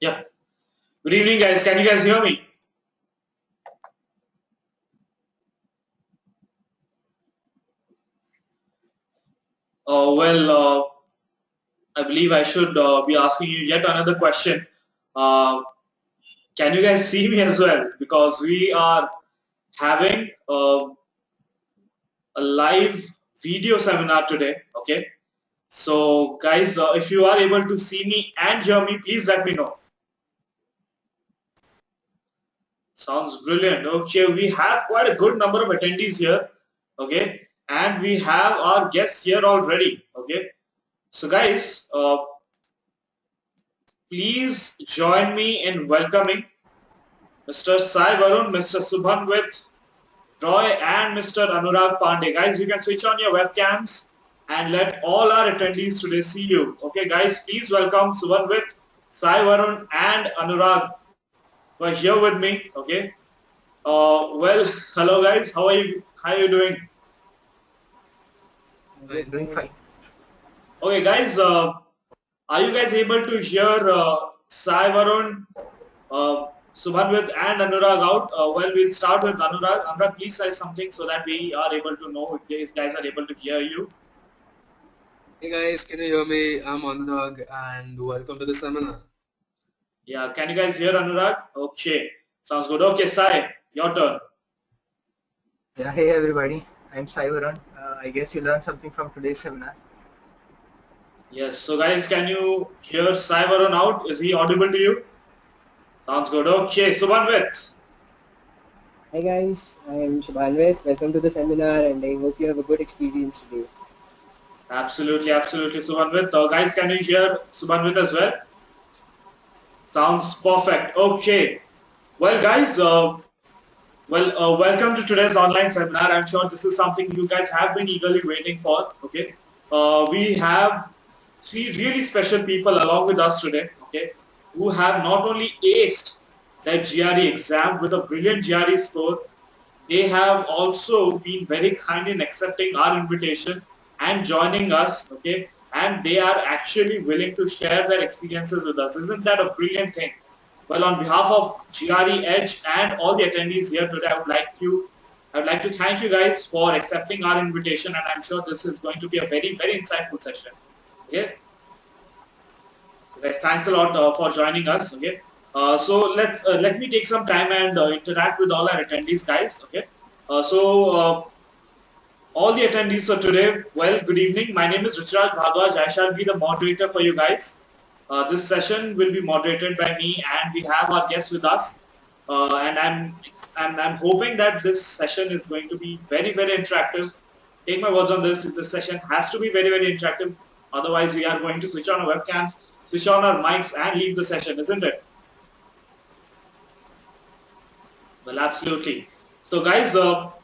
Yeah. Good evening, guys. Can you guys hear me? I believe I should be asking you yet another question. Uh, can you guys see me as well? Because we are having a live video seminar today. Okay. So, guys, if you are able to see me and hear me, please let me know. Sounds brilliant. Okay, we have quite a good number of attendees here. Okay, and we have our guests here already. Okay, so guys, please join me in welcoming Mr. Sai Varun, Mr. Subhanwit, Roy, and Mr. Anurag Pande. Guys, you can switch on your webcams and let all our attendees today see you. Okay, guys, please welcome Subhanwit, Sai Varun, and Anurag who are here with me. Okay, Well, hello guys. How are you? How are you doing? We're doing fine. Okay, guys. Are you guys able to hear Sai Varun, Subhanwit, and Anurag out? Well, we'll start with Anurag. Anurag, please say something so that we are able to know if these guys are able to hear you. Hey guys, can you hear me? I'm Anurag and welcome to the seminar. Yeah, can you guys hear Anurag? Okay, sounds good. Okay, Sai, your turn. Yeah, hey everybody, I'm Sai Varun. I guess you learned something from today's seminar. Yes. So, guys, can you hear Sai Varun out? Is he audible to you? Sounds good. Okay, Subhanwit. Hi guys, I am Subhanwit. Welcome to the seminar and I hope you have a good experience today. Absolutely, absolutely, Subhanwit. Guys, can you hear Subhanwit as well? Sounds perfect. Okay. Well, guys, welcome to today's online seminar. I'm sure this is something you guys have been eagerly waiting for. Okay. We have three really special people along with us today. Okay. Who have not only aced their GRE exam with a brilliant GRE score, they have also been very kind in accepting our invitation and joining us. Okay. And they are actually willing to share their experiences with us. Isn't that a brilliant thing? Well, on behalf of GRE Edge and all the attendees here today, I would like to thank you guys for accepting our invitation, and I'm sure this is going to be a very, very insightful session. Okay, so guys, thanks a lot for joining us. Okay, so let me take some time and interact with all our attendees, guys. Okay, all the attendees for today, well, good evening. My name is Ruchraj Bhagwaj. I shall be the moderator for you guys. This session will be moderated by me, and we have our guests with us. And I'm hoping that this session is going to be very, very interactive. Take my words on this. This session has to be very, very interactive. Otherwise, we are going to switch on our webcams, switch on our mics, and leave the session, isn't it? Well, absolutely. So, guys,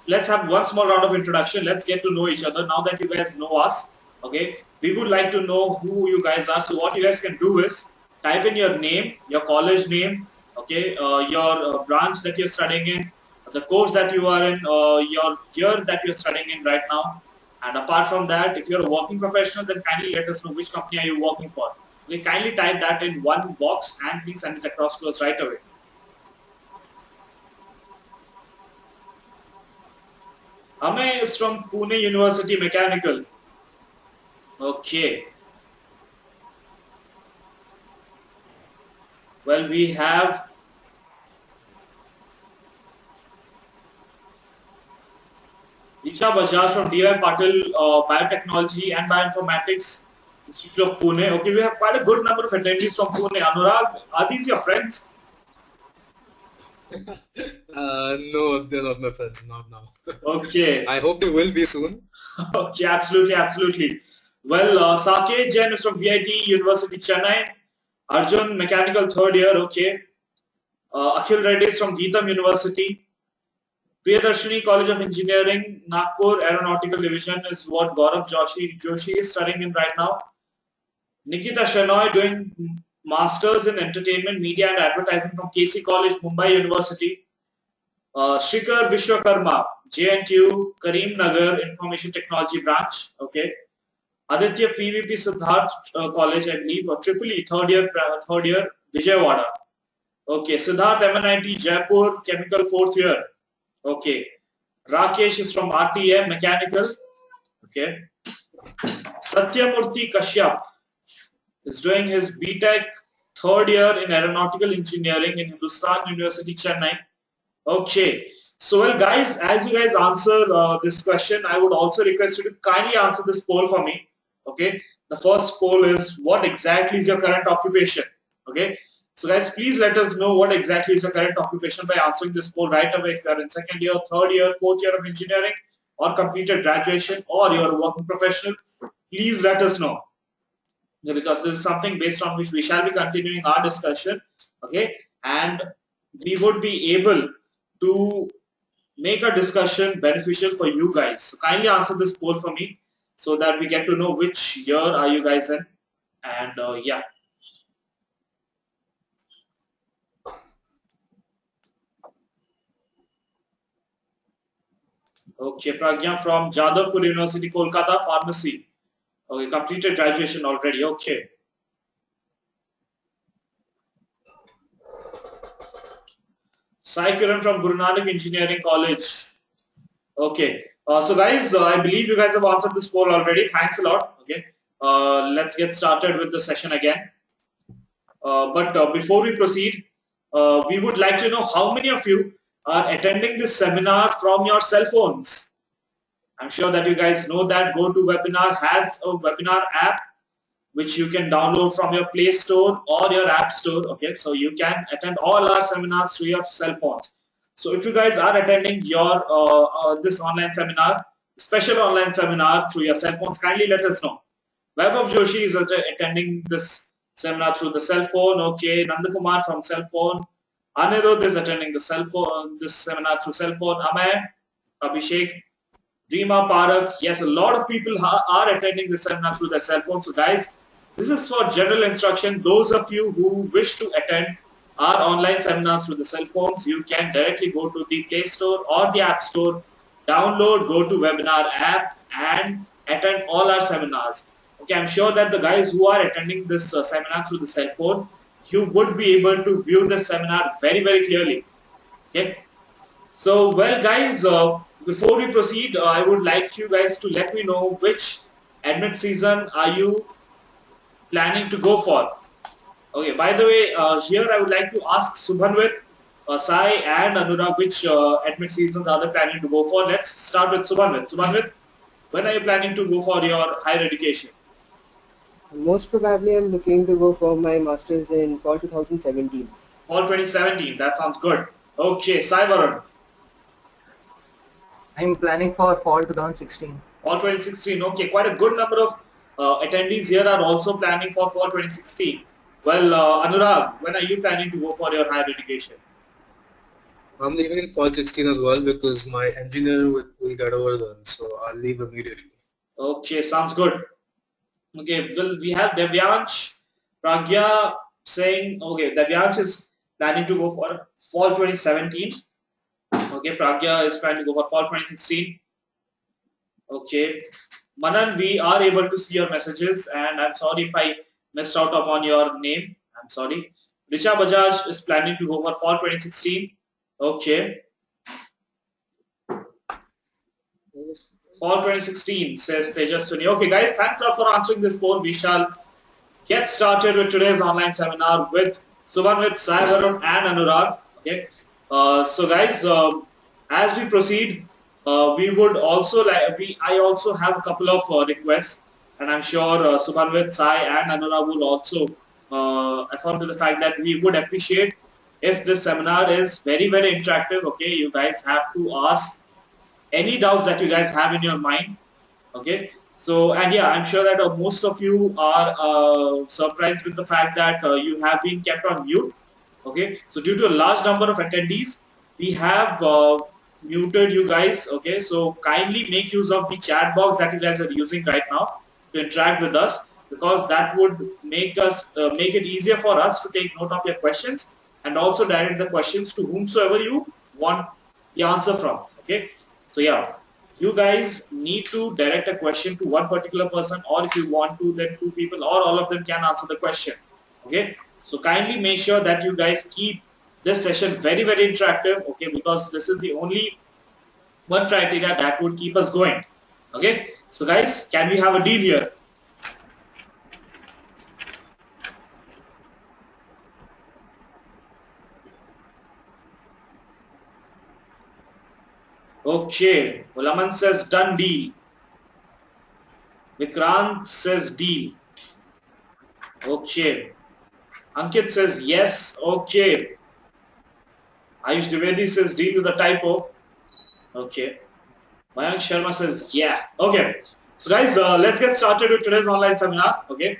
let's have one small round of introduction. Let's get to know each other now that you guys know us. Okay, we would like to know who you guys are. So, what you guys can do is type in your name, your college name, okay, your branch that you're studying in, the course that you are in, your year that you're studying in right now. And apart from that, if you're a working professional, then kindly let us know which company are you working for. Okay, kindly type that in one box and please send it across to us right away. Ame is from Pune University Mechanical. Okay. Well, we have Isha Bajaj from DY Patil Biotechnology and Bioinformatics Institute of Pune. Okay, we have quite a good number of attendees from Pune. Anurag, are these your friends? No, they're not my friends, not now. Okay. I hope they will be soon. Okay, absolutely, absolutely. Well, Saket Jain is from VIT University Chennai. Arjun, mechanical third year. Okay. Akhil Reddy is from Geetam University. Priyadarshini College of Engineering, Nagpur Aeronautical Division is what Gaurav Joshi is studying in right now. Nikita Shenoy doing Masters in Entertainment, Media and Advertising from KC College, Mumbai University. Shikhar Vishwakarma, JNTU, Karim Nagar Information Technology Branch. Okay. Aditya PVP Siddharth College, I believe, or Triple E, third year, Vijayawada. Okay. Siddharth MNIT, Jaipur, Chemical fourth year. Okay. Rakesh is from RTM Mechanical. Okay. Satyamurthy Kashyap is doing his BTech third year in Aeronautical Engineering in Hindustan University, Chennai. Okay. So, well, guys, as you guys answer this question, I would also request you to kindly answer this poll for me. Okay. The first poll is what exactly is your current occupation? Okay. So, guys, please let us know what exactly is your current occupation by answering this poll right away. If you are in second year, third year, fourth year of engineering, or completed graduation, or you're a working professional, please let us know. Okay, because this is something based on which we shall be continuing our discussion. Okay. And we would be able to make a discussion beneficial for you guys. So kindly answer this poll for me so that we get to know which year are you guys in. And yeah. Okay, Pragya from Jadavpur University, Kolkata, Pharmacy. Okay, completed graduation already. Okay. Sai Kiran from Guru Nanak Engineering College. Okay. So guys, I believe you guys have answered this poll already. Thanks a lot. Okay. Let's get started with the session again. But before we proceed, we would like to know how many of you are attending this seminar from your cell phones. I'm sure that you guys know that GoToWebinar has a webinar app which you can download from your Play Store or your App Store. Okay, so you can attend all our seminars through your cell phones. So if you guys are attending your this online seminar, special online seminar through your cell phones, kindly let us know. Vaibhav Joshi is attending this seminar through the cell phone. Okay, Nandakumar from cell phone. Anirudh is attending the cell phone, this seminar through cell phone. Amay, Abhishek, Rima Parak. Yes, a lot of people are attending this seminar through their cell phone. So guys, this is for general instruction. Those of you who wish to attend our online seminars through the cell phones, you can directly go to the Play Store or the App Store, download GoToWebinar app and attend all our seminars. Okay, I'm sure that the guys who are attending this seminar through the cell phone, you would be able to view the seminar very, very clearly. Okay. So, well, guys, before we proceed, I would like you guys to let me know which admit season are you planning to go for. Okay, by the way, here I would like to ask Subhanwit, Sai and Anurag which admit seasons are they planning to go for. Let's start with Subhanwit. Subhanwit, when are you planning to go for your higher education? Most probably, I'm looking to go for my masters in fall 2017. Fall 2017, that sounds good. Okay, Sai Varun. I'm planning for fall 2016. Fall 2016. Okay, quite a good number of attendees here are also planning for fall 2016. Well, Anurag, when are you planning to go for your higher education? I'm leaving in fall 16 as well because my engineering will get over then, so I'll leave immediately. Okay, sounds good. Okay, well, we have Devyansh Pragya saying, okay, Devyansh is planning to go for fall 2017. Okay, Pragya is planning to go for fall 2016. Okay, Manan, we are able to see your messages, and I'm sorry if I missed out upon your name. I'm sorry. Richa Bajaj is planning to go for fall 2016. Okay, fall 2016 says Tejas Suni. Okay, guys, thanks a lot for answering this poll. We shall get started with today's online seminar with Subhanwit, Saivarun, and Anurag. Okay, so guys, as we proceed, we would also I also have a couple of requests, and I'm sure Subhanwit, Sai, and Anurag will also affirm to the fact that we would appreciate if this seminar is very, very interactive. Okay, you guys have to ask any doubts that you guys have in your mind. Okay, so and yeah, I'm sure that most of you are surprised with the fact that you have been kept on mute. Okay, so due to a large number of attendees, we have muted you guys. Okay, so kindly make use of the chat box that you guys are using right now to interact with us, because that would make us make it easier for us to take note of your questions and also direct the questions to whomsoever you want the answer from. Okay, so yeah, you guys need to direct a question to one particular person, or if you want to, then two people or all of them can answer the question. Okay, so kindly make sure that you guys keep this session very, very interactive. Okay, because this is the only one criteria that would keep us going. Okay, so guys, can we have a deal here? Okay, well, Aman says done deal. Vikrant says deal. Okay, Ankit says yes. Okay, Ayush Dwivedi says deal with a typo. Okay. Mayank Sharma says, yeah. Okay. So guys, let's get started with today's online seminar. Okay.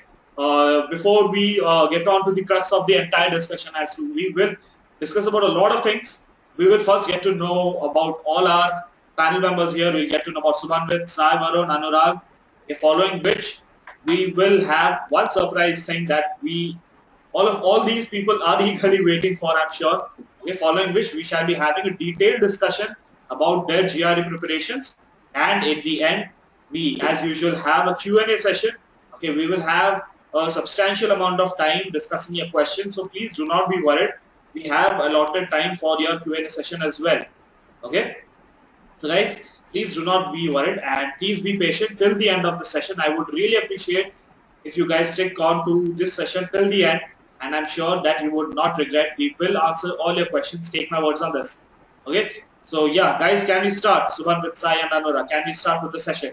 Before we get on to the crux of the entire discussion, as to we will discuss about a lot of things. We will first get to know about all our panel members here. We'll get to know about Subhanwit, Sai Varun, Anurag. Okay, following which we will have one surprise thing that we all these people are eagerly waiting for, I'm sure. Okay, following which we shall be having a detailed discussion about their GRE preparations. And in the end, we, as usual, have a Q&A session. Okay, we will have a substantial amount of time discussing your questions. So please do not be worried. We have allotted time for your Q&A session as well. Okay. So guys, please do not be worried and please be patient till the end of the session. I would really appreciate if you guys stick on to this session till the end, and I'm sure that you would not regret. We will answer all your questions. Take my words on this. Okay. So yeah, guys, can we start? Subhanwit, Sai and Anurag, can we start with the session?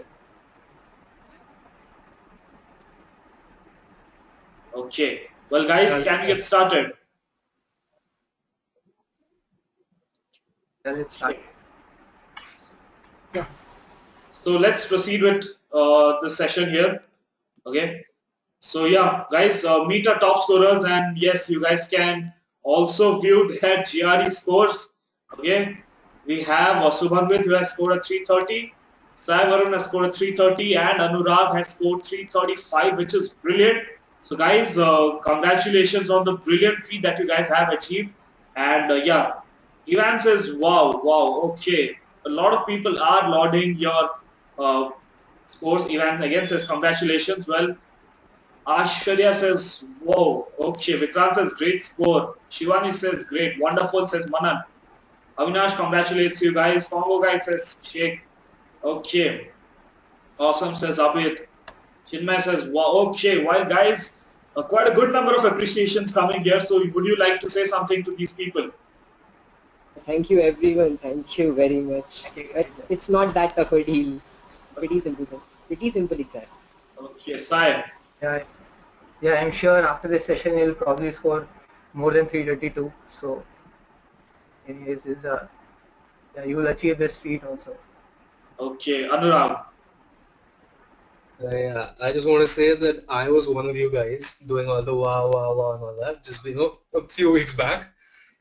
Okay. Well, guys, can we get started? Yeah, let's start. Yeah. So let's proceed with the session here. Okay. So yeah, guys, meet our top scorers, and yes, you guys can also view their GRE scores. Okay, we have Subhanwit who has scored a 330, Sai Varun has scored a 330, and Anurag has scored 335, which is brilliant. So guys, congratulations on the brilliant feat that you guys have achieved. And yeah, Ivan says, wow, wow, okay. A lot of people are lauding your uh, scores. Ivan again says, congratulations. Well, Ashwarya says, whoa, okay. Vikrant says, great score. Shivani says, great. Wonderful, says Manan. Avinash congratulates you guys. Congo guy says, Sheikh. Okay. Awesome, says Abid. Chinmay says, wow, okay. Well, guys, quite a good number of appreciations coming here. So, would you like to say something to these people? Thank you everyone. Thank you very much. But it's not that tough a deal. It's pretty simple, sir. Pretty simple exam. Okay, Sai. Yeah, yeah, I'm sure after this session you'll probably score more than 332. So, anyways, yeah, you will achieve this feat also. Okay, Anurag. Yeah, I just want to say that I was one of you guys doing all the wow, wow, wow and all that just, a few weeks back.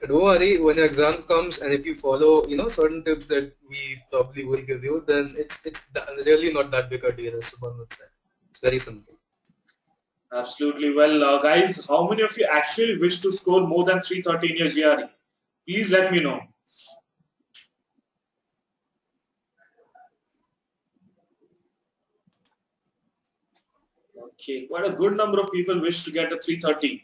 But don't worry, when your exam comes and if you follow, certain tips that we probably will give you, then it's really not that big a deal as Subhan would say. It's very simple. Absolutely. Well, guys, how many of you actually wish to score more than 330 in your GRE? Please let me know. Okay, quite a good number of people wish to get a 330.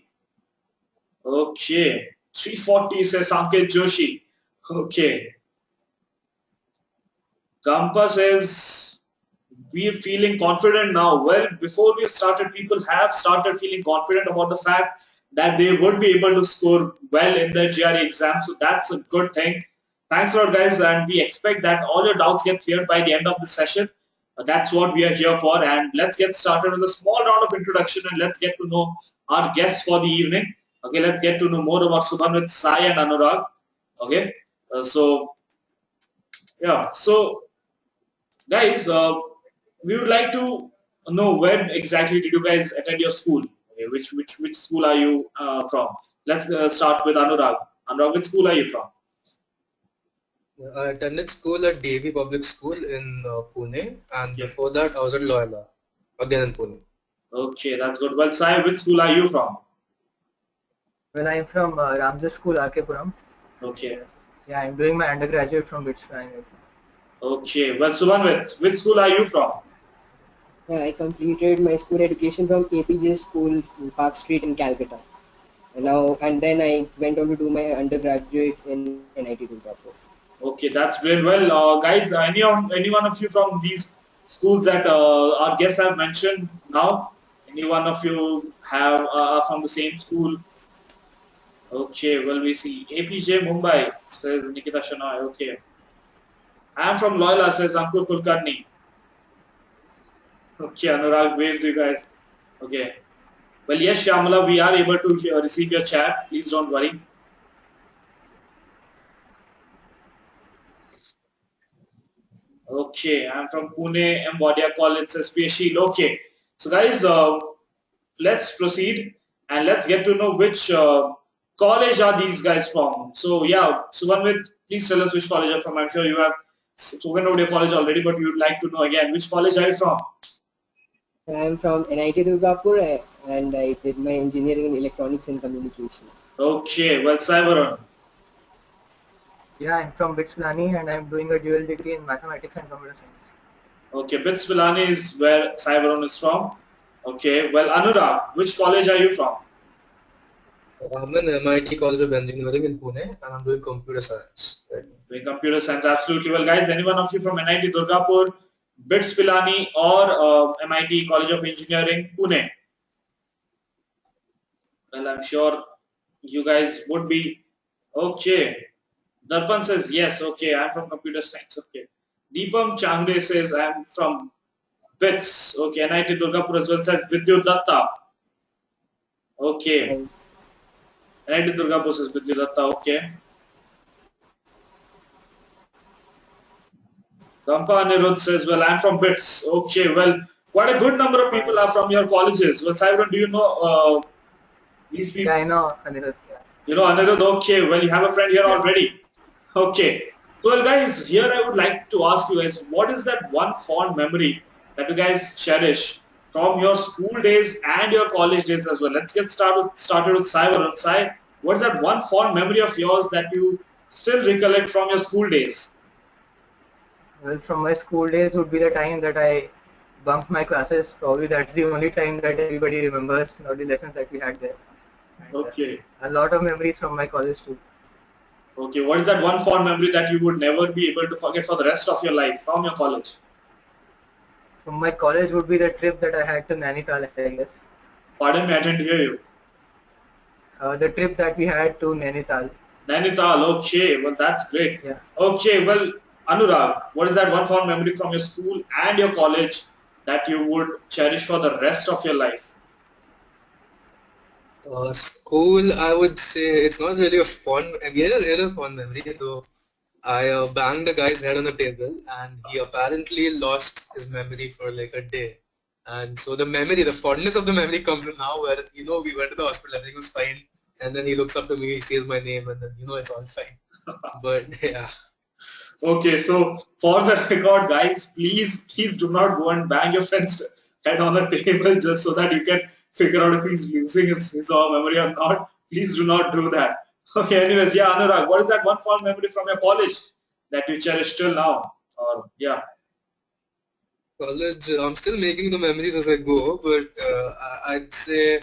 Okay, 340 says Sanket Joshi. Okay, Kampa says we're feeling confident now. Well, before we started, people have started feeling confident about the fact that they would be able to score well in the GRE exam. So that's a good thing. Thanks a lot, guys, and we expect that all your doubts get cleared by the end of the session. That's what we are here for. And let's get started with a small round of introduction and let's get to know our guests for the evening. Okay, let's get to know more about Subhanwit, Sai, and Anurag. Okay, so yeah, so guys, we would like to know when exactly did you guys attend your school? Okay, which school are you from? Let's start with Anurag. Anurag, which school are you from? I attended school at DAV Public School in Pune, and Yeah. before that I was at Loyola, again in Pune. Okay, that's good. Well, Sai, which school are you from? Well, I'm from Ramjas School, RK Okay. Yeah, I'm doing my undergraduate from BITS Primary. Okay. Well, Subhanwit, which school are you from? Yeah, I completed my school education from APJ School in Park Street in Calcutta. And then I went on to do my undergraduate in NIT Durgapur. Okay, that's brilliant. Well, guys, any one of you from these schools that our guests have mentioned now? Any one of you have are from the same school? Okay, well, we see APJ Mumbai, says Nikita Shanoy. Okay. I'm from Loyola, says Ankur Kulkarni. Okay, Anurag waves you guys. Okay. Well, yes, Shamala, we are able to receive your chat. Please don't worry. Okay, I'm from Pune, Embodia College, says Piashil. Okay. So, guys, let's proceed and let's get to know which college are these guys from. So, yeah, Subanwit, please tell us which college you're from. I'm sure you have spoken about your college already, but we would like to know again which college are you from? I'm from NIT Durgapur and I did my engineering in electronics and communication. Okay, well, Saivarun. Yeah, I'm from BITS Pilani and I'm doing a dual degree in mathematics and computer science. Okay, vis Pilani is where Sai Varun is from. Okay, well, Anurag, which college are you from? I'm in MIT College of Engineering in Pune, and I'm doing computer science right now. Doing computer science, absolutely. Well, guys, any one of you from NIT Durgapur, BITS Pilani, or MIT College of Engineering, Pune? Well, I'm sure you guys would be. Okay. Darpan says yes. Okay, I'm from computer science. Okay. Deepam Changde says I'm from BITS. Okay, NIT Durgapur as well says Vidyut Datta. Okay. And NIT Durgapur says Vidyut Datta. Okay. Gampa Anirudh says, well, I'm from BITS. Okay, well, quite a good number of people are from your colleges. Well, Saivarun, do you know these Yeah, people? I know Anirudh. Yeah. You know Anirudh? Okay, well, you have a friend here Yeah. already. Okay. So, well, guys, here I would like to ask you guys, what is that one fond memory that you guys cherish from your school days and your college days as well? Let's get started with Saivarun. Sai, what is that one fond memory of yours that you still recollect from your school days? Well, from my school days would be the time that I bunked my classes. Probably that's the only time that everybody remembers, not the lessons that we had there. And Okay. a lot of memories from my college too. Okay, what is that one fond memory that you would never be able to forget for the rest of your life from your college? From my college would be the trip that I had to Nainital, I guess. Pardon me, I didn't hear you. The trip that we had to Nainital. Nainital, okay, well, that's great. Yeah. Okay, well, Anurag, what is that one fond memory from your school and your college that you would cherish for the rest of your life? School, I would say it's not really a fond. I mean, it is a fond memory though. I banged a guy's head on the table, and he apparently lost his memory for like a day. And so the memory, the fondness of the memory comes in now, where we went to the hospital, everything was fine, and then he looks up to me, he says my name, and then it's all fine. But yeah. Okay, so for the record, guys, please do not go and bang your friend's head on a table just so that you can figure out if he's losing his or her memory or not. Please do not do that. Okay, anyways, yeah, Anurag, what is that one fond memory from your college that you cherish till now? Or yeah, College, I'm still making the memories as I go, but I'd say,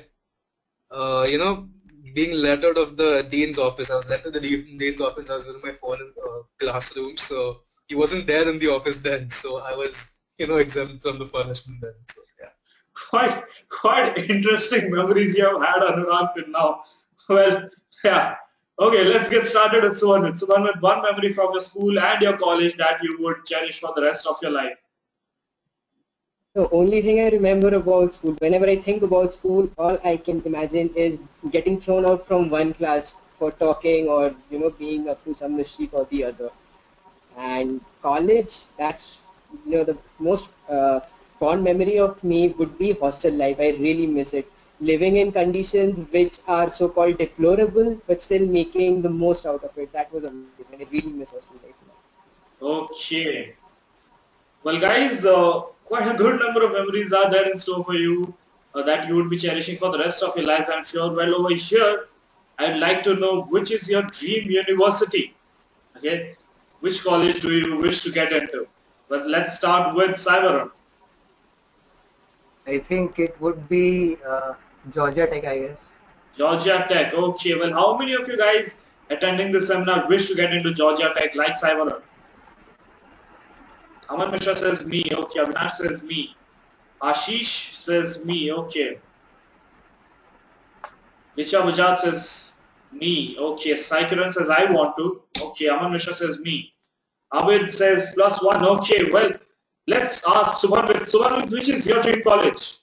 you know, being let out of the dean's office. I was let to the dean's office. I was using my phone in the classroom, so he wasn't there in the office then. So I was, exempt from the punishment then. So yeah. quite interesting memories you have had, Anurag, till now. Well, yeah. Okay, let's get started with Subhanwit. Subhanwit, one memory from your school and your college that you would cherish for the rest of your life. the only thing I remember about school, whenever I think about school, all I can imagine is getting thrown out from one class for talking or being up to some mischief or the other. And college, that's the most fond memory of me would be hostel life. I really miss it. Living in conditions which are so-called deplorable, but still making the most out of it. That was amazing. I really miss hostel life now. Okay. Well, guys, quite a good number of memories are there in store for you that you would be cherishing for the rest of your lives, I'm sure. Well, over here, I'd like to know which is your dream university. Okay, which college do you wish to get into? Well, let's start with Saivarun. I think it would be Georgia Tech, I guess. Georgia Tech. Okay, well, how many of you guys attending this seminar wish to get into Georgia Tech like Saivarun? Aman Mishra says me. Okay, Avinash says me. Ashish says me. Okay. Richa Bajaj says me. Okay. Saikiran says I want to. Okay. Aman Mishra says me. Abid says +1. Okay. Well, let's ask Subhanwit. Subhanwit, which is your dream college?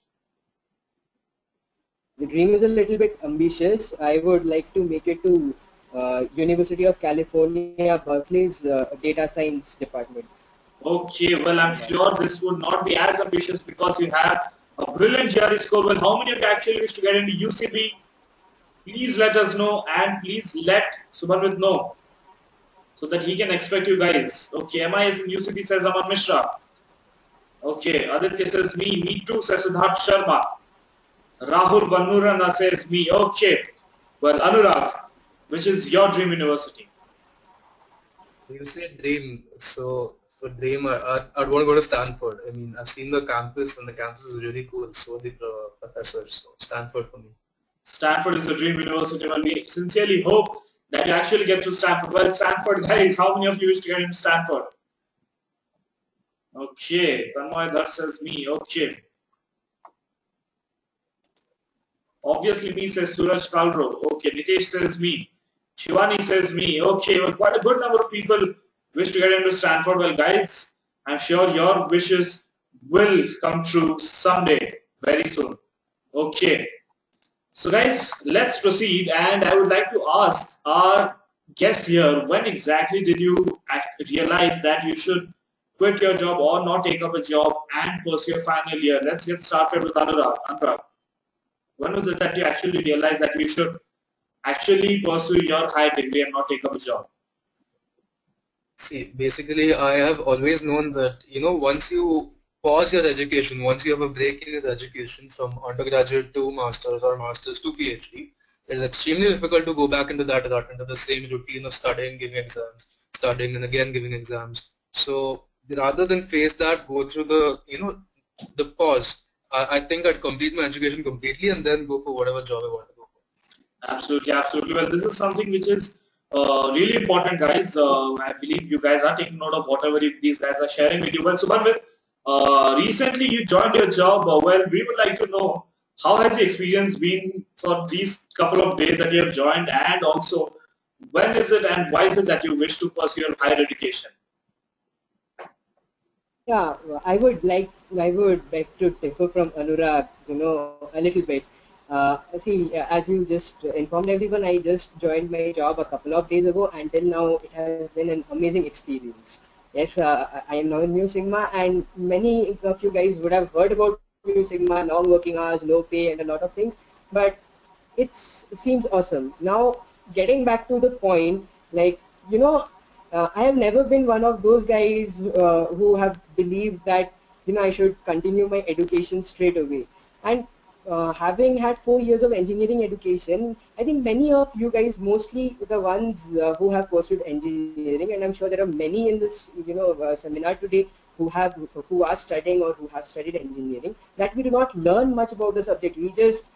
The dream is a little bit ambitious. I would like to make it to University of California, Berkeley's data science department. Okay. Well, I'm sure this would not be as ambitious because you have a brilliant GRE score. Well, how many of you actually wish to get into UCB? Please let us know and please let Subhanwit know so that he can expect you guys. Okay. MI is in UCB says Aman Mishra. Okay, Aditya says me. Me too, says Siddharth Sharma. Rahul Vanurana says me. Okay. Well, Anurag, which is your dream university? You say dream, so for dream, I'd want to go to Stanford. I mean, I've seen the campus, and the campus is really cool. So the professors, so Stanford for me. Stanford is the dream university. Well, we sincerely hope that you actually get to Stanford. Well, Stanford guys, how many of you wish to get into Stanford? Okay, Tanmoy, that says me. Okay. Obviously, me says Suraj Kalro. Okay, Nitesh says me. Shivani says me. Okay, well, quite a good number of people wish to get into Stanford. Well, guys, I'm sure your wishes will come true someday, very soon. Okay, so guys, let's proceed. And I would like to ask our guest here, when exactly did you realize that you should quit your job or not take up a job and pursue your final year? Let's get started with Anurag. Anurag, when was it that you actually realized that you should actually pursue your higher degree and not take up a job? See, basically, I have always known that, once you pause your education, once you have a break in your education from undergraduate to masters or masters to PhD, it is extremely difficult to go back into that rut, into the same routine of studying, giving exams, studying and again giving exams. So rather than face that, go through the pause. I think I'd complete my education completely and then go for whatever job I want to go Absolutely, absolutely. Well, this is something which is really important, guys. I believe you guys are taking note of whatever these guys are sharing with you. Well, Subhanwit, recently you joined your job. Well, we would like to know how has the experience been for these couple of days that you have joined, and also when is it and why is it that you wish to pursue your higher education? Yeah, I would beg to differ from Anurag, a little bit. See, as you just informed everyone, I just joined my job a couple of days ago. Until now, it has been an amazing experience. Yes, I am now in New Sigma, and many of you guys would have heard about New Sigma, long working hours, low pay, and a lot of things. But it seems awesome. Now, getting back to the point, like, I have never been one of those guys who have believed that, I should continue my education straight away. And having had 4 years of engineering education, I think many of you guys, mostly the ones who have pursued engineering, and I'm sure there are many in this, seminar today who are studying or who have studied engineering, that we do not learn much about the subject. We just,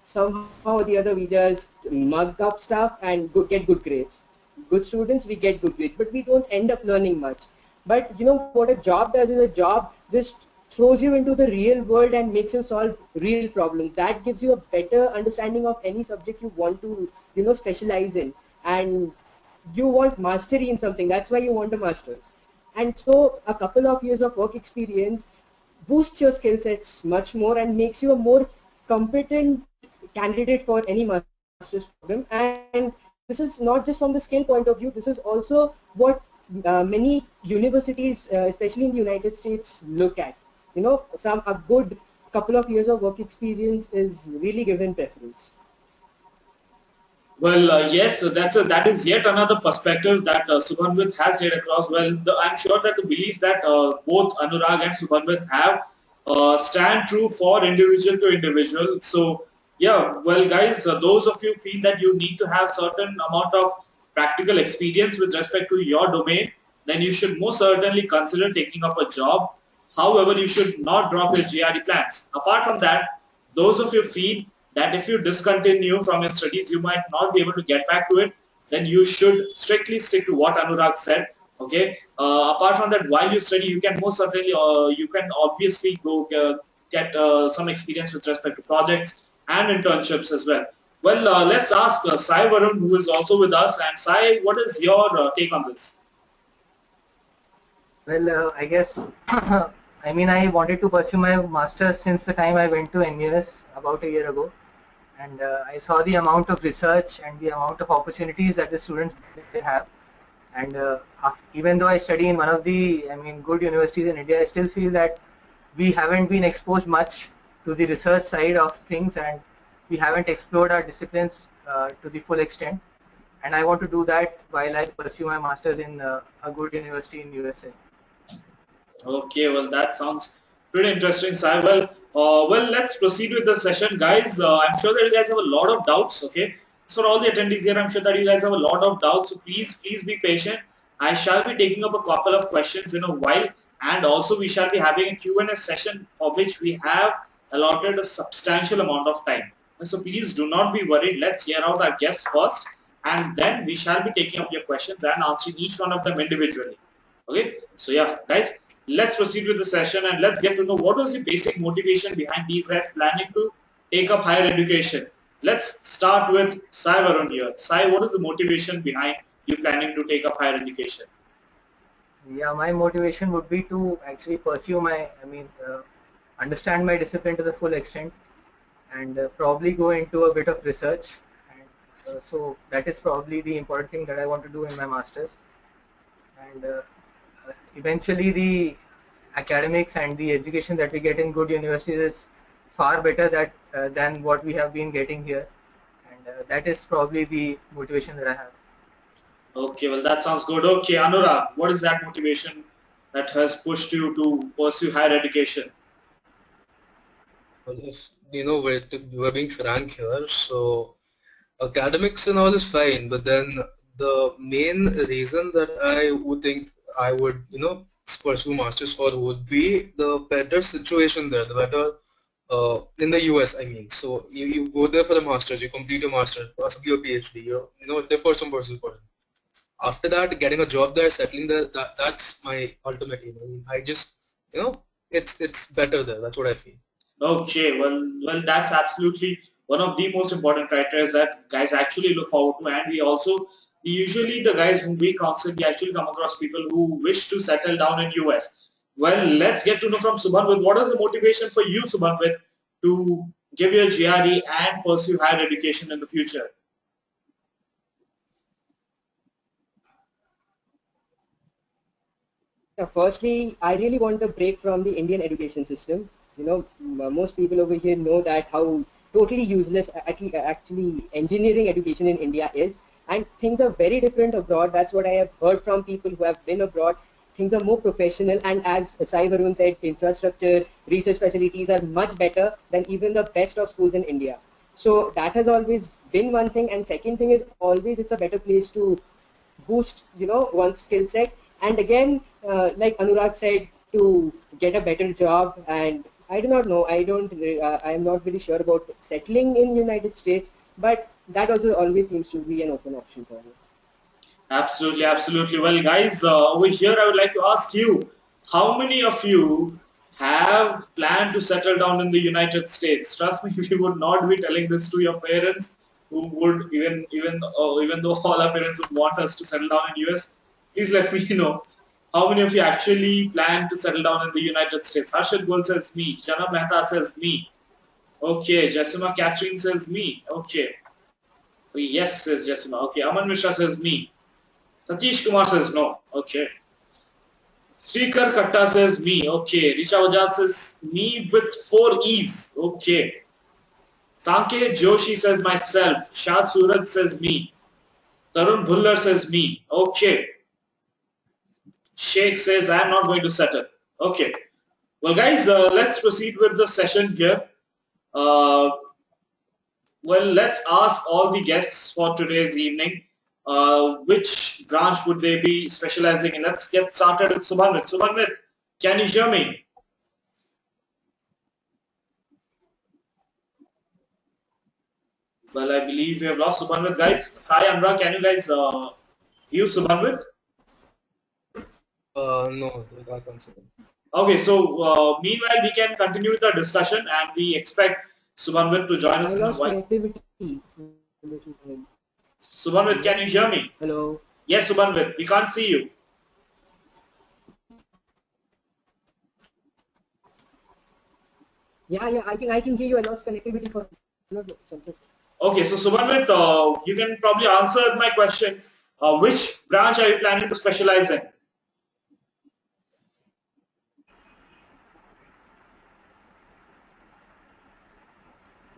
somehow or the other we just mug up stuff and get good grades. Good students, we get good grades, but we don't end up learning much. But what a job does is a job just throws you into the real world and makes you solve real problems. That gives you a better understanding of any subject you want to specialize in, and you want mastery in something. That's why you want a master's. And so a couple of years of work experience boosts your skill sets much more and makes you a more competent candidate for any master's program. And this is not just from the skill point of view, this is also what many universities, especially in the United States, look at. A good couple of years of work experience is really given preference. Well, yes, that is yet another perspective that Subhanwit has laid across. Well, I'm sure that the beliefs that both Anurag and Subhanwit have stand true for individual to individual. So, yeah, well, guys, those of you feel that you need to have certain amount of practical experience with respect to your domain, then you should most certainly consider taking up a job. However, you should not drop your GRE plans. Apart from that, those of you feel that if you discontinue from your studies, you might not be able to get back to it, then you should strictly stick to what Anurag said. Okay. Apart from that, while you study, you can most certainly, you can obviously go get some experience with respect to projects and internships as well. Well, let's ask Sai Varun, who is also with us. And Sai, what is your take on this? Well, I guess, I mean, I wanted to pursue my master's since the time I went to NUS about a year ago. And I saw the amount of research and the amount of opportunities that the students there have. And even though I study in one of the, I mean, good universities in India, I still feel that we haven't been exposed much to the research side of things, and we haven't explored our disciplines to the full extent. And I want to do that while I pursue my master's in a good university in USA. Okay, well, that sounds pretty interesting, Sai. Well, let's proceed with the session, guys. I'm sure that you guys have a lot of doubts. Okay, for all the attendees here, I'm sure that you guys have a lot of doubts. So please be patient. I shall be taking up a couple of questions in a while, and also we shall be having a Q&A session for which we have allotted a substantial amount of time. So please do not be worried. Let's hear out our guests first, and then we shall be taking up your questions and answering each one of them individually. Okay, so yeah, guys, let's proceed with the session and let's get to know what was the basic motivation behind these guys planning to take up higher education. Let's start with Sai Varun here. Sai, what is the motivation behind you planning to take up higher education? Yeah, my motivation would be to actually pursue understand my discipline to the full extent, and probably go into a bit of research. And so that is probably the important thing that I want to do in my masters. And eventually, the academics and the education that we get in good universities is far better than what we have been getting here, and that is probably the motivation that I have. Okay, well, that sounds good. Okay, Anurag, what is that motivation that has pushed you to pursue higher education? Well, if we're being frank here, so academics and all is fine, but then the main reason that I would think I would, pursue masters for would be the better situation there, the better in the US, I mean. So you go there for a master's, you complete your master's, possibly your PhD, it differs from person to person. After that, getting a job there, settling there, that's my ultimate aim. I mean, I just, it's better there. That's what I feel. Okay, well, that's absolutely one of the most important criteria that guys actually look forward to, and we also usually the guys whom we counsel, we actually come across people who wish to settle down in US. Well, let's get to know from Subhanwit. What is the motivation for you, Subhanwit, to give your GRE and pursue higher education in the future? Yeah, firstly, I really want a break from the Indian education system. Most people over here know that how totally useless actually engineering education in India is, and things are very different abroad. That's what I have heard from people who have been abroad. Things are more professional, and as Sai Varun said, infrastructure, research facilities are much better than even the best of schools in India. So that has always been one thing, and second thing is always it's a better place to boost one's skill set, and again like Anurag said, to get a better job. And I do not know, I am not really sure about settling in United States, but that also always seems to be an open option for me. Absolutely, absolutely. Well, guys, over here I would like to ask you, how many of you have planned to settle down in the United States? Trust me, we would not be telling this to your parents, who would even though all our parents would want us to settle down in US. Please let me know how many of you actually plan to settle down in the United States. Harshad Gul says me. Jana Mehta says me. Okay, Jessima Catherine says me. Okay. Yes, says Jessima. Okay, Aman Mishra says me. Satish Kumar says no. Okay. Srikar Katta says me. Okay. Richa Bajaj says me with four E's. Okay. Sanket Joshi says myself. Shah Suraj says me. Tarun Bhullar says me. Okay. Sheikh says I'm not going to settle. Okay. Well, guys, let's proceed with the session here. Uh, Well, let's ask all the guests for today's evening, which branch would they be specializing in? Let's get started with Subhanwit. Subhanwit, can you hear me? Well, I believe we have lost Subhanwit, guys. Sai, Anurag, can you guys view Subhanwit? No, I can't say. Okay, so meanwhile, we can continue with the discussion and we expect Subhanwit to join I us in a lost while. connectivity. Subhanwit, can you hear me? Hello. Yes, Subhanwit, we can't see you. Yeah, I can hear you. I lost connectivity for something. Okay, so Subhanwit, you can probably answer my question. Which branch are you planning to specialize in?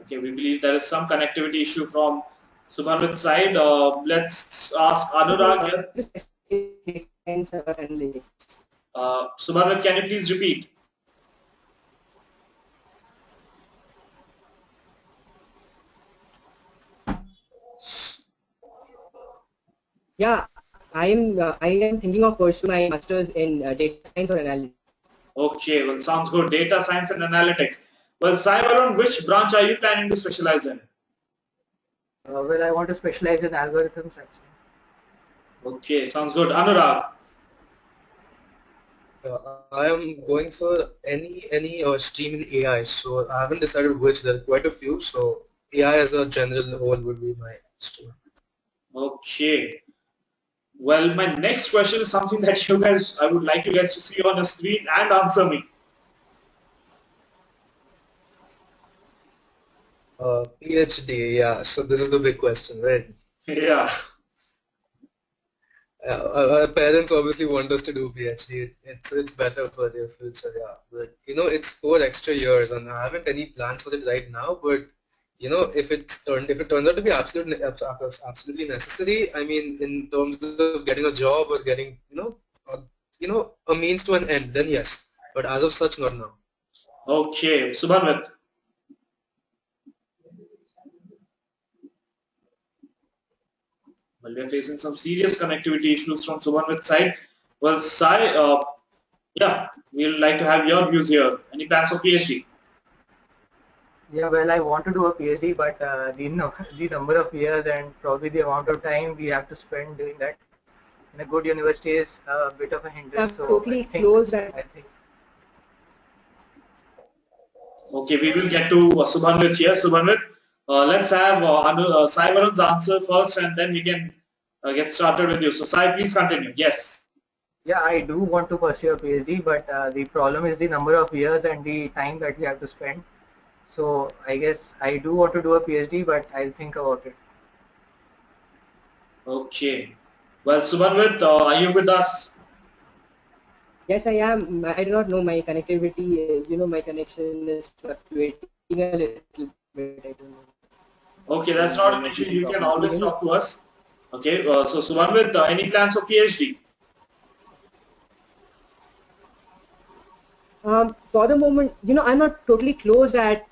Okay, we believe there is some connectivity issue from Subhanwit's side. Let's ask Anurag here. Defense analytics. Subhanwit, can you please repeat? Yeah, I am thinking of pursuing my master's in data science or analytics. Okay, well, sounds good. Data science and analytics. Well, Saivarun, which branch are you planning to specialize in? Well, I want to specialize in algorithms actually. Okay, sounds good. Anurag. I am going for any stream in AI, so I haven't decided which. There are quite a few, so AI as a general whole would be my stream. Okay. Well, my next question is something that I would like you guys to see on the screen and answer me. PhD, yeah. So this is the big question, right? Yeah. Our parents obviously want us to do PhD. It's better for their future, yeah. But it's 4 extra years, and I haven't any plans for it right now. But if it turns out to be absolutely necessary, I mean, in terms of getting a job or getting a means to an end, then yes. But as of such, not now. Okay. Subhanwit. Well, we are facing some serious connectivity issues from Subhanwit's side. Well, Sai, yeah, we'd like to have your views here. Any plans for PhD? Yeah, well, I want to do a PhD, but the no, the number of years and probably the amount of time we have to spend doing that in a good university is a bit of a hindrance. I'm So totally closed at I think Okay, we will get to Subhanwit here. Subhanwit, let's have Sai Varun's answer first, and then we can get started with you. So, Sai, please continue. Yes. yeah, I do want to pursue a PhD, but the problem is the number of years and the time that we have to spend. So I guess I do want to do a PhD, but I'll think about it. Okay. Well, Subhanwit, are you with us? Yes, I am. I do not know my connectivity. My connection is fluctuating a little bit. I don't know. Okay, There that's not an might be issue. some You can problem. Can you always hear me? talk to us. Okay. So, Subhanwit, any plans for PhD? For the moment, I'm not totally closed at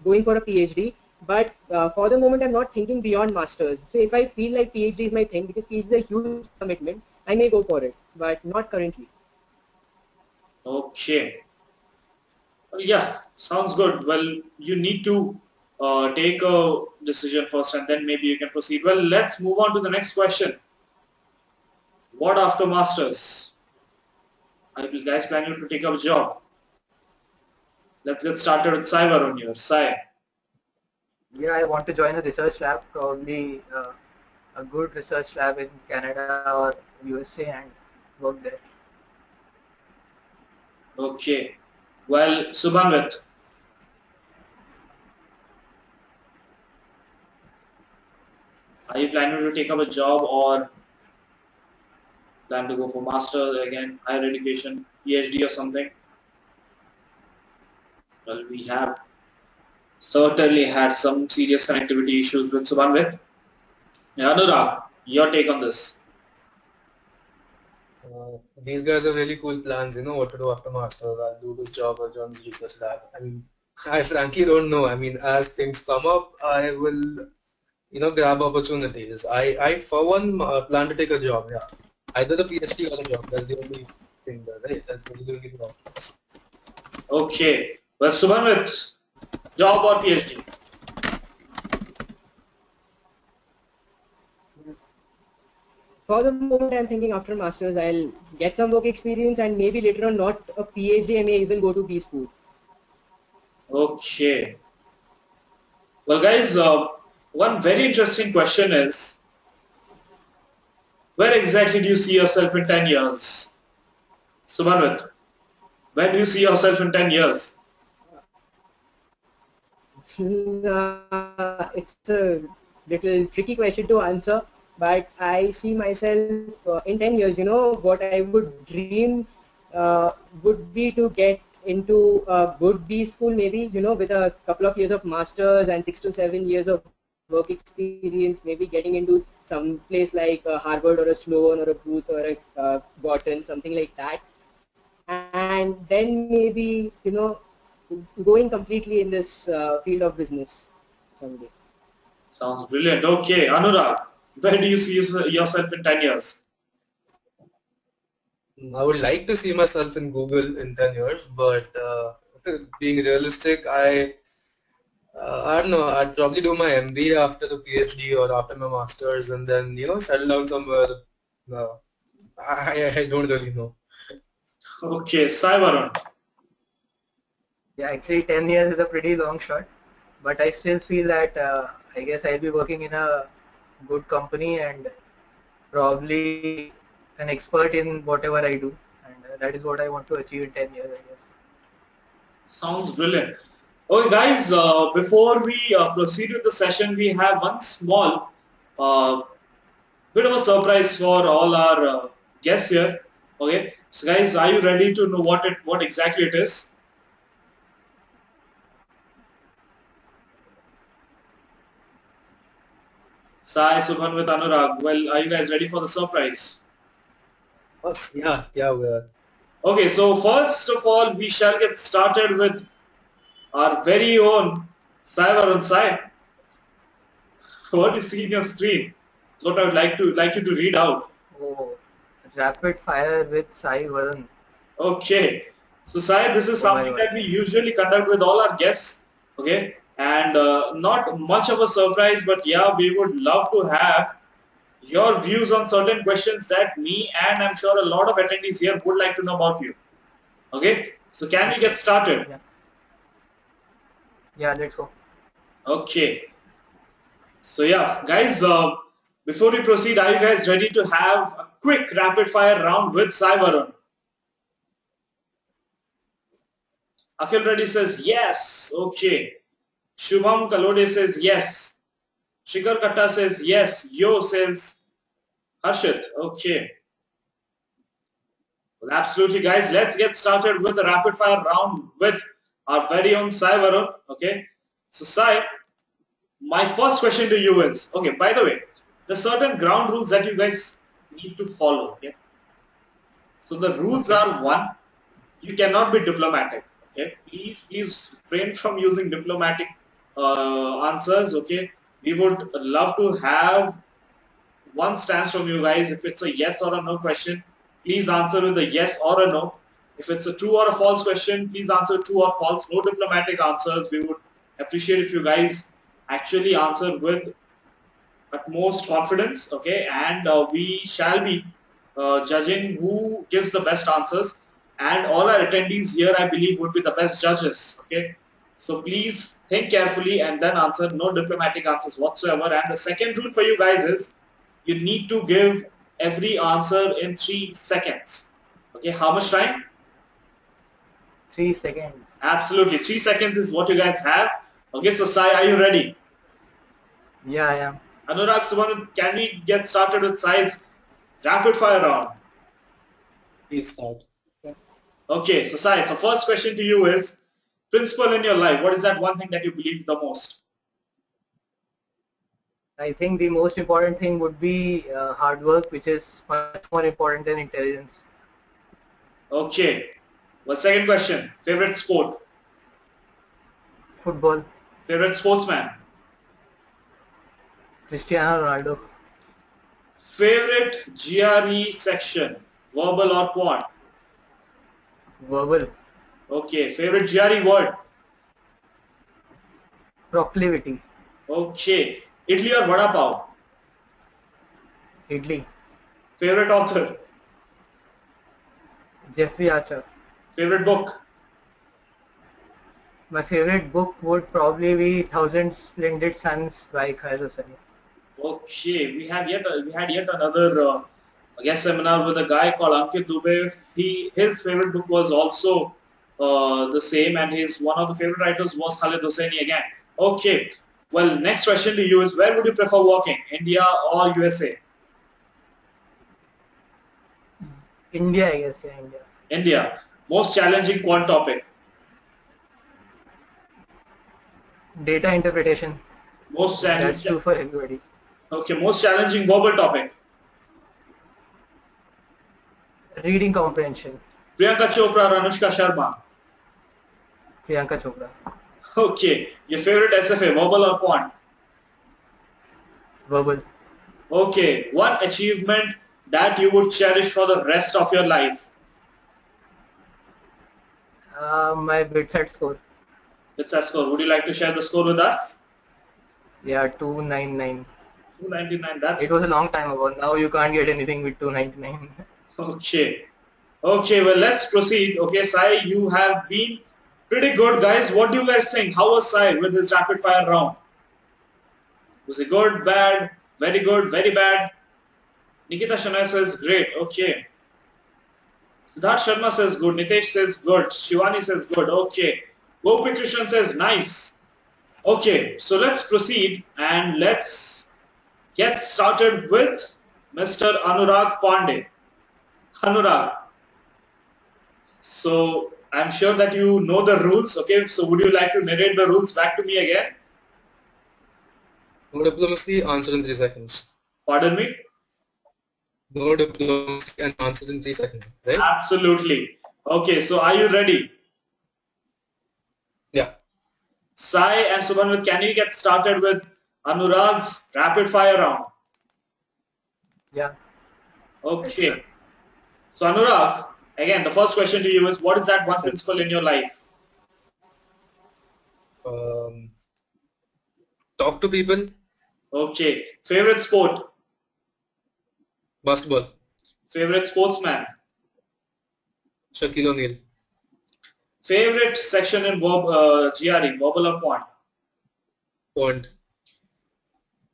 going for a PhD, but for the moment, I'm not thinking beyond masters. So if I feel like PhD is my thing, because PhD is a huge commitment, I may go for it, but not currently. Okay. Yeah, sounds good. Well, you need to take a decision first, and then maybe you can proceed. Well, let's move on to the next question. What after masters? Are you guys planning to take up a job? Let's get started with Sai Varun here. Sai. Yeah, I want to join a research lab, probably a good research lab in Canada or USA and work there. Okay. Well, Subhanwit, are you planning to take up a job or plan to go for master again, higher education, PhD or something? Well, we have certainly had some serious connectivity issues with Subhanwit. Yeah, Anurag, your take on this. These guys have really cool plans, what to do after masters. I'll do this job or join this research lab. I mean, I frankly don't know. I mean, as things come up, I will, grab opportunities. I for one, plan to take a job, yeah. Either the PhD or a job. That's the only thing there, right? Those are the only two options. Okay. Well, Subhanwit, job or PhD? For the moment, I'm thinking after masters, I'll get some work experience and maybe later on, not a PhD, I may even go to B school. Okay. Well, guys, one very interesting question is, where exactly do you see yourself in 10 years? Subhanwit, where do you see yourself in 10 years? It's a little tricky question to answer, but I see myself in 10 years, what I would dream would be to get into a good B school, maybe, with a couple of years of masters and 6 to 7 years of work experience, maybe getting into some place like Harvard or a Sloan or a Booth or a Wharton, something like that. And then maybe, going completely in this field of business someday. Sounds brilliant. Okay, Anurag. Where do you see yourself in 10 years? I would like to see myself in Google in 10 years, but being realistic, I don't know. I'd probably do my MBA after the PhD or after my master's, and then settle down somewhere. Uh, I don't really know. Okay, Sai Varun. Yeah, actually 10 years is a pretty long shot, but I still feel that I guess I'll be working in a good company and probably an expert in whatever I do, and that is what I want to achieve in 10 years, I guess. Sounds brilliant. Okay, guys, before we proceed with the session, we have one small uh, bit of a surprise for all our guests here. Okay, so guys, are you ready to know what exactly it is? Sai, Subhanwit, Anurag. Well, are you guys ready for the surprise? Us, yeah, we are. Okay, so first of all, we shall get started with our very own Saivarun. Sai, what you see in your screen? That's what I would like you to read out. Oh, rapid fire with Sai Varun. Okay, so Sai, this is Oh my something god. that we usually conduct with all our guests. Okay, and not much of a surprise, but yeah, we would love to have your views on certain questions that me and I'm sure a lot of attendees here would like to know about you. Okay, so can we Okay. get started? Yeah. Yeah, let's go. Okay, so yeah, guys, before we proceed, are you guys ready to have a quick rapid fire round with Saivarun? Akhil Reddy says yes. Okay. Shubham Kalode says yes. Shikhar Katta says yes. Yo says Harshit. Okay. Well, absolutely, guys. Let's get started with the rapid fire round with our very own Sai Varun. Okay. So, Sai, my first question to you is okay, by the way, there's certain ground rules that you guys need to follow. Okay. So, the rules Okay. are one, you cannot be diplomatic. Okay. Please refrain from using diplomatic answers. Okay. We would love to have one stance from you guys. If it's a yes or a no question, please answer with a yes or a no. If it's a true or a false question, please answer true or false. No diplomatic answers. We would appreciate if you guys actually answer with utmost confidence. Okay, and we shall be judging who gives the best answers. And all our attendees here, I believe, would be the best judges. Okay, so please think carefully and then answer. No diplomatic answers whatsoever. And the second rule for you guys is you need to give every answer in 3 seconds. Okay, how much time? 3 seconds. Absolutely, 3 seconds is what you guys have. Okay, so Sai, are you ready? Yeah, I am. Anurag, Suman, can we get started with Sai's rapid fire round? Please start. Yeah. Okay, so Sai, the first question to you is principle in your life. What is that one thing that you believe the most? I think the most important thing would be hard work, which is much more important than intelligence. Okay. Well, second question. Favorite sport? Football. Favorite sportsman? Cristiano Ronaldo. Favorite GRE section? Verbal or quant? Verbal. Okay. Favorite GRE word? Proclivity. Okay. Idli or vada pav? Idli. Favorite author? Jeffrey Archer. Favorite book? My favorite book would probably be Thousand Splendid Suns by Khair Hosseini. Okay. We had yet another guest seminar with a guy called Ankit Dubey. His favorite book was also the same, and his one of the favorite writers was Khalid Hosseini again. Okay. Well, next question to you is where would you prefer working, India or USA? India, I guess, yeah, India. India. Most challenging quant topic. Data interpretation. Most That's challenging. true for everybody. Okay. Most challenging verbal topic. Reading comprehension. Priyanka Chopra or Anushka Sharma. Priyanka Chopra. Okay. Your favorite SFA, verbal or quant? Verbal. Okay, one achievement that you would cherish for the rest of your life. My BitSat score. It's a score. Would you like to share the score with us? Yeah, 299. 299. That's It was a long time ago. Now you can't get anything with 299. okay. Okay, well, let's proceed. Okay, Sai, you have been pretty good, guys. What do you guys think? How was Sai with his rapid fire round? Was it good, bad, very good, very bad? Nikita Shanai says great. Okay. Siddharth Sharma says good. Nitesh says good. Shivani says good. Okay. Gopi Krishnan says nice. Okay, so let's proceed and let's get started with Mr. Anurag Pande. Anurag, so I'm sure that you know the rules. Okay, so would you like to narrate the rules back to me again? No diplomacy, answer in 3 seconds. Pardon me? No diplomacy and answer in 3 seconds, right? Absolutely. Okay, so are you ready? Yeah. Sai and Subhanwit, can you get started with Anurag's rapid fire round? Yeah. Okay. So Anurag, again, the first question to you is, what is that one Yes, sir. principle in your life? Um, talk to people. Okay. Favorite sport? Basketball. Favorite sportsman? Shaquille O'Neal. Favorite section in GRE, verbal or point? Quant.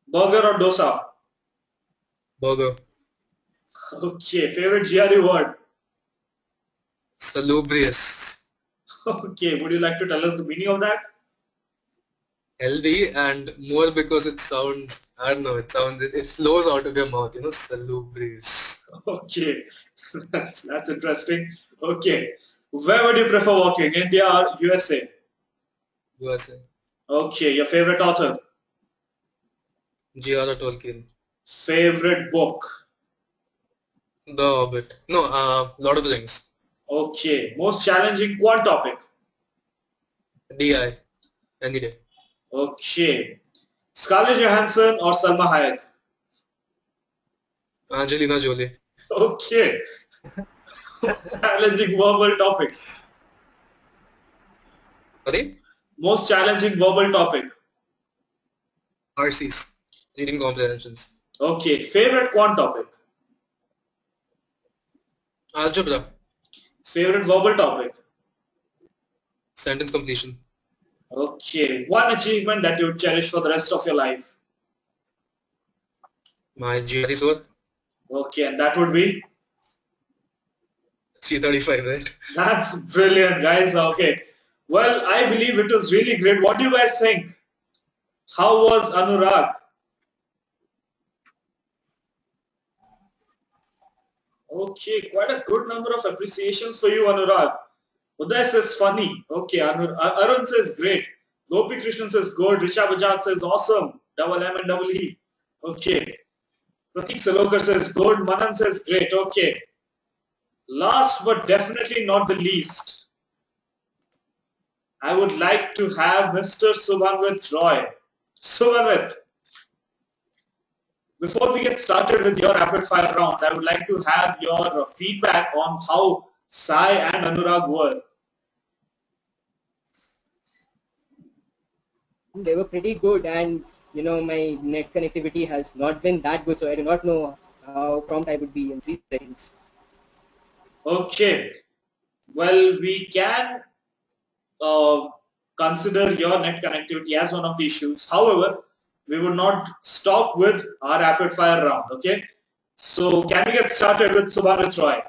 Burger or dosa? Burger. Okay. Favorite GRE word? Salubrious. Okay. Would you like to tell us the meaning of that? Healthy and more because it sounds, I don't know, it flows out of your mouth, salubrious. Okay. That's interesting. Okay. Where would you prefer walking, India or USA? USA. Okay. Your favorite author? GR Tolkien. Favorite book? The Hobbit. No, Lord of the Rings. Okay. Most challenging quant topic? DI. Any day. Okay. Scarlett Johansson or Salma Hayek? Angelina Jolie. Okay. Challenging verbal topic. Sorry? Most challenging verbal topic. RCs. Reading comprehensions. Okay. Favorite quant topic. Algebra. Favorite verbal topic. Sentence completion. Okay. One achievement that you cherish for the rest of your life. My GRE score. Okay. And that would be? 335, right? That's brilliant, guys. Okay. Well, I believe it was really great. What do you guys think? How was Anurag? Okay, quite a good number of appreciations for you, Anurag. Uday says funny. Okay, Arun says great. Gopi Krishnan says good. Risha Bajaj says awesome. Double M and double E. Okay. Pratik Salokar says good. Manan says great. Okay. Last but definitely not the least, I would like to have Mr. Subhanwit Roy. Subhanwit, before we get started with your rapid fire round, I would like to have your feedback on how Sai and Anurag were. They were pretty good, and my net connectivity has not been that good, so I do not know how prompt I would be in 3 seconds. Okay, well, we can uh, consider your net connectivity as one of the issues. However, we would not stop with our rapid fire round. Okay, so can we get started with Subhanwit Roy?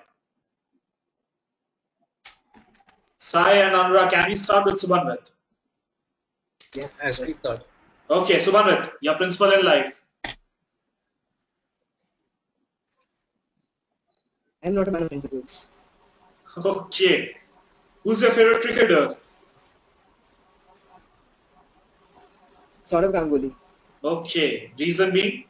Sai and Anurag, can we start with Subhanwit? Yes. As we Yes. start. Okay, Subhanwit, your principal in life. I'm not a man of principles. Okay, who's your favorite cricketer? Sort of Ganguly. Okay, reason being?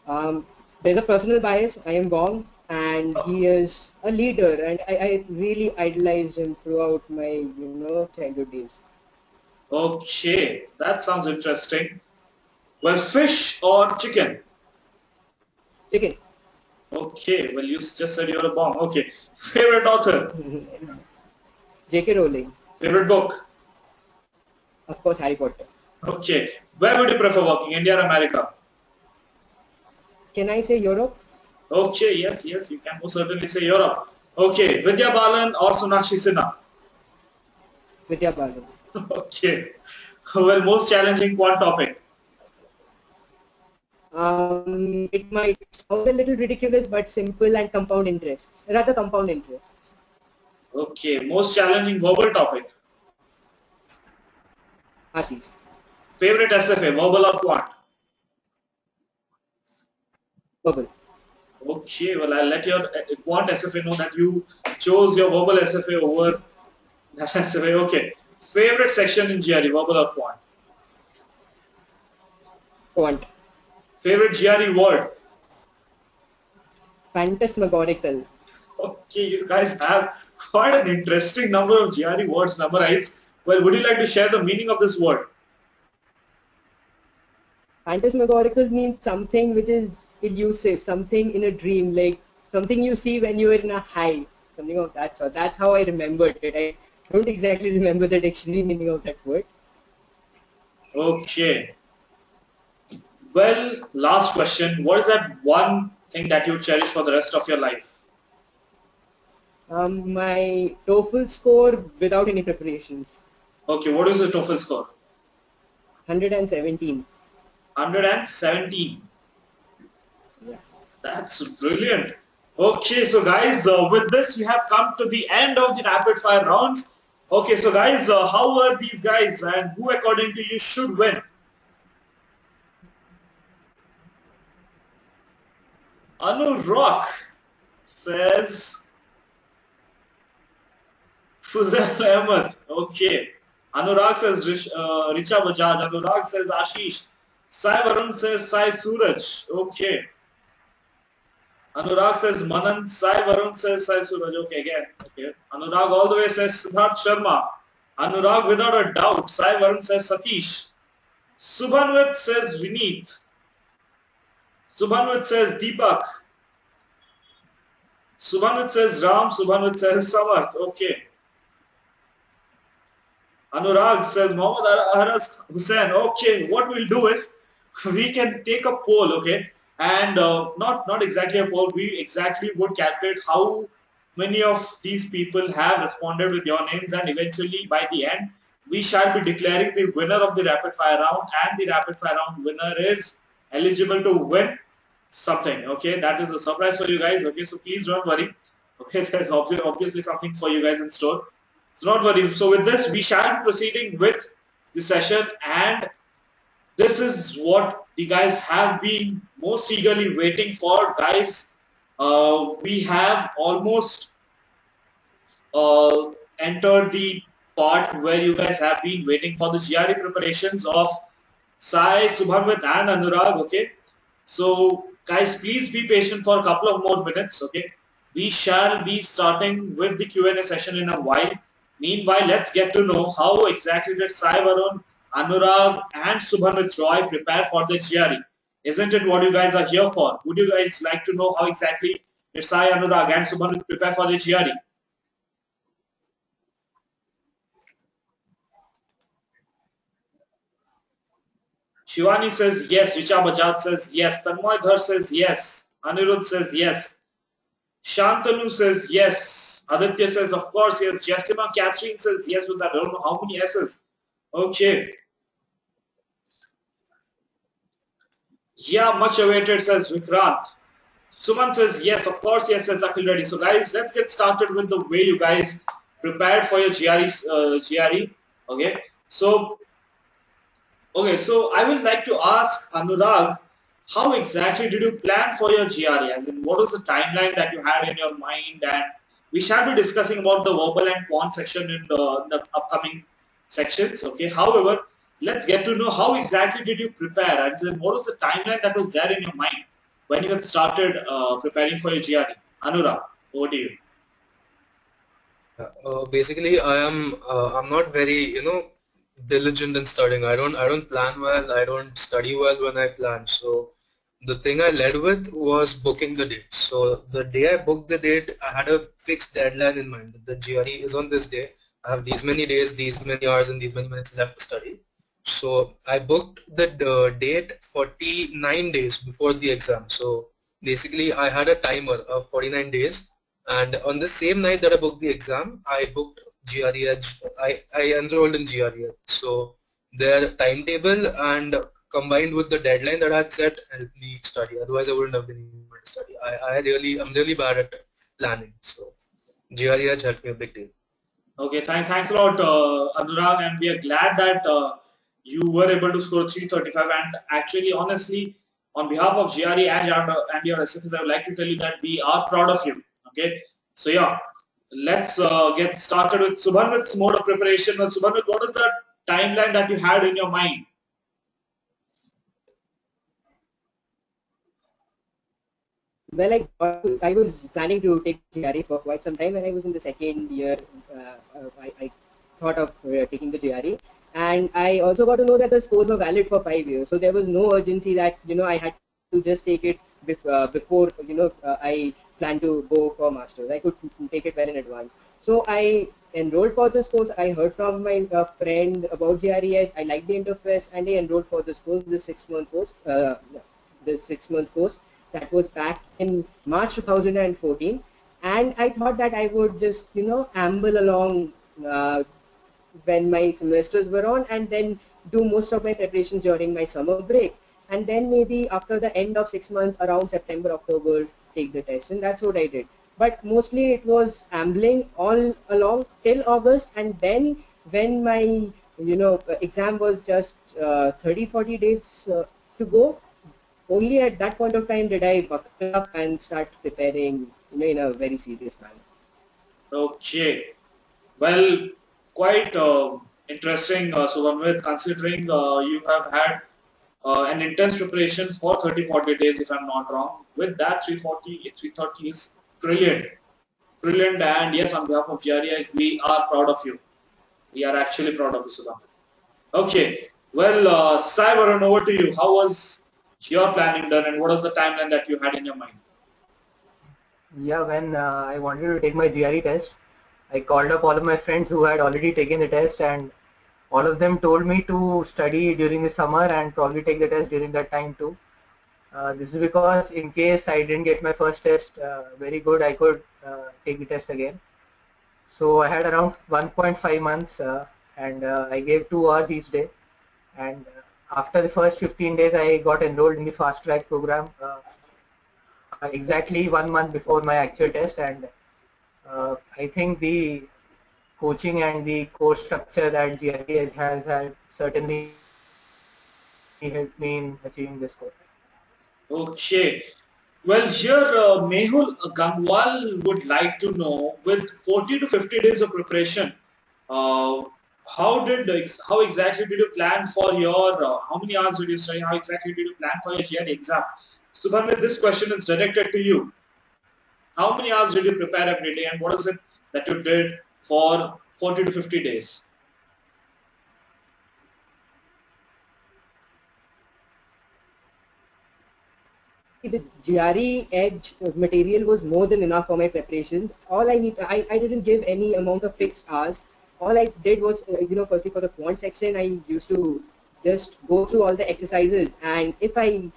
Um, there's a personal bias. I am wrong, and he is a leader, and I really idolized him throughout my childhood days. Okay, that sounds interesting. Well, fish or chicken? Chicken. Okay, well, you just said you're a bomb. Okay. Favorite author? J.K. Rowling. Favorite book? Of course, Harry Potter. Okay. Where would you prefer working, India or America? Can I say Europe? Okay, yes, yes, you can most certainly say Europe. Okay, Vidya Balan or Sonakshi Sinha? Vidya Balan. Okay. Well, most challenging quant topic. It might sound a little ridiculous, but simple and compound interests. Rather, compound interests. Okay, most challenging verbal topic. RCs. Favorite SFA, verbal or quant? Bubble. Okay, well, I'll let your quant SFA know that you chose your verbal SFA over that SFA. Okay. Favorite section in GRE, verbal or quant? Quant. Favorite GRE word? Phantasmagorical. Okay, you guys have quite an interesting number of GRE words memorized. Well, would you like to share the meaning of this word? Phantasmagorical means something which is elusive, something in a dream, like something you see when you are in a high, something of that sort. That's how I remembered it. I don't exactly remember the dictionary meaning of that word. Okay. Well, last question. What is that one thing that you cherish for the rest of your life? My TOEFL score without any preparations, Okay, what is the TOEFL score? 117. 117. Yeah. That's brilliant. Okay, so guys, with this we have come to the end of the rapid fire rounds. Okay, so guys, how were these guys and who according to you should win? Anurag says Fuzel Ahmed. Okay. Anurag says Richa Bajaj. Anurag says Ashish. Sai Varun says Sai Suraj. Okay. Anurag says Manan. Sai Varun says Sai Suraj. Okay, again. Okay. Anurag all the way says Siddharth Sharma. Anurag without a doubt. Sai Varun says Satish. Subhanwit says Vineet. Subhanwit says Deepak. Subhanwit says Ram. Subhanwit says Samarth. Okay. Anurag says Mohammad Aras Hussain. Okay, what we'll do is we can take a poll, okay, and not exactly a poll. We exactly would calculate how many of these people have responded with your names, and eventually by the end we shall be declaring the winner of the rapid fire round, and the rapid fire round winner is eligible to win something. Okay, that is a surprise for you guys. Okay, so please don't worry. Okay, there's obviously something for you guys in store. So not worry. So with this, we shall be proceeding with the session, and this is what the guys have been most eagerly waiting for, guys. We have almost entered the part where you guys have been waiting for the GRE preparations of Sai, Subhanwit, and Anurag. Okay, so guys, please be patient for a couple of more minutes. Okay, we shall be starting with the Q&A session in a while. Meanwhile, let's get to know how exactly did Sai Varun, Anurag, and Subhanwit Roy prepare for the GRE. Isn't it what you guys are here for? Would you guys like to know how exactly did Sai, Anurag, and Subhanwit prepare for the GRE? Shivani says yes. Richa Bajaj says yes. Tanmoy Dhar says yes. Anirudh says yes. Shantanu says yes. Aditya says of course yes. Jessima Catherine says yes with that. I don't know how many S's. Okay. Yeah, much awaited says Vikrant. Suman says yes, of course yes, says Akhil Reddy. So guys, let's get started with the way you guys prepared for your GRE. Okay. So I would like to ask Anurag, how exactly did you plan for your GRE? As in, what was the timeline that you had in your mind? And we shall be discussing about the verbal and quant section in the upcoming sections. Okay. However, let's get to know how exactly did you prepare, and then what was the timeline that was there in your mind when you had started preparing for your GRE? Anurag, over to you. Basically, I'm not very, diligent in studying. I don't plan well. I don't study well when I plan. So the thing I led with was booking the date. So the day I booked the date, I had a fixed deadline in mind. The GRE is on this day. I have these many days, these many hours, and these many minutes left to study. So I booked the date 49 days before the exam. So basically, I had a timer of 49 days, and on the same night that I booked the exam, I booked GRE. I enrolled in GRE. So their timetable and combined with the deadline that I had set helped me study. Otherwise, I wouldn't have been able to study. I'm really bad at planning. So GRE has helped me a big deal. Okay, thanks a lot, Anurag, and we are glad that you were able to score 335. And actually, honestly, on behalf of GRE and your SFs, I would like to tell you that we are proud of you. Okay, so yeah, let's get started with Subhanwit's mode of preparation. Well, Subhanwit, what is the timeline that you had in your mind? Well, I was planning to take GRE for quite some time. When I was in the second year, I thought of taking the GRE, and I also got to know that the scores were valid for 5 years. So there was no urgency that I had to just take it before I plan to go for masters. I could take it well in advance. So I enrolled for this course. I heard from my friend about GRE. I liked the interface, and I enrolled for this course, this 6 month course. This 6 month course that was back in March 2014, and I thought that I would just amble along when my semesters were on, and then do most of my preparations during my summer break, and then maybe after the end of 6 months, around September, October, take the test, and that's what I did. But mostly it was ambling all along till August, and then when my exam was just 30-40 days to go, only at that point of time did I buckle up and start preparing in a very serious manner. Okay, well, quite interesting, Subhamwit, considering you have had an intense preparation for 30-40 days, if I'm not wrong. With that, 330 is brilliant. Brilliant, and yes, on behalf of GRES, we are proud of you. We are actually proud of you, Subhamwit. Okay, well, Sai Varun, over to you. How was your planning done, and what was the timeline that you had in your mind? Yeah, when I wanted to take my GRE test, I called up all of my friends who had already taken the test, and all of them told me to study during the summer and probably take the test during that time too. This is because in case I didn't get my first test very good, I could take the test again. So I had around 1.5 months, and I gave 2 hours each day. And after the first 15 days, I got enrolled in the fast track program exactly 1 month before my actual test. And I think the coaching and the course structure that GRE has had certainly helped me in achieving this goal. Okay. Well, here Mehul Gangwal would like to know, with 40 to 50 days of preparation, uh, how exactly did you plan for your how many hours did you study? How exactly did you plan for your GRE exam? Subhamit, this question is directed to you. How many hours did you prepare every day, and what is it that you did for 40 to 50 days? See, the GRE Edge material was more than enough for my preparations. I didn't give any amount of fixed hours. All I did was, firstly for the quant section, I used to just go through all the exercises, and if I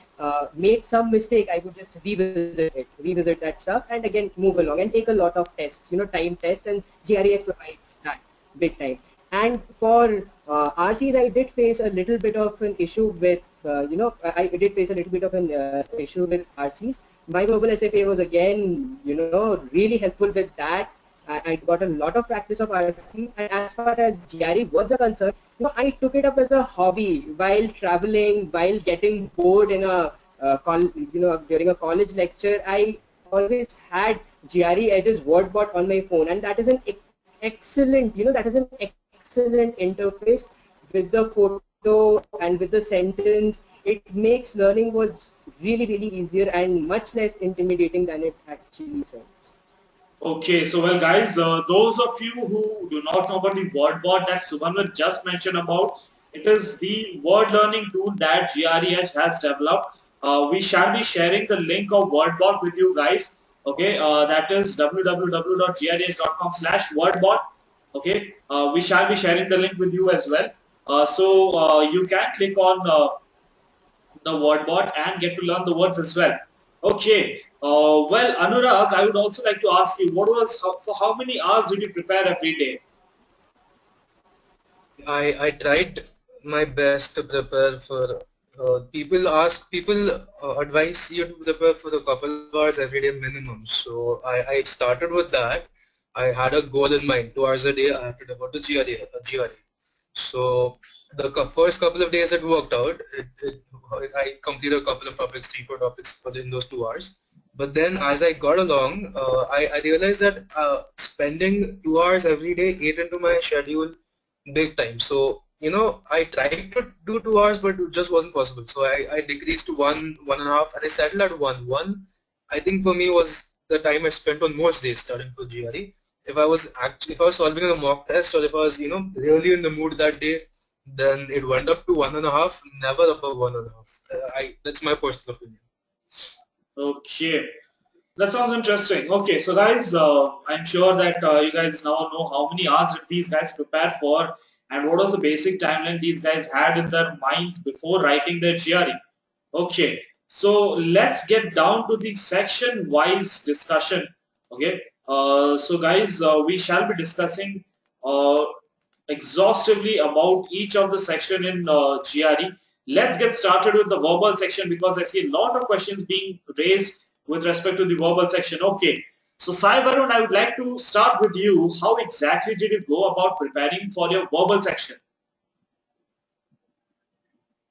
made some mistake, I would just revisit that stuff, and again move along and take a lot of tests, time tests, and GREX provides that big time. And for RCs, I did face a little bit of an issue with, I did face a little bit of an issue with RCs. My verbal SFA was again, really helpful with that. I got a lot of practice of RCs, and as far as GRE words are concerned, I took it up as a hobby while traveling, while getting bored in a during a college lecture. I always had GRE Edge's word bot on my phone, and that is an excellent, that is an excellent interface with the photo and with the sentence. It makes learning words really, really easier and much less intimidating than it actually sounds. Okay, so well, guys, those of you who do not know about the word board that Subhanwit just mentioned about, it is the word learning tool that GREH has developed. We shall be sharing the link of WordBot with you guys. Okay, that is www.greh.com/wordbot. Okay, we shall be sharing the link with you as well. So you can click on the word bot and get to learn the words as well. Okay. Well, Anurag, I would also like to ask you, for how many hours did you prepare every day? I tried my best to prepare for. People advise you to prepare for a couple of hours every day minimum. So I started with that. I had a goal in mind. 2 hours a day I had to devote to GRE. So the first couple of days it worked out. I completed a couple of topics, 3, 4 topics in those 2 hours. But then as I got along, I realized that spending 2 hours every day ate into my schedule big time. So, I tried to do 2 hours, but it just wasn't possible. So I decreased to 1.5, and I settled at one. I think for me was the time I spent on most days studying for GRE. If I was solving a mock test, or if I was, really in the mood that day, then it went up to 1.5, never above 1.5. That's my personal opinion. Okay. That sounds interesting. Okay, so guys, I'm sure that you guys now know how many hours did these guys prepare for, and what was the basic timeline these guys had in their minds before writing their GRE. Okay, so let's get down to the section-wise discussion. Okay, so guys, we shall be discussing uh, exhaustively about each of the section in GRE. Let's get started with the verbal section because I see a lot of questions being raised with respect to the verbal section. Okay, so Sai Varun, I would like to start with you. How exactly did you go about preparing for your verbal section?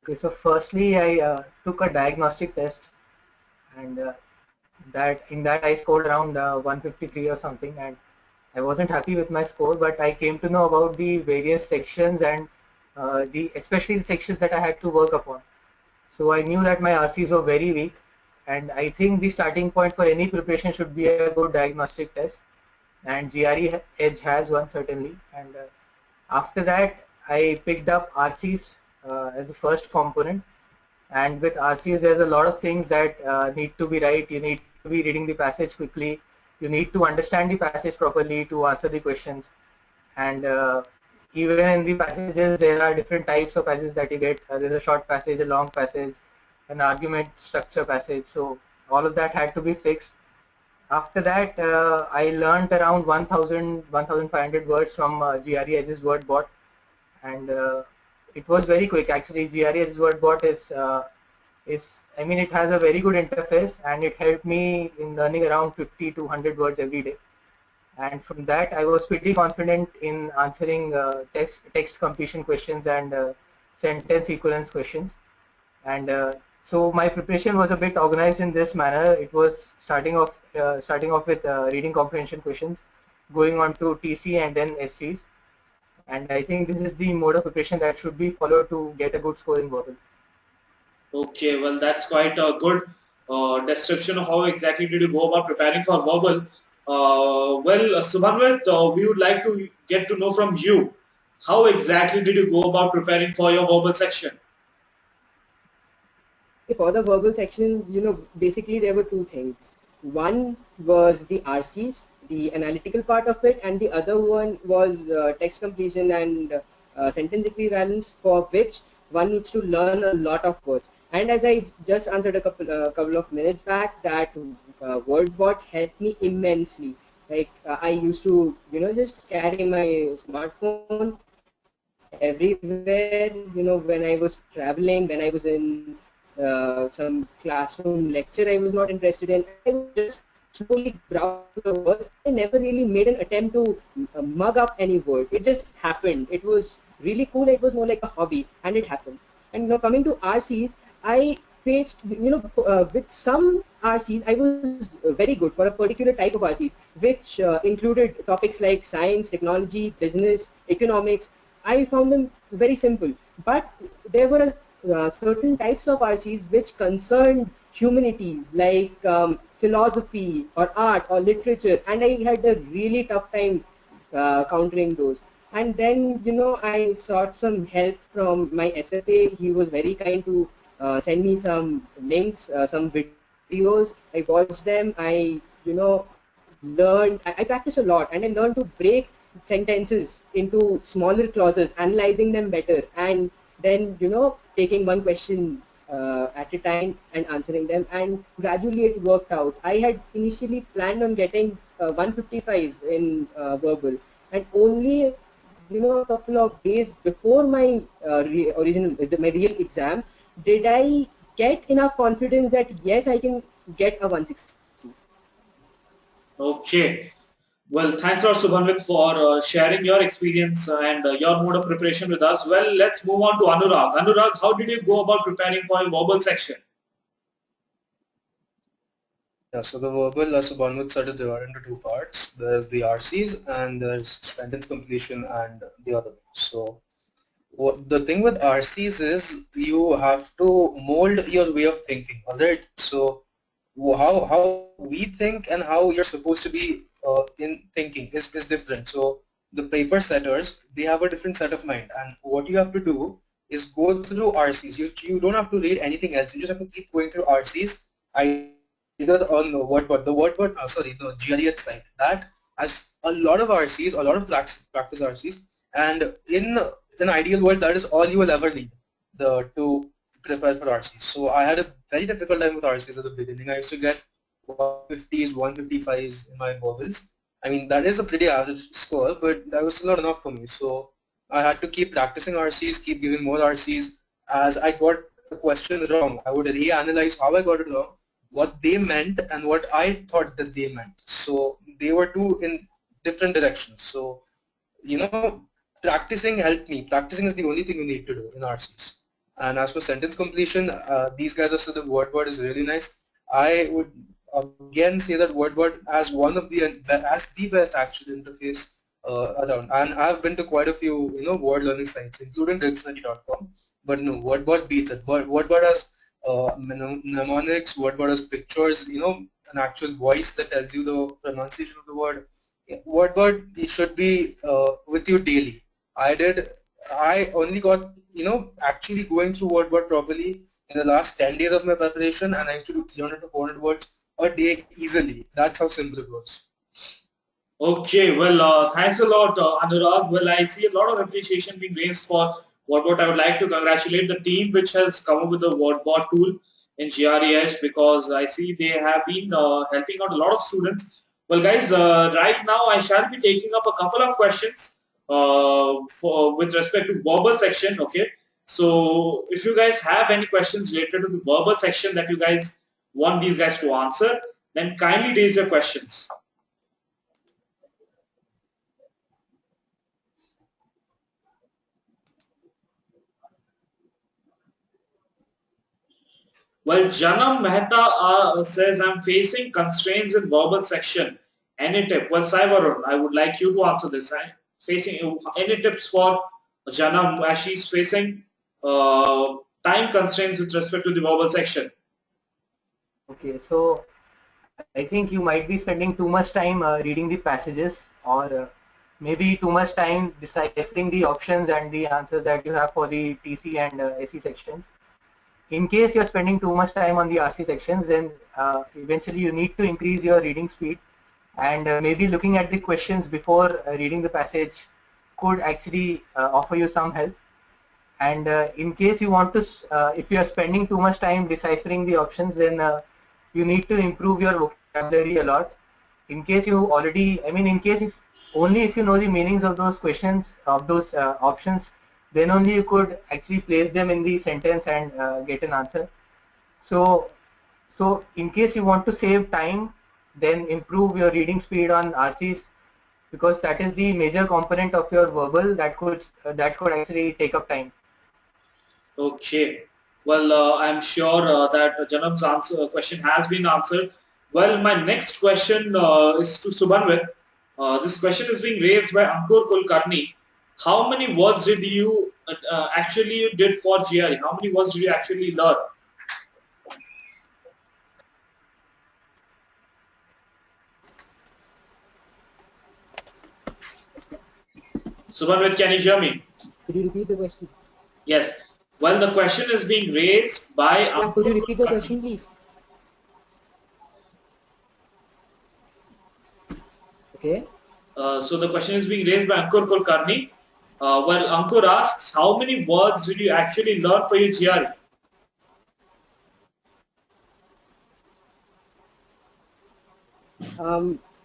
Okay, so firstly, I took a diagnostic test, and that I scored around 153 or something, and I wasn't happy with my score, but I came to know about the various sections and especially the sections that I had to work upon. So I knew that my RCs were very weak, and I think the starting point for any preparation should be a good diagnostic test, and GRE Edge has one certainly. And after that, I picked up RCs as the first component. And with RCs, there's a lot of things that need to be right. You need to be reading the passage quickly. You need to understand the passage properly to answer the questions. And even in the passages, there are different types of passages that you get. There's a short passage, a long passage, an argument structure passage. So all of that had to be fixed. After that, I learned around 1,000, 1,500 words from GRE Edge's word bot, and it was very quick. Actually, GRE Edge's word bot I mean, it has a very good interface, and it helped me in learning around 50 to 100 words every day. And from that, I was pretty confident in answering text completion questions and sentence equivalence questions. And so my preparation was a bit organized in this manner. It was starting off with reading comprehension questions, going on to TC and then SCs. And I think this is the mode of preparation that should be followed to get a good score in verbal. Okay, well, that's quite a good description of how exactly did you go about preparing for verbal. Subhanwit, we would like to get to know from you how exactly did you go about preparing for your verbal section? For the verbal section, basically there were two things. One was the RCs, the analytical part of it, and the other one was text completion and sentence equivalence, for which one needs to learn a lot of words. And as I just answered a couple of minutes back, that WordBot helped me immensely. Like I used to, just carry my smartphone everywhere. When I was traveling, when I was in some classroom lecture I was not interested in, I would just slowly browse through the words. I never really made an attempt to mug up any word. It just happened. It was really cool. It was more like a hobby, and it happened. And now coming to RCs, I faced, with some RCs, I was very good for a particular type of RCs, which included topics like science, technology, business, economics. I found them very simple, but there were certain types of RCs which concerned humanities like philosophy or art or literature, and I had a really tough time countering those. And then, I sought some help from my SFA. He was very kind to send me some links, some videos. I watched them. I practiced a lot, and I learned to break sentences into smaller clauses, analyzing them better, and then taking one question at a time and answering them, and gradually it worked out. I had initially planned on getting 155 in verbal, and only a couple of days before my my real exam did I get enough confidence that yes, I can get a 160. Okay. Well, thanks a lot, Subhanwit, for sharing your experience and your mode of preparation with us. Well, let's move on to Anurag. Anurag, how did you go about preparing for your verbal section? Yeah, so the verbal, as Subhanwit said, is divided into two parts. There's the RCs and there's sentence completion and the other. So the thing with RCs is you have to mold your way of thinking, alright? So how we think and how you're supposed to be in thinking is different. So the paper setters, they have a different set of mind, and what you have to do is go through RCs. You don't have to read anything else. You just have to keep going through RCs, either on the GRE side. That has a lot of RCs, a lot of practice RCs, and in an ideal world, that is all you will ever need to prepare for RCs. So I had a very difficult time with RCs at the beginning. I used to get 150s, 155s in my vowels. I mean, that is a pretty average score, but that was still not enough for me. So I had to keep practicing RCs, keep giving more RCs. As I got a question wrong, I would reanalyze how I got it wrong, what they meant, and what I thought that they meant. So they were two in different directions. So, practicing helped me. Practicing is the only thing you need to do in RCs. And as for sentence completion, these guys have said that WordBot is really nice. I would again say that WordBot as one of the best actual interface around. And I've been to quite a few word learning sites, including dictionary.com. But no, WordBot beats it. WordBot has mnemonics. WordBot has pictures. An actual voice that tells you the pronunciation of the word. WordBot it should be with you daily. I only got, actually going through WordBot properly in the last 10 days of my preparation, and I used to do 300 to 400 words a day easily. That's how simple it was. Okay, well, thanks a lot, Anurag. Well, I see a lot of appreciation being raised for WordBot. I would like to congratulate the team which has come up with the WordBot tool in GREH, because I see they have been helping out a lot of students. Well, guys, right now I shall be taking up a couple of questions for with respect to verbal section. Okay, so if you guys have any questions related to the verbal section that you guys want these guys to answer, then kindly raise your questions. Well, Janam Mehta says, I'm facing constraints in verbal section. Any tip? Well, Saivarun, I would like you to answer this. Facing any tips for Janam as she's facing time constraints with respect to the verbal section? Okay, so I think you might be spending too much time reading the passages, or maybe too much time deciphering the options and the answers that you have for the TC and SE sections. In case you're spending too much time on the RC sections, then eventually you need to increase your reading speed, and maybe looking at the questions before reading the passage could actually offer you some help. And in case you want to, if you are spending too much time deciphering the options, then you need to improve your vocabulary a lot. In case you already, I mean, in case if only if you know the meanings of those questions, of those options, then only you could actually place them in the sentence and get an answer. So, so in case you want to save time, then improve your reading speed on RCs, because that is the major component of your verbal that could actually take up time. Okay. Well, I'm sure that Janam's answer question has been answered. Well, my next question is to Subhanwit. This question is being raised by Ankur Kulkarni. How many words did you actually you did for GRE? How many words did you actually learn? Subhanwit, can you hear me? Could you repeat the question? Yes. Well, the question is being raised by Yeah, could you Ankur repeat the Kulkarni. question, please? Okay. So the question is being raised by Ankur Kulkarni. Well, Ankur asks, how many words did you actually learn for your GRE?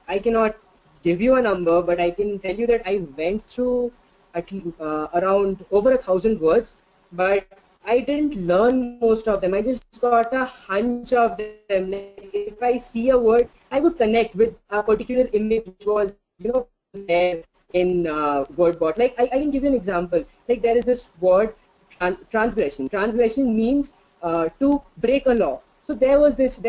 I cannot give you a number, but I can tell you that I went through around over 1,000 words, but I didn't learn most of them. I just got a hunch of them. Like if I see a word, I would connect with a particular image which was, there in WordBot. Like I can give you an example. Like there is this word transgression. Transgression means to break a law. So there was this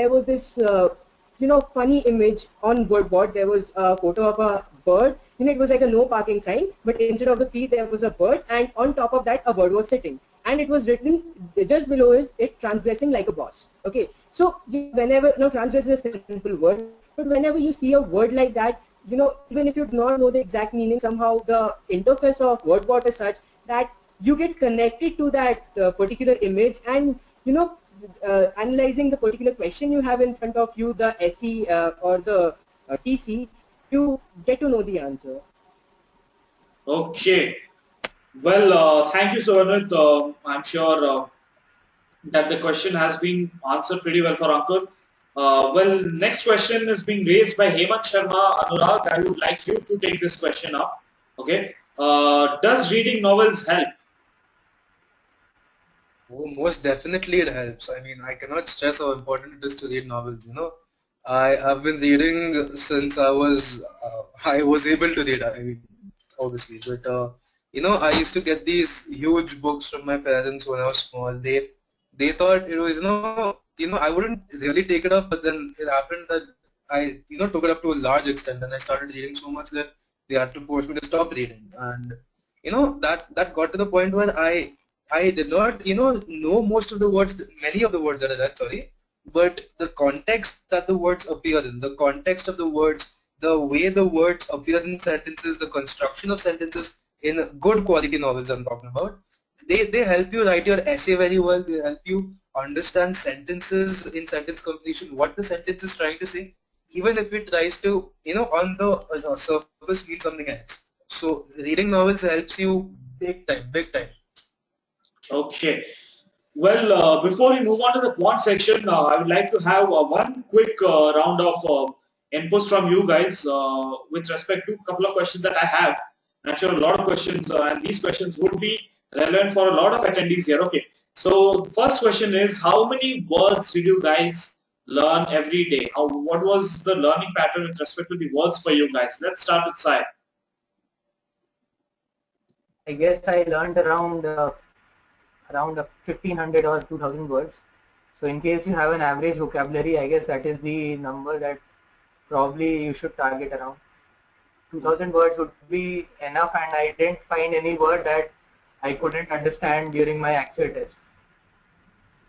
funny image on WordBot. There was a photo of a bird. It was like a no parking sign, but instead of the P, there was a bird, and on top of that, a bird was sitting, and it was written just below is it transgressing like a boss. Okay, so whenever transgress is a simple word, but whenever you see a word like that, even if you do not know the exact meaning, somehow the interface of WordBot is such that you get connected to that particular image, and analyzing the particular question you have in front of you, the SE or the TC, you get to know the answer. Okay. Well, thank you, Subhanwit. I'm sure that the question has been answered pretty well for Ankur. Well, next question is being raised by Hemant Sharma. Anurag, I would like you to take this question up. Okay. Does reading novels help? Oh, most definitely it helps. I mean, I cannot stress how important it is to read novels. I've been reading since I was able to read. I mean, obviously, but I used to get these huge books from my parents when I was small. They thought it was I wouldn't really take it up, but then it happened that I took it up to a large extent, and I started reading so much that they had to force me to stop reading, and that got to the point where I did not, know most of the words, many of the words that I read, sorry, but the context that the words appear in, the context of the words, the way the words appear in sentences, the construction of sentences in good quality novels I'm talking about, they help you write your essay very well. They help you understand sentences in sentence completion, what the sentence is trying to say, even if it tries to, on the surface mean something else. So reading novels helps you big time, big time. Okay. Well, before we move on to the quant section, I would like to have one quick round of inputs from you guys with respect to a couple of questions that I have. I'm sure a lot of questions, and these questions would be relevant for a lot of attendees here. Okay. So, the first question is, how many words did you guys learn every day? What was the learning pattern with respect to the words for you guys? Let's start with Sai. I guess I learned around 1500 or 2000 words. So in case you have an average vocabulary, I guess that is the number that probably you should target around. 2000 words would be enough, and I didn't find any word that I couldn't understand during my actual test.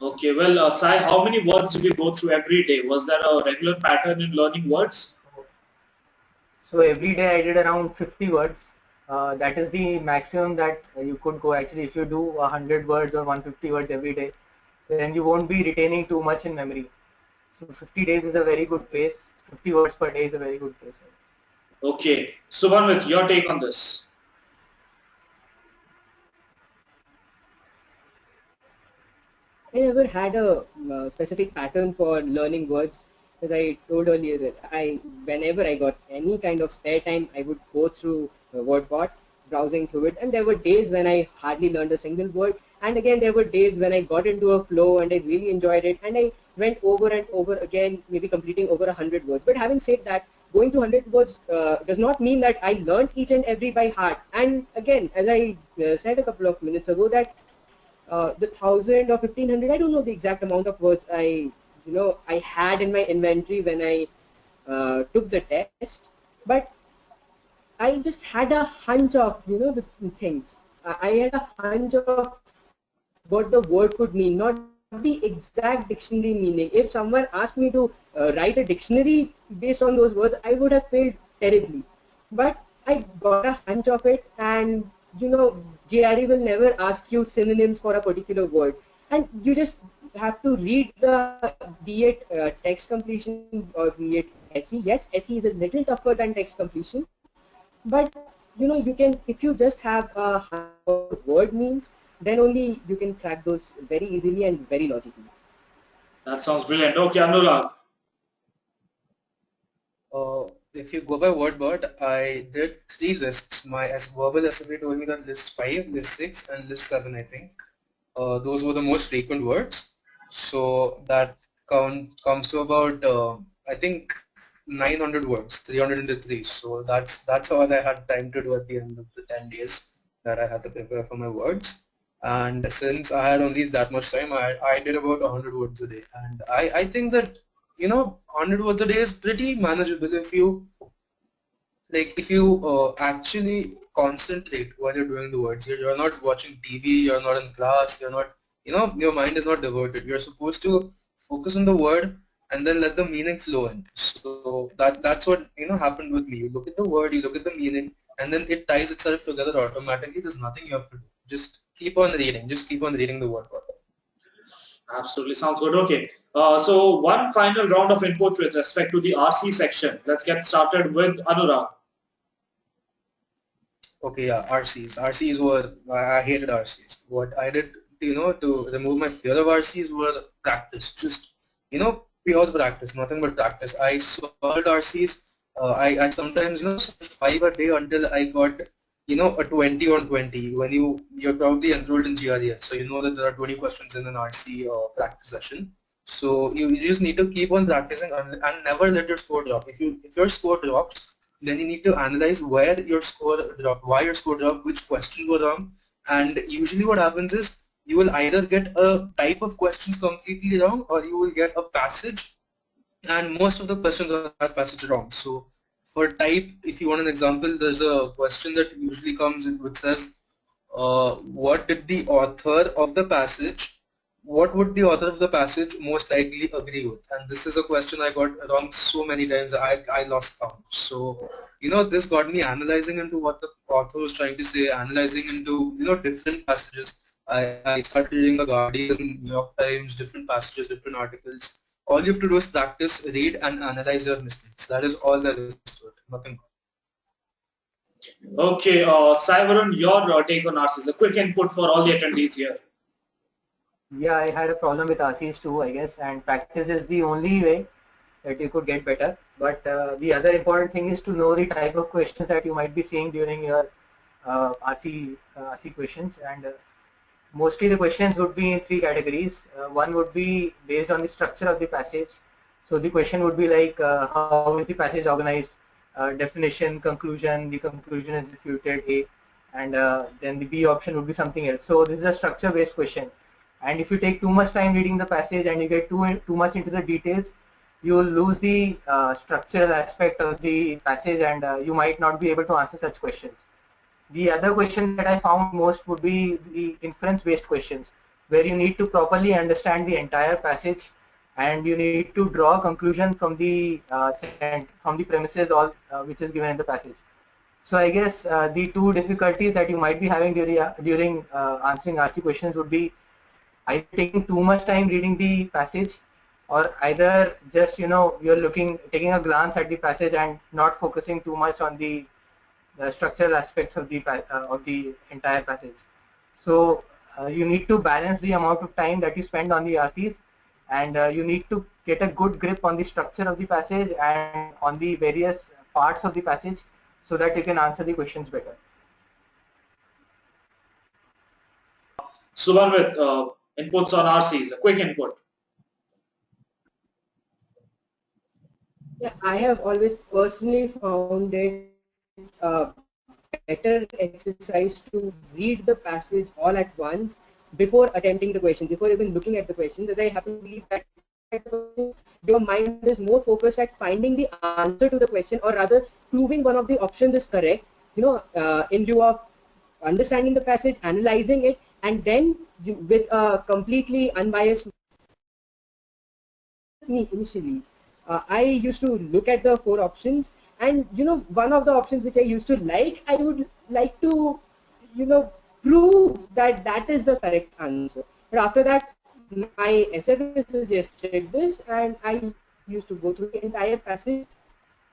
Okay, well, Sai, how many words did you go through every day? Was there a regular pattern in learning words? So every day I did around 50 words. That is the maximum that you could go. Actually, if you do 100 words or 150 words every day, then you won't be retaining too much in memory. So 50 days is a very good pace. 50 words per day is a very good pace. Okay, Subhanwit, your take on this. I never had a specific pattern for learning words. As I told earlier, that whenever I got any kind of spare time, I would go through WordBot, browsing through it, and there were days when I hardly learned a single word, and again there were days when I got into a flow and I really enjoyed it, and I went over and over again, maybe completing over 100 words. But having said that, going to 100 words does not mean that I learned each and every by heart. And again, as I said a couple of minutes ago, that the 1,000 or 1,500, I don't know the exact amount of words I had in my inventory when I took the test, but I just had a hunch of the things. I had a hunch of what the word could mean, not the exact dictionary meaning. If someone asked me to write a dictionary based on those words, I would have failed terribly. But I got a hunch of it, and GRE will never ask you synonyms for a particular word, and you just have to read be it text completion or be it SE. Yes, SE is a little tougher than text completion, but you can, if you just have a hunch of what the word means, then only you can crack those very easily and very logically. That sounds brilliant. Okay, Anurag. If you go by word word, I did three lists. My as verbal assembly told me that list 5, list 6, and list 7, I think. Those were the most frequent words. So that comes to about, I think, 900 words, 300 into 3. So that's all I had time to do at the end of the 10 days that I had to prepare for my words. And since I had only that much time, I did about 100 words a day. And I think that, 100 words a day is pretty manageable if you actually concentrate while you're doing the words. You're not watching TV, you're not in class, you're not, your mind is not diverted. You're supposed to focus on the word and then let the meaning flow in. So that's what happened with me. You look at the word, you look at the meaning, and then it ties itself together automatically. There's nothing you have to do. Just keep on reading. Just keep on reading the word. Absolutely sounds good. Okay. So one final round of input with respect to the RC section. Let's get started with Anurag. Okay, yeah, RCs. RCs were, I hated RCs. What I did, to remove my fear of RCs were practice. Just, pure practice, nothing but practice. I solved RCs. I sometimes, solved 5 a day until I got, a 20 on 20. When you're probably enrolled in GRE, so you know that there are 20 questions in an RC practice session. So you just need to keep on practicing and never let your score drop. If your score drops, then you need to analyze where your score dropped, why your score dropped, which questions were wrong, and usually what happens is you will either get a type of questions completely wrong or you will get a passage and most of the questions on that passage are wrong. So for type, if you want an example, there's a question that usually comes in which says, what did the author of the passage, what would the author of the passage most likely agree with? And this is a question I got wrong so many times, I lost count. So, this got me analyzing into what the author was trying to say, analyzing into, different passages. I started reading The Guardian, New York Times, different passages, different articles. All you have to do is practice, read, and analyze your mistakes. That is all there is to it, nothing more. Okay, Saivarun, your take on RCs. A quick input for all the attendees here. Yeah, I had a problem with RCs too, I guess, and practice is the only way that you could get better. But the other important thing is to know the type of questions that you might be seeing during your RC questions, and mostly the questions would be in three categories. One would be based on the structure of the passage. So the question would be like, how is the passage organized? Definition, conclusion, the conclusion is refuted, A, and then the B option would be something else. So this is a structure-based question. And if you take too much time reading the passage and you get too much into the details, you will lose the structural aspect of the passage, and you might not be able to answer such questions. The other question that I found most would be the inference-based questions, where you need to properly understand the entire passage, and you need to draw a conclusion from the premises all which is given in the passage. So I guess the two difficulties that you might be having during answering RC questions would be either taking too much time reading the passage, or either just you're taking a glance at the passage and not focusing too much on the structural aspects of the entire passage. So you need to balance the amount of time that you spend on the RCs, and you need to get a good grip on the structure of the passage and on the various parts of the passage so that you can answer the questions better. Subhanwit, inputs on RCs. A quick input. Yeah, I have always personally found it better exercise to read the passage all at once before attempting the question, before even looking at the questions, as I happen to believe that if you look at the question, your mind is more focused at finding the answer to the question, or rather proving one of the options is correct, in lieu of understanding the passage, analyzing it, and then with a completely unbiased me initially. I used to look at the four options, and one of the options which I used to like, I would like to, prove that that is the correct answer. But after that, my SFA suggested this, and I used to go through the entire passage,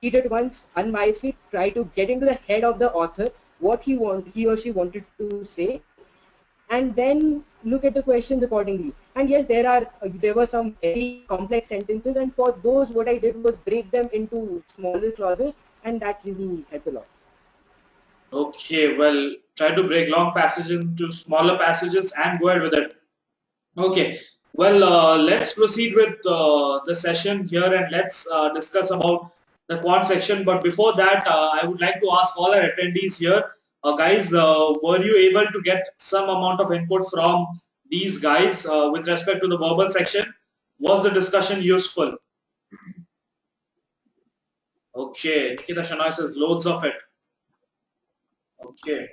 read it once unbiasedly, try to get into the head of the author, what he or she wanted to say, and then look at the questions accordingly. And yes, there were some very complex sentences, and for those what I did was break them into smaller clauses, and that really helped a lot. Okay, well, try to break long passages into smaller passages and go ahead with it. Okay, well, let's proceed with the session here and let's discuss about the quant section. But before that, I would like to ask all our attendees here, guys, were you able to get some amount of input from these guys with respect to the verbal section? Was the discussion useful? Okay, Nikita Shanoy says loads of it. Okay,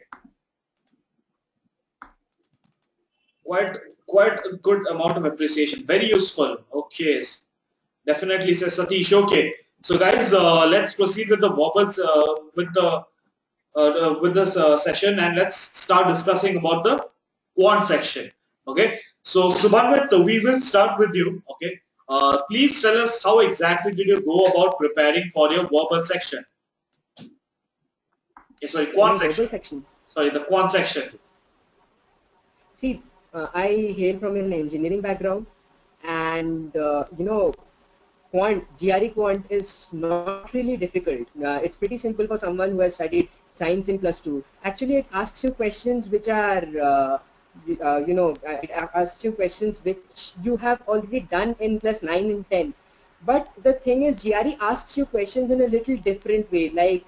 quite quite a good amount of appreciation. Very useful. Okay, definitely says Satish. Okay, so guys, let's proceed with the wobbles with this session, and let's start discussing about the quant section. Okay, so Subhanwit, we will start with you. Okay, please tell us how exactly did you go about preparing for your verbal section? Sorry, quant My section. verbal section. Sorry, the quant section. See, I hail from an engineering background, and GRE quant is not really difficult. It's pretty simple for someone who has studied science in +2. Actually, it asks you questions which are, it asks you questions which you have already done in +9 and 10. But the thing is, GRE asks you questions in a little different way. Like,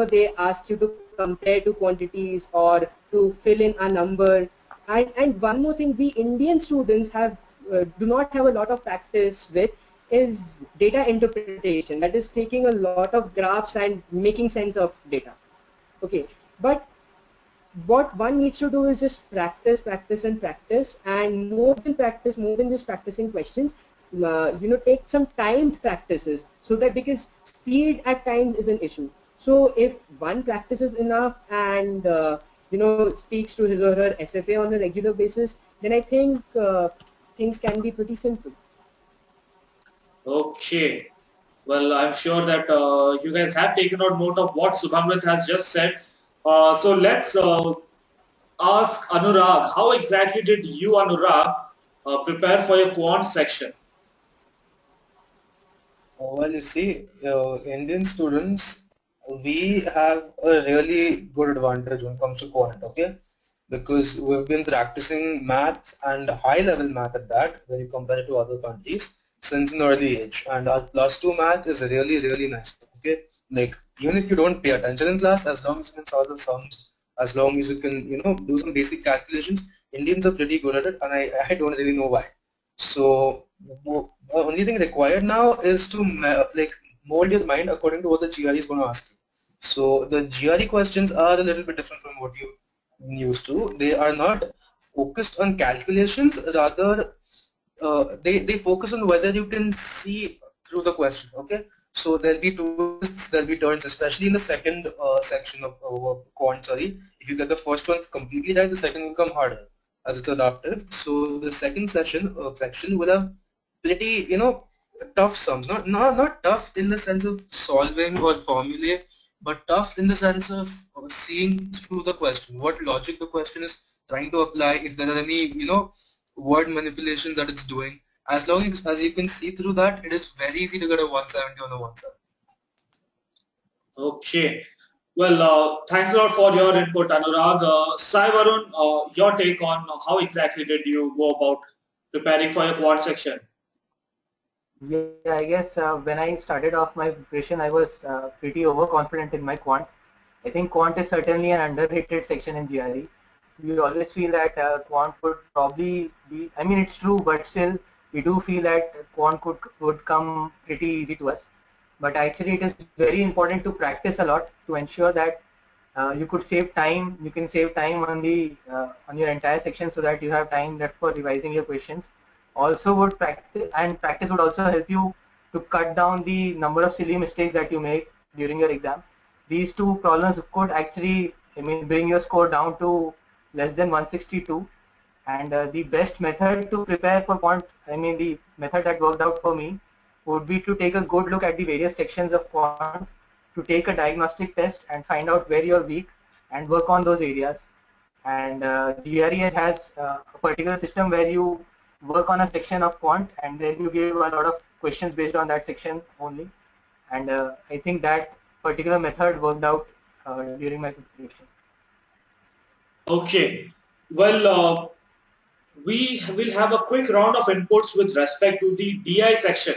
they ask you to compare two quantities or to fill in a number. And one more thing, we Indian students do not have a lot of practice with is data interpretation. That is taking a lot of graphs and making sense of data. Okay, but what one needs to do is just practice, practice, and practice, and more than practice, more than just practicing questions, take some timed practices, so that, because speed at times is an issue. So if one practices enough and speaks to his or her SFA on a regular basis, then I think things can be pretty simple. Okay. Well, I'm sure that you guys have taken out note of what Subhamrit has just said. So let's ask Anurag, how exactly did you, Anurag, prepare for your quant section? Well, you see, Indian students, we have a really good advantage when it comes to quant, okay? Because we've been practicing math and high level math at that when you compare it to other countries since an early age. And our +2 math is really, really nice, okay? Like, even if you don't pay attention in class, as long as you can solve the sums, as long as you can, do some basic calculations, Indians are pretty good at it, and I don't really know why. So the only thing required now is to like mold your mind according to what the GRE is going to ask you. So the GRE questions are a little bit different from what you used to. They are not focused on calculations, rather they focus on whether you can see through the question. Okay, so there'll be twists, there'll be turns, especially in the second section of quant. Sorry, if you get the first one completely right, the second will come harder as it's adaptive. So the second section will have pretty tough sums. Not tough in the sense of solving or formulae, but tough in the sense of seeing through the question, what logic the question is trying to apply, if there are any word manipulations that it's doing. As long as you can see through that, it is very easy to get a 170 on a one side. Okay. Well, thanks a lot for your input, Anurag. Sai Varun, your take on how exactly did you go about preparing for your quant section? Yeah, I guess when I started off my preparation, I was pretty overconfident in my quant. I think quant is certainly an underrated section in GRE. We always feel that quant would probably be, I mean, it's true, but still, we do feel that quant would come pretty easy to us. But actually, it is very important to practice a lot to ensure that you could save time. You can save time on your entire section so that you have time left for revising your questions. Also, would practice would also help you to cut down the number of silly mistakes that you make during your exam. These two problems could actually, I mean, bring your score down to less than 162. And the best method to prepare for quant, I mean, the method that worked out for me would be to take a good look at the various sections of quant, to take a diagnostic test and find out where you're weak and work on those areas. And GRE has a particular system where you work on a section of quant and then you give a lot of questions based on that section only. And I think that particular method worked out during my preparation. Okay. Well, we will have a quick round of inputs with respect to the DI section.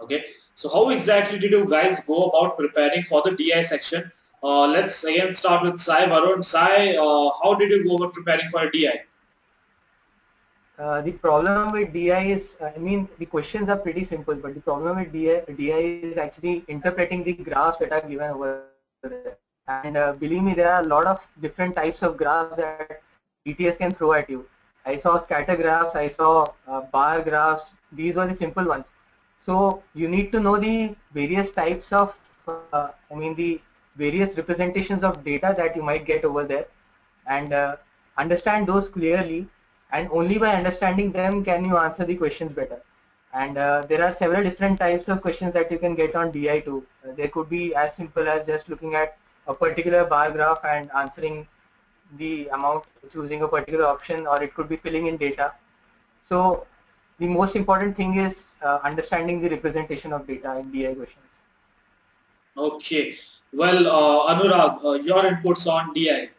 Okay. So how exactly did you guys go about preparing for the DI section? Let's again start with Sai Varun. Sai, how did you go about preparing for a DI? The problem with DI is, I mean, the questions are pretty simple, but the problem with DI is actually interpreting the graphs that are given over there. And believe me, there are a lot of different types of graphs that ETS can throw at you. I saw scatter graphs, I saw bar graphs. These were the simple ones. So you need to know the various types of, I mean, the various representations of data that you might get over there, and understand those clearly, and only by understanding them can you answer the questions better. And there are several different types of questions that you can get on DI too. There could be as simple as just looking at a particular bar graph and answering the amount, choosing a particular option, or it could be filling in data. So the most important thing is understanding the representation of data in DI questions. Okay. Well, Anurag, your inputs on DI.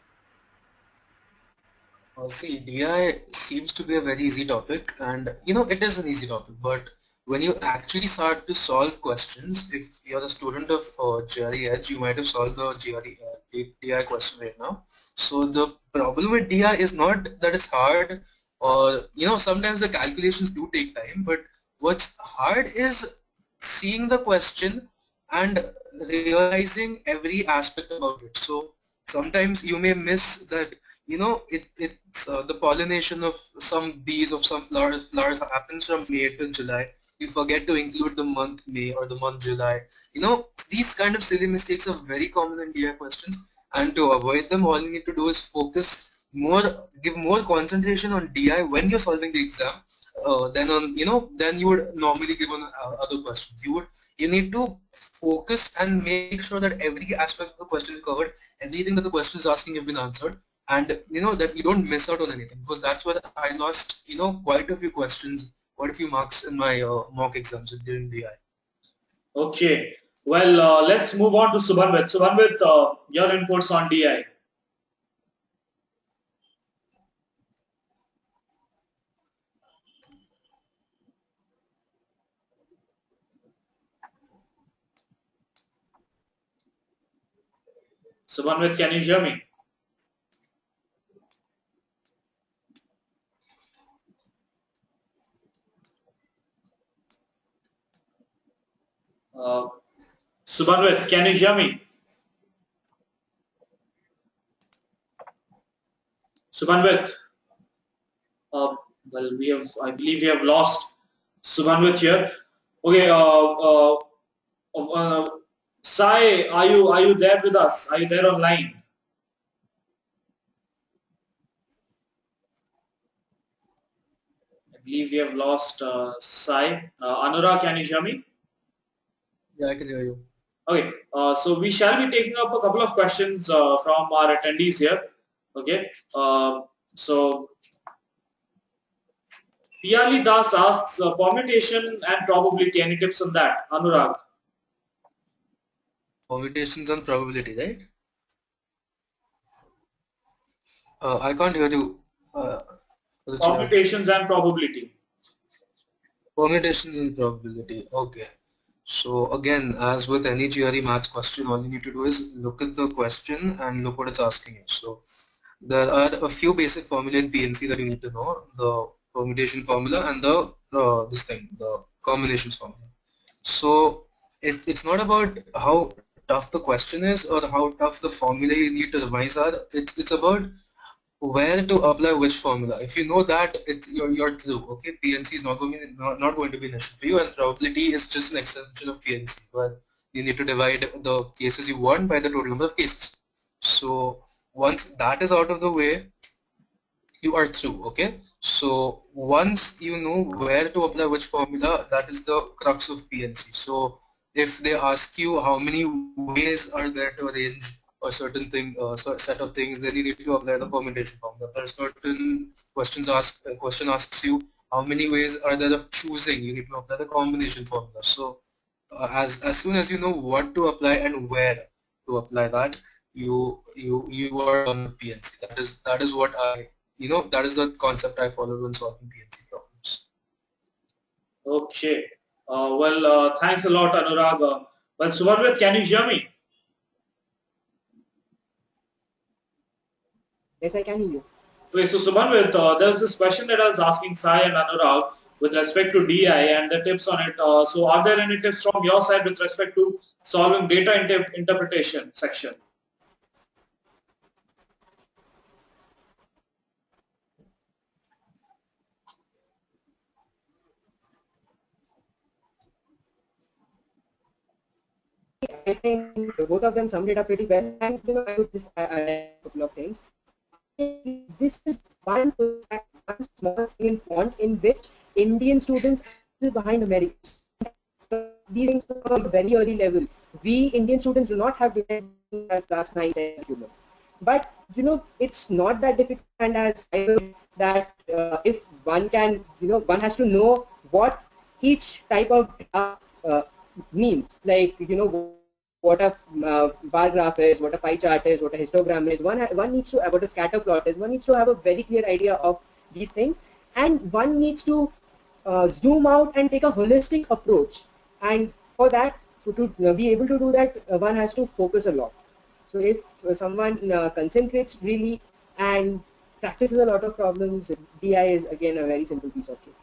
See, DI seems to be a very easy topic, and it is an easy topic. But when you actually start to solve questions, if you're a student of GRE Edge, you might have solved the GRE DI question right now. So the problem with DI is not that it's hard, or sometimes the calculations do take time. But what's hard is seeing the question and realizing every aspect about it. So sometimes you may miss that it's the pollination of some bees of some flowers happens from May to July. You forget to include the month May or the month July. These kind of silly mistakes are very common in DI questions, and to avoid them, all you need to do is focus more, give more concentration on DI when you're solving the exam, than on than you would normally give on other questions. You need to focus and make sure that every aspect of the question is covered, everything that the question is asking have been answered, and that you don't miss out on anything, because that's where I lost quite a few questions, quite a few marks in my mock exams during DI. Okay. Well, let's move on to Subhanwit. Subhanwit, your inputs on DI. Subhanwit, can you hear me? Uh, Subhanwit, can you hear me? Subhanwit. Well, I believe we have lost Subhanwit here. Okay. Uh, Sai, are you there with us? Are you there online? I believe we have lost Sai. Anurag, can you hear me? Yeah, I can hear you. Okay, so we shall be taking up a couple of questions from our attendees here. Okay, so Piyali Das asks permutation and probability. Any tips on that, Anurag? Permutations and probability, right? I can't hear you. Permutations and probability. Permutations and probability. Okay. So again, as with any GRE maths question, all you need to do is look at the question and look what it's asking you. So there are a few basic formula in PNC that you need to know: the permutation formula and the combinations formula. So it's not about how tough the question is or how tough the formula you need to revise are. It's about where to apply which formula. If you know that, you're through. Okay, PNC is not going to be an issue for you, and probability is just an extension of PNC, where you need to divide the cases you want by the total number of cases. So once that is out of the way, you are through. Okay, so once you know where to apply which formula, that is the crux of PNC. So if they ask you how many ways are there to arrange a certain thing, set of things, then you need to apply the permutation formula. There are certain question asks you how many ways are there of choosing, you need to apply the combination formula. So as soon as you know what to apply and where to apply that, you are done with PNC. That is what that is the concept I followed when solving PNC problems. Okay. Thanks a lot, Anurag. Subhanwit, can you hear me? Yes, I can hear you. Okay, so Subhanwit, there's this question that I was asking Sai and Anurag with respect to DI and the tips on it. So, are there any tips from your side with respect to solving data interpretation section? I think both of them summed it up pretty well. And I would just add a couple of things. This is one small thing in Quant in which Indian students are still behind Americans. These things are at a very early level. We Indian students do not have class 9 human. But it's not that difficult, and as I know that if one can, one has to know what each type of graph means, like what a bar graph is, what a pie chart is, what a histogram is. One needs to what a scatter plot is. One needs to have a very clear idea of these things, and one needs to zoom out and take a holistic approach. And for that, to be able to do that, one has to focus a lot. So if someone concentrates really and practices a lot of problems, DI is again a very simple piece of cake.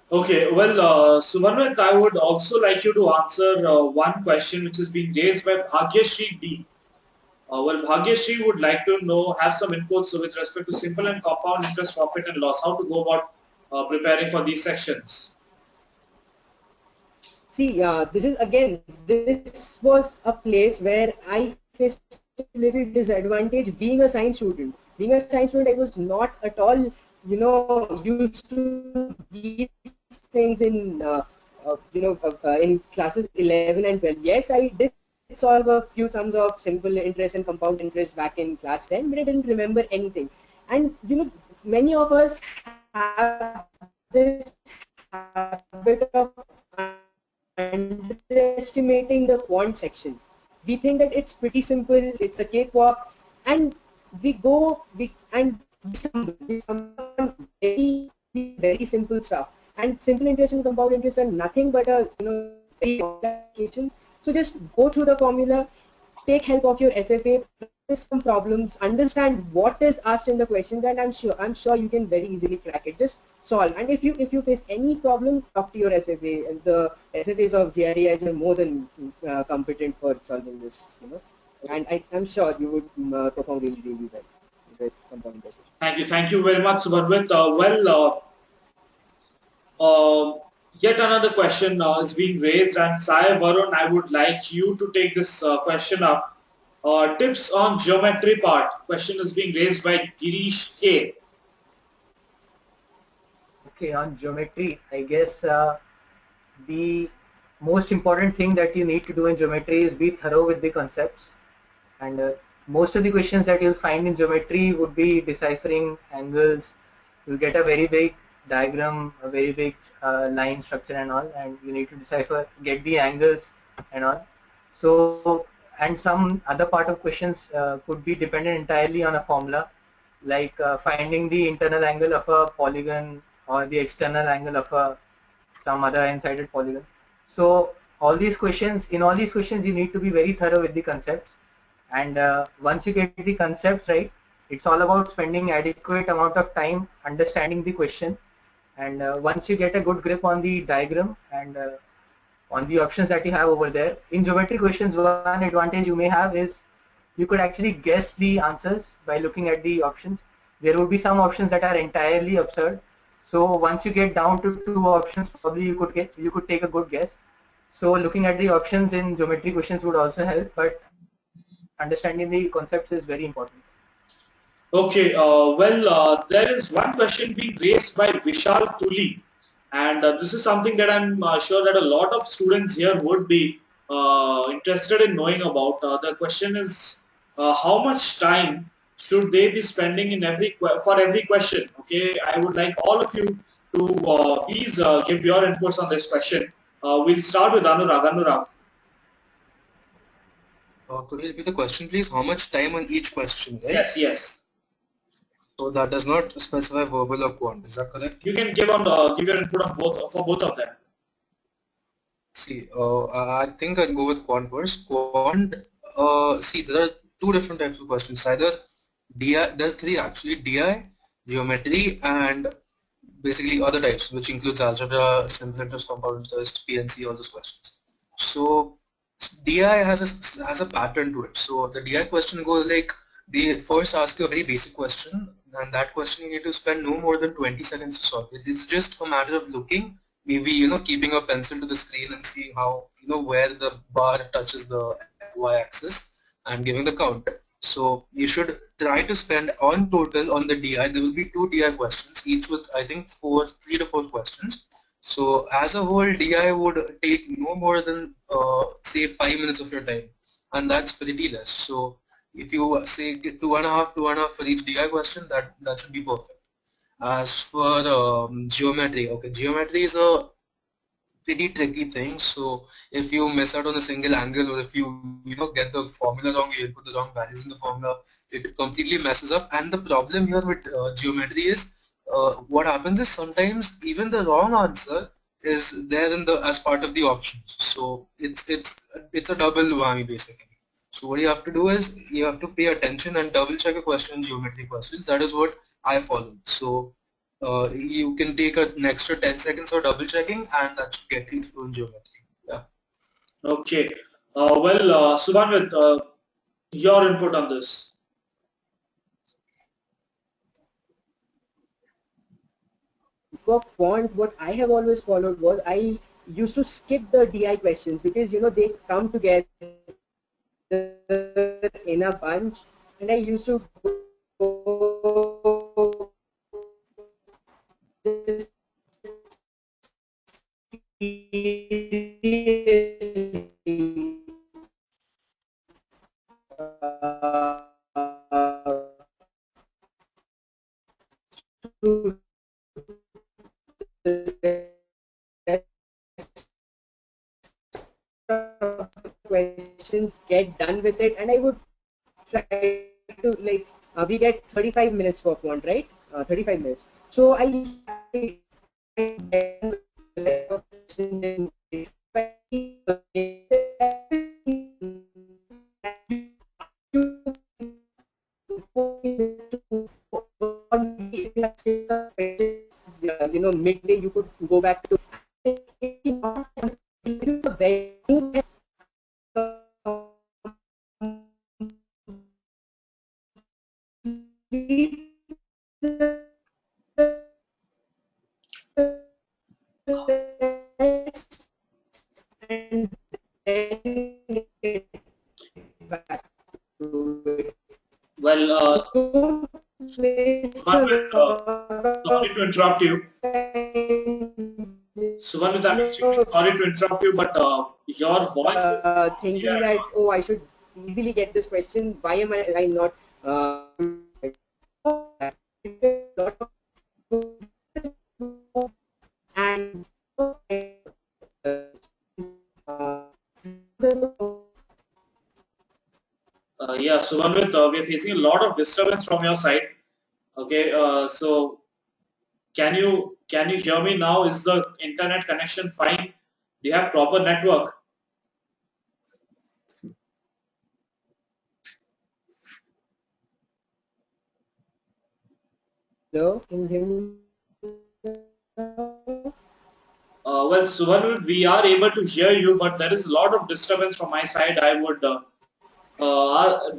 Okay, Subhanwit, I would also like you to answer one question which is being raised by Bhagyashree D. Bhagyashree would like to know, have some inputs with respect to simple and compound interest, profit and loss, how to go about preparing for these sections. See, this was a place where I faced a little disadvantage being a science student. Being a science student, I was not at all, used to these things in classes 11 and 12. Yes, I did solve a few sums of simple interest and compound interest back in class 10, but I didn't remember anything. And, many of us have this habit of underestimating the quant section. We think that it's pretty simple, it's a cakewalk, and we stumble on very simple stuff. And simple interest and compound interest are nothing but very applications. So just go through the formula, take help of your SFA, practice some problems, understand what is asked in the questions, and I'm sure you can very easily crack it. Just solve. And if you face any problem, talk to your SFA. And the SFAs of GRE are more than competent for solving this. And I'm sure you would perform really really well with compound interest. Thank you very much, Subhanwit. Yet another question is being raised, and Sai Varun, I would like you to take this question up. Tips on geometry part. Question is being raised by Girish K. Okay, on geometry, I guess the most important thing that you need to do in geometry is be thorough with the concepts. And most of the questions that you'll find in geometry would be deciphering angles. You'll get a very big diagram, a very big line structure and all, and you need to decipher, get the angles and all. So, and some other part of questions could be dependent entirely on a formula, like finding the internal angle of a polygon or the external angle of some other n-sided polygon. So in all these questions, you need to be very thorough with the concepts. And once you get the concepts right, it's all about spending adequate amount of time understanding the question. And once you get a good grip on the diagram and on the options that you have over there. In geometry questions, one advantage you may have is you could actually guess the answers by looking at the options. There would be some options that are entirely absurd. So once you get down to two options, probably you could take a good guess. So looking at the options in geometry questions would also help, but understanding the concepts is very important. Okay, there is one question being raised by Vishal Tuli, and this is something that I'm sure that a lot of students here would be interested in knowing about. The question is, how much time should they be spending in for every question? Okay, I would like all of you to please give your inputs on this question. We'll start with Anurag. Anurag. Could you repeat the question, please? How much time on each question, right? Yes, yes. So that does not specify verbal or quant. Is that correct? You can give your input on both of them. See, I think I'd go with quant first. Quant, see, there are two different types of questions. Either DI, there are three actually: DI, geometry, and basically other types, which includes algebra, simple interest, compound interest, PNC, all those questions. So DI has a pattern to it. So the DI question goes like they first ask you a very basic question, and that question you need to spend no more than 20 seconds to solve. It is just a matter of looking, maybe keeping a pencil to the screen and seeing how where the bar touches the y-axis and giving the count. So you should try to spend on total on the DI. There will be two DI questions, each with I think 3 to 4 questions. So as a whole, DI would take no more than say 5 minutes of your time, and that's pretty less. So if you say get 2.5 for each DI question, that should be perfect. As for geometry, okay, geometry is a pretty tricky thing. So if you miss out on a single angle, or if you get the formula wrong, you put the wrong values in the formula, it completely messes up. And the problem here with geometry is what happens is sometimes even the wrong answer is there in the as part of the options. So it's a double whammy basically. So what you have to do is you have to pay attention and double check a question in geometry questions. That is what I follow. So you can take an extra 10 seconds of double checking and that should get you through in geometry. Yeah. Okay. Subhanwit, your input on this. For quant, what I have always followed was I used to skip the DI questions because they come together in a bunch, and I used to go just through the questions, get done with it, and I would try to we get 35 minutes for quant, right? 35 minutes. So midway you could go back to and then get back to it. Well, Don't waste a Subhanwit, lot sorry of to interrupt you. time, Subhanwit, I'm extremely sorry to interrupt you, but your voice is thinking clear. that, oh, I should easily get this question. Why am I not? And Yeah, Subhanwit, we are facing a lot of disturbance from your side. Okay, so can you hear me now? Is the internet connection fine? Do you have proper network? hello, can you hear me? Well, Subhanwit, we are able to hear you, but there is a lot of disturbance from my side. I would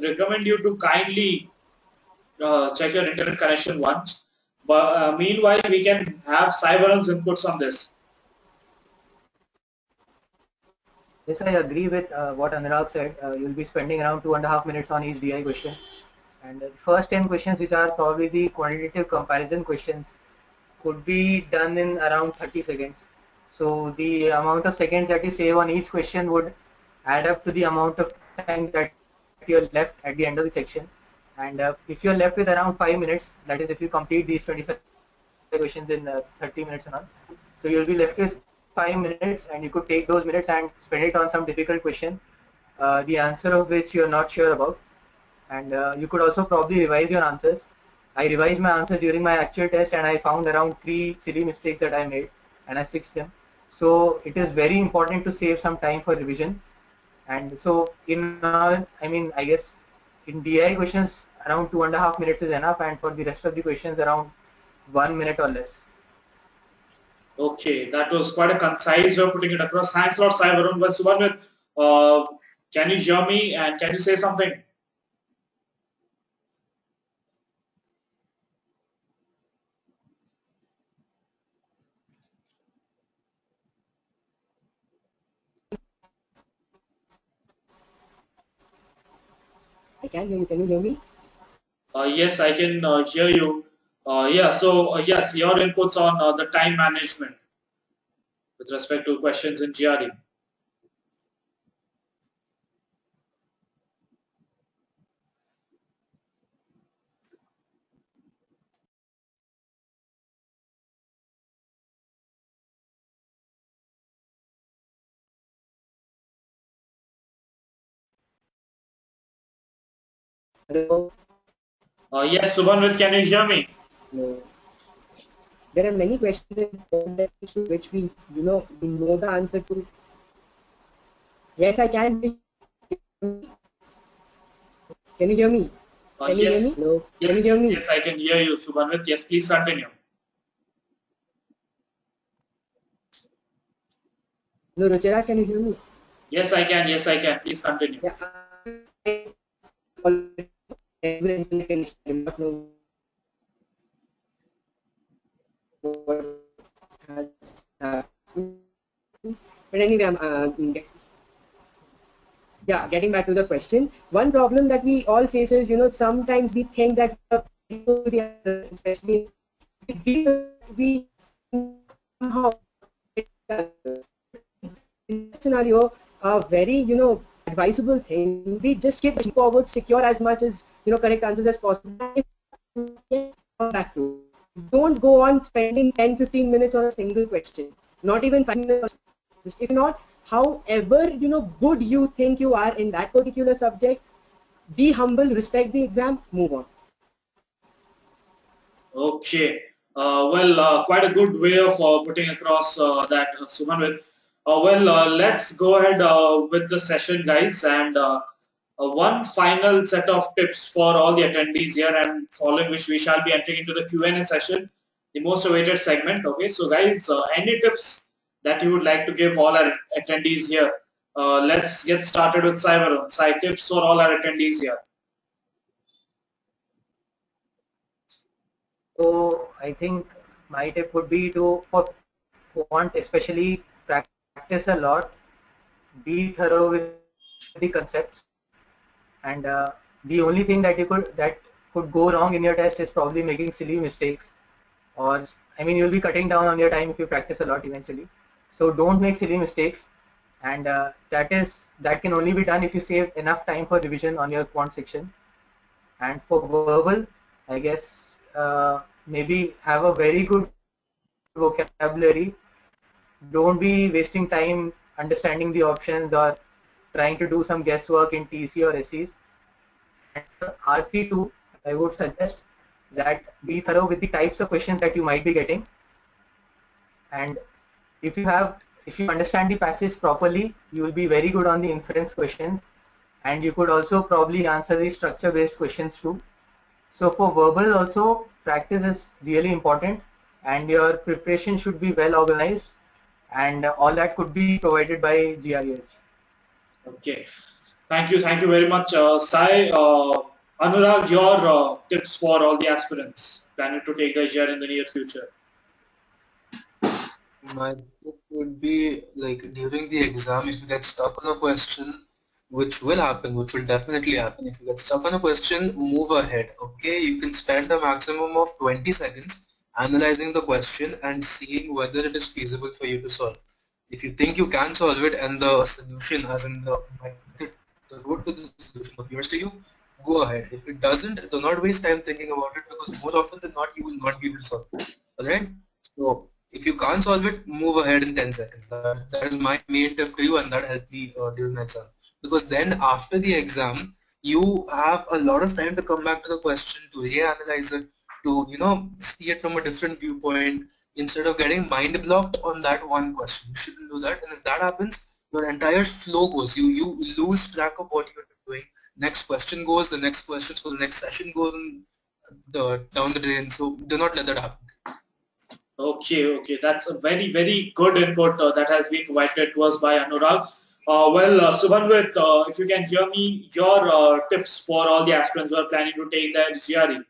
recommend you to kindly check your internet connection once. But meanwhile, we can have Saivarun's inputs on this. Yes, I agree with what Anurag said. You'll be spending around 2.5 minutes on each DI question. And the first 10 questions, which are probably the quantitative comparison questions, could be done in around 30 seconds. So the amount of seconds that you save on each question would add up to the amount of time that you're left at the end of the section. And if you're left with around 5 minutes, that is if you complete these 25 questions in 30 minutes and all, so you'll be left with 5 minutes, and you could take those minutes and spend it on some difficult question, the answer of which you're not sure about. And you could also probably revise your answers. I revised my answer during my actual test, and I found around 3 silly mistakes that I made, and I fixed them. So it is very important to save some time for revision. And so in all, I mean, I guess in DI questions around 2.5 minutes is enough, and for the rest of the questions around 1 minute or less. Okay, that was quite a concise way of putting it across. Thanks a lot, Saivarun. Well, Subhanwit, can you hear me and can you say something? I can hear you. Can you hear me? Yes, I can hear you. Yeah, so yes, your inputs on the time management with respect to questions in GRE. Hello. Yes, Subhanwit, can you hear me? No. There are many questions which we know the answer to. Yes, I can hear you. Can you hear me? Can you hear me? Yes, Hello. Can yes, you hear yes, me? yes, I can hear you, Subhanwit. Yes, please continue. No, Ruchira, can you hear me? Yes, I can. Yes, I can. Please continue. Yeah. I already finished. I do not know what has happened. But anyway, yeah, getting back to the question, one problem that we all face is, sometimes we think that the answer, especially we somehow in this scenario, a very, advisable thing, we just keep pushing forward, secure as much as, correct answers as possible. Come back to. Don't go on spending 10-15 minutes on a single question, not even 5 minutes. Just if not, however, good you think you are in that particular subject, be humble, respect the exam, move on. Okay. Well, quite a good way of putting across that, Subhanwit. Well, let's go ahead with the session, guys, and one final set of tips for all the attendees here, and following which we shall be entering into the Q&A session, the most awaited segment. Okay, so guys, any tips that you would like to give all our attendees here? Let's get started with Saivarun. Sai, tips for all our attendees here. So I think my tip would be to, for quant especially, practice a lot, be thorough with the concepts, and the only thing that could go wrong in your test is probably making silly mistakes, or I mean you'll be cutting down on your time if you practice a lot eventually. So don't make silly mistakes, and that can only be done if you save enough time for revision on your quant section. And for verbal, I guess maybe have a very good vocabulary. Don't be wasting time understanding the options or trying to do some guesswork in TC or SEs. And for RC2, I would suggest that be thorough with the types of questions that you might be getting. And if you understand the passage properly, you will be very good on the inference questions, and you could also probably answer the structure-based questions too. So for verbal also, practice is really important, and your preparation should be well organized. and all that could be provided by GRE. Okay. Thank you very much, Sai. Anurag, your tips for all the aspirants planning to take the GR in the near future. My tip would be like during the exam, if you get stuck on a question, which will happen, which will definitely happen. If you get stuck on a question, move ahead. Okay, you can spend a maximum of 20 seconds analyzing the question and seeing whether it is feasible for you to solve. If you think you can solve it and the solution, as in the method, the road to the solution appears to you, go ahead. If it doesn't, do not waste time thinking about it because more often than not, you will not be able to solve it. Alright? So if you can't solve it, move ahead in 10 seconds. That is my main tip to you, and that helped me during the exam. Because then after the exam, you have a lot of time to come back to the question, to reanalyze it, to see it from a different viewpoint instead of getting mind blocked on that one question. You shouldn't do that. And if that happens, your entire flow goes. You lose track of what you're doing. Next question goes, the next question, so the next session goes down the drain. So do not let that happen. Okay, that's a very good input that has been provided to us by Anurag. Subhanwit, if you can hear me, your tips for all the aspirants who are planning to take their GRE.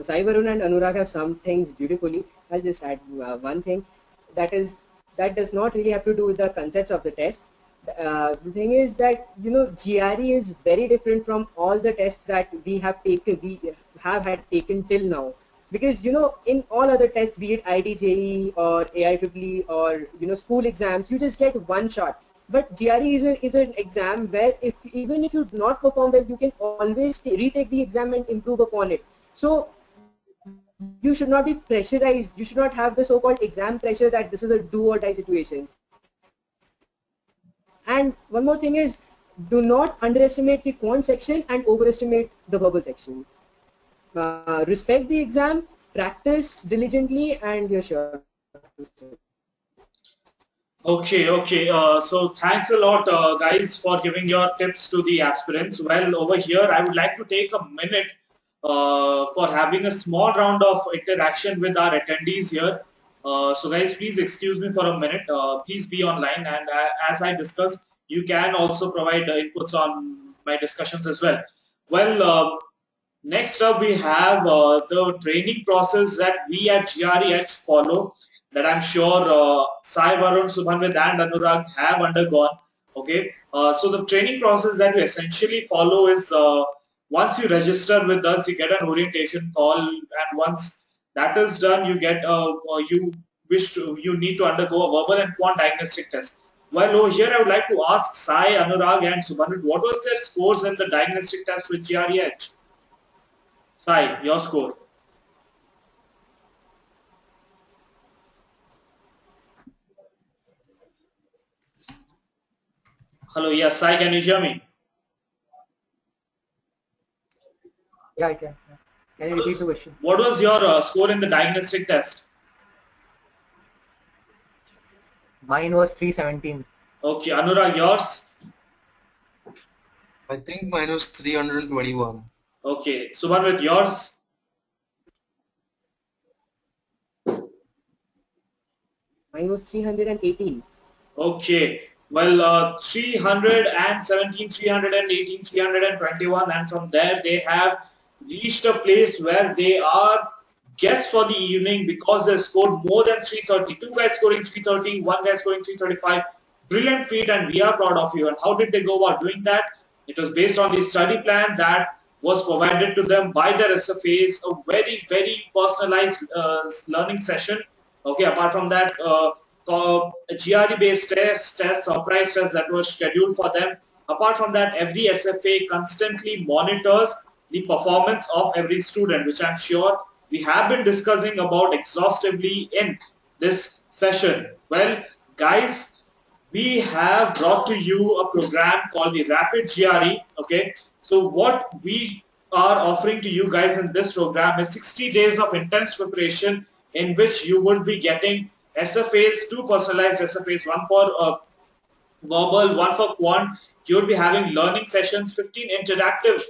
Sai Varun and Anurag have some things beautifully. I'll just add one thing that is that does not really have to do with the concepts of the test. The thing is that GRE is very different from all the tests that we have had taken till now. Because in all other tests, be it IIT, or AIEEE, or school exams, you just get one shot. But GRE is an exam where even if you do not perform well, you can always retake the exam and improve upon it. So you should not be pressurized. You should not have the so-called exam pressure that this is a do or die situation. And one more thing is, do not underestimate the quant section and overestimate the verbal section. Respect the exam, practice diligently, and you're sure to succeed. Okay. So thanks a lot, guys, for giving your tips to the aspirants. Well, over here, I would like to take a minute for having a small round of interaction with our attendees here. So, guys, please excuse me for a minute. Please be online, and as I discussed, you can also provide inputs on my discussions as well. Well, next up, we have the training process that we at GREH follow, that I'm sure Sai Varun, Subhanwit, and Anurag have undergone. Okay, so the training process that we essentially follow is once you register with us, you get an orientation call, and once that is done, you need to undergo a verbal and quant diagnostic test. Well, over here, I would like to ask Sai, Anurag, and Subhanwit, what was their scores in the diagnostic test with GREH? Sai, your score. Hello, yes, Sai, can you hear me? Yeah, I can. Can you repeat the question? What was your score in the diagnostic test? Mine was 317. Okay, Anurag, yours? I think mine was 321. Okay, Subhan, with yours? Mine was 318. Okay, well, 317, 318, 321, and from there they have reached a place where they are guests for the evening because they scored more than 330. Two guys scoring 330, one guy scoring 335. Brilliant feat, and we are proud of you. And how did they go about doing that? It was based on the study plan that was provided to them by their SFAs, a very personalized learning session. Okay, apart from that, GRE based tests, surprise tests that were scheduled for them. Apart from that, every SFA constantly monitors the performance of every student, which I'm sure we have been discussing about exhaustively in this session. Well, guys, we have brought to you a program called the Rapid GRE. Okay, so what we are offering to you guys in this program is 60 days of intense preparation in which you would be getting SFAs, two personalized SFAs, one for verbal, one for quant. You'll be having learning sessions, 15 interactive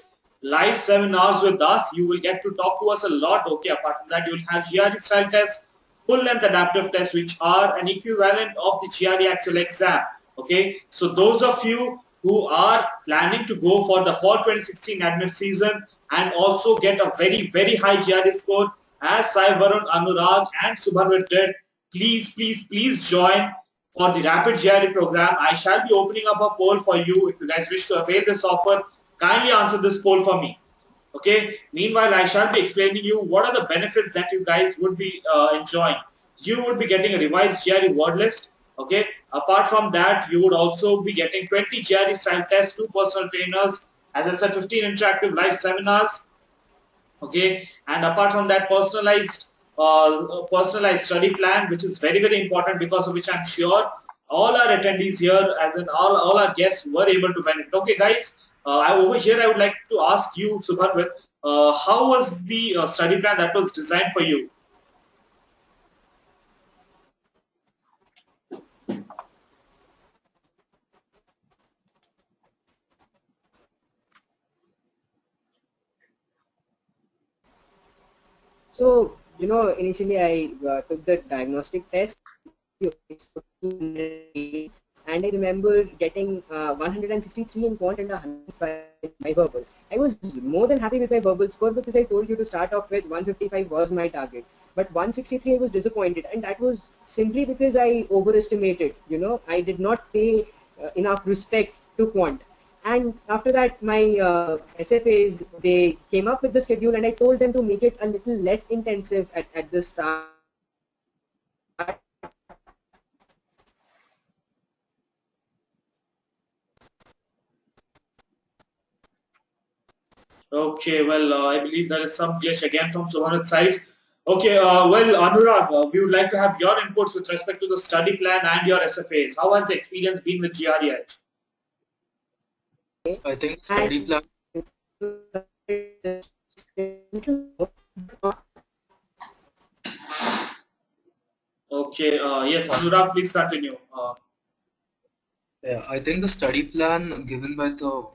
live seminars with us. You will get to talk to us a lot. Okay, apart from that, you'll have GRE style tests, full length adaptive tests, which are an equivalent of the GRE actual exam. Okay, so those of you who are planning to go for the fall 2016 admit season and also get a very high GRE score as Sai Varun, Anurag, and Subhanwit did, please join for the Rapid GRE program. I shall be opening up a poll for you. If you guys wish to avail this offer, kindly answer this poll for me. Okay. Meanwhile, I shall be explaining you what are the benefits that you guys would be enjoying. You would be getting a revised GRE word list. Okay. Apart from that, you would also be getting 20 GRE style tests, 2 personal trainers, as I said, 15 interactive live seminars, okay, and apart from that, personalized study plan, which is very important, because of which I'm sure all our attendees here, as in all our guests, were able to benefit. Okay, guys, over here I would like to ask you, Subhanwit, how was the study plan that was designed for you? So, initially I took the diagnostic test, and I remember getting 163 in quant and 105 in my verbal. I was more than happy with my verbal score because I told you to start off with 155 was my target. But 163 I was disappointed, and that was simply because I overestimated. I did not pay enough respect to quant. And after that, my SFAs, they came up with the schedule, and I told them to make it a little less intensive at the start. Okay, well, I believe there is some glitch again from Subhanat's side. Okay, well, Anurag, we would like to have your inputs with respect to the study plan and your SFAs. How has the experience been with GREH? I think study And plan. Okay, yes, Anurag, please continue. Yeah, I think the study plan given by the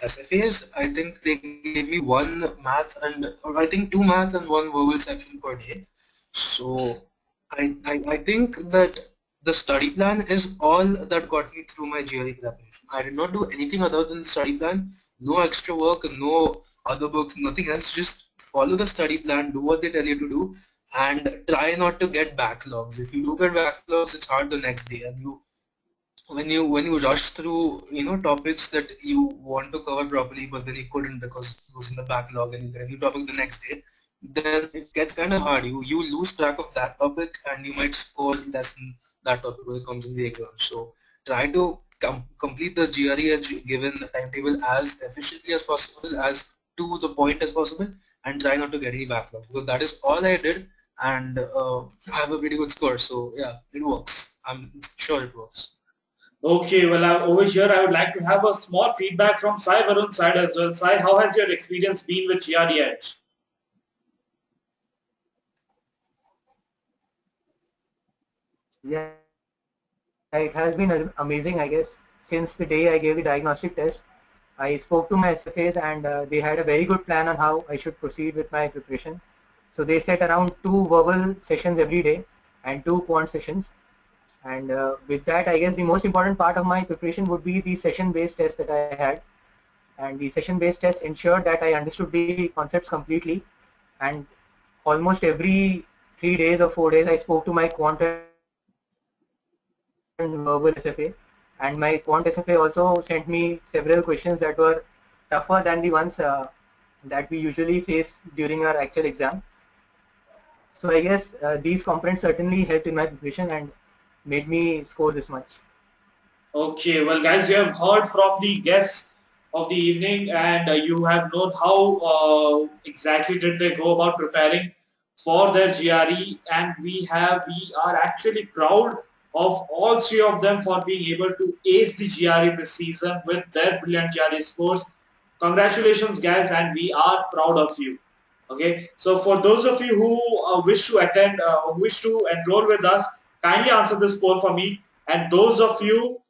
SFAs, I think they gave me one math and or I think two maths and one verbal section per day. So I think that the study plan is all that got me through my GRE preparation. I did not do anything other than the study plan, no extra work, no other books, nothing else. Just follow the study plan, do what they tell you to do, and try not to get backlogs. If you do get backlogs, it's hard the next day, and when you rush through topics that you want to cover properly but then you couldn't because it was in the backlog and you get a new topic the next day, then it gets kind of hard. You lose track of that topic and you might score less in that topic when it comes in the exam. So try to complete the GRE given timetable as efficiently as possible, as to the point as possible, and try not to get any backlog, because that is all I did, and I have a pretty good score. So yeah, it works. I'm sure it works. Okay, well, over here I would like to have a small feedback from Sai Varun's side as well. Sai, how has your experience been with GREH? Yeah, it has been amazing, I guess. Since the day I gave the diagnostic test, I spoke to my SFAs, and they had a very good plan on how I should proceed with my preparation. So they set around 2 verbal sessions every day and 2 quant sessions. And with that, I guess the most important part of my preparation would be the session-based test that I had. And the session-based test ensured that I understood the concepts completely. And almost every 3 days or 4 days, I spoke to my quant and verbal SFA. And my quant SFA also sent me several questions that were tougher than the ones that we usually face during our actual exam. So I guess these components certainly helped in my preparation and made me score this much. Okay, well, guys, you have heard from the guests of the evening, and you have known how exactly did they go about preparing for their GRE, and we are actually proud of all three of them for being able to ace the GRE this season with their brilliant GRE scores. Congratulations, guys, and we are proud of you. Okay, so for those of you who wish to attend, wish to enroll with us, kindly answer this poll for me. And those of you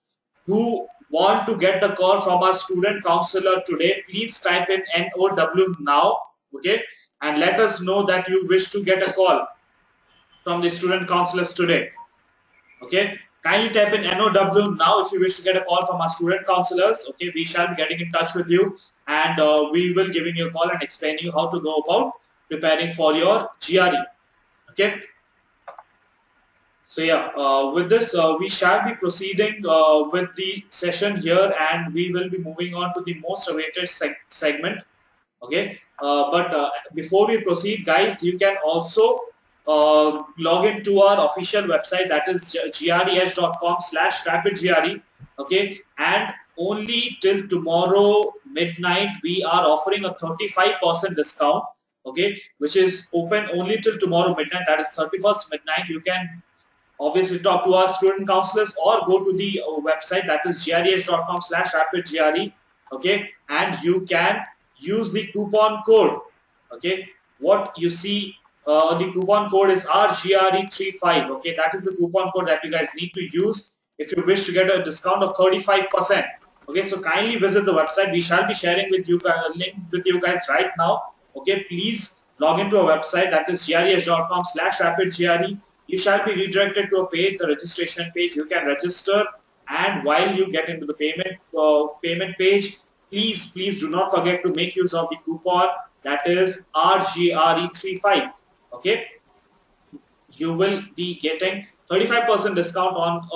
who want to get the call from our student counselor today, please type in NOW now, okay, and let us know that you wish to get a call from the student counselors today. Okay, kindly type in NOW now if you wish to get a call from our student counselors. Okay, we shall be getting in touch with you, and we will giving you a call and explaining you how to go about preparing for your GRE. Okay. So yeah, with this, we shall be proceeding with the session here, and we will be moving on to the most awaited segment. Okay, but before we proceed, guys, you can also log into our official website, that is gres.com/rapidgre. Okay, and only till tomorrow midnight we are offering a 35% discount. Okay, which is open only till tomorrow midnight, that is 31st midnight. You can obviously talk to our student counselors or go to the website, that is gres.com/rapidgre. Okay, and you can use the coupon code. Okay, what you see, the coupon code is RGRE35. Okay, that is the coupon code that you guys need to use if you wish to get a discount of 35%. Okay, so kindly visit the website. We shall be sharing with you link with you guys right now. Okay, please log into our website, that is gres.com/rapidgre. You shall be redirected to a page, the registration page. You can register, and while you get into the payment page, please do not forget to make use of the coupon, that is RGRE35. Okay, you will be getting 35% discount on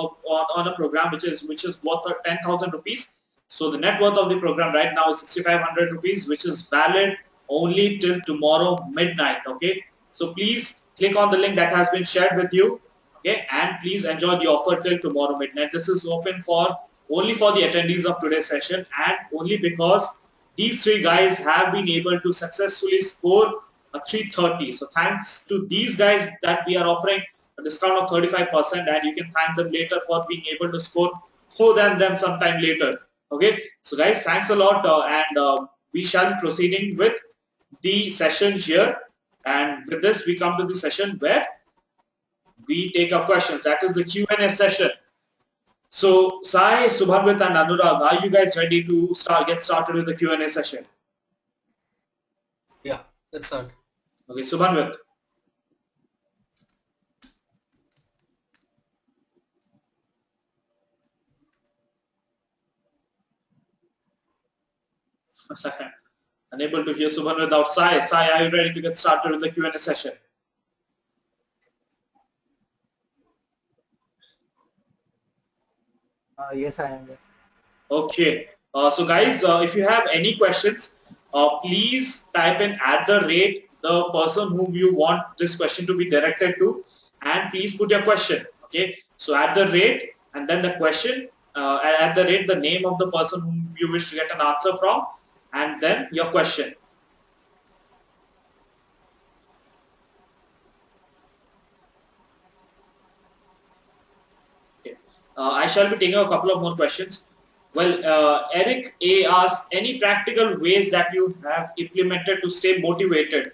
a program which is worth 10,000 rupees. So the net worth of the program right now is 6,500 rupees, which is valid only till tomorrow midnight. Okay, so please click on the link that has been shared with you. Okay, and please enjoy the offer till tomorrow midnight. This is open for only for the attendees of today's session, and only because these three guys have been able to successfully score a 330. So thanks to these guys that we are offering a discount of 35%, and you can thank them later for being able to score more than them sometime later. Okay, so guys, thanks a lot, and we shall be proceeding with the session here. And with this, we come to the session where we take up questions. That is the Q&A session. So Sai, Subhanwit, and Anurag, are you guys ready to get started with the Q&A session? Yeah, let's start. Okay, Subhanwit. Unable to hear Subhan without Sai. Sai, are you ready to get started with the Q&A session? Yes, I am. Okay. So guys, if you have any questions, please type in the person whom you want this question to be directed to, and please put your question. Okay. So and then the question, the name of the person whom you wish to get an answer from, and then your question. Okay. I shall be taking a couple of more questions. Well, Eric A asks, any practical ways that you have implemented to stay motivated?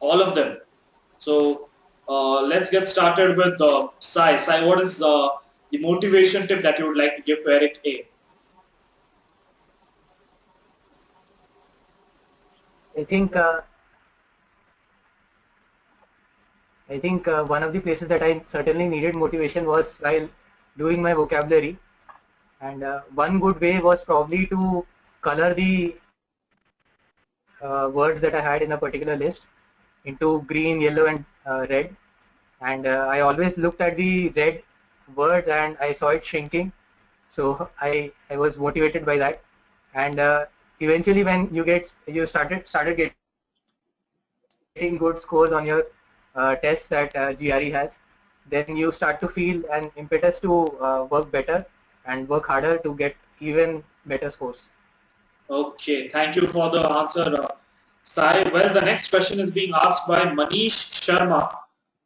All of them. So let's get started with Sai. Sai, what is the motivation tip that you would like to give to Eric A? I think one of the places that I certainly needed motivation was while doing my vocabulary, and one good way was probably to color the words that I had in a particular list into green, yellow, and red. And I always looked at the red words and I saw it shrinking. So I was motivated by that. And eventually, when you started getting good scores on your tests that GRE has, then you start to feel an impetus to work better and work harder to get even better scores. Okay, thank you for the answer, Sai. Well, the next question is being asked by Manish Sharma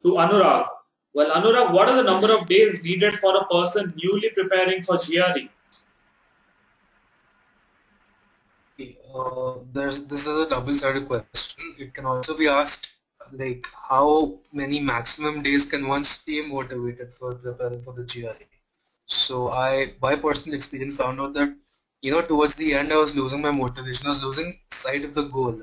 to Anurag. Well, Anurag, what are the number of days needed for a person newly preparing for GRE? This is a double-sided question. It can also be asked like how many maximum days can one stay motivated for preparing for the GRE? So I, by personal experience, found out that towards the end I was losing my motivation. I was losing sight of the goal.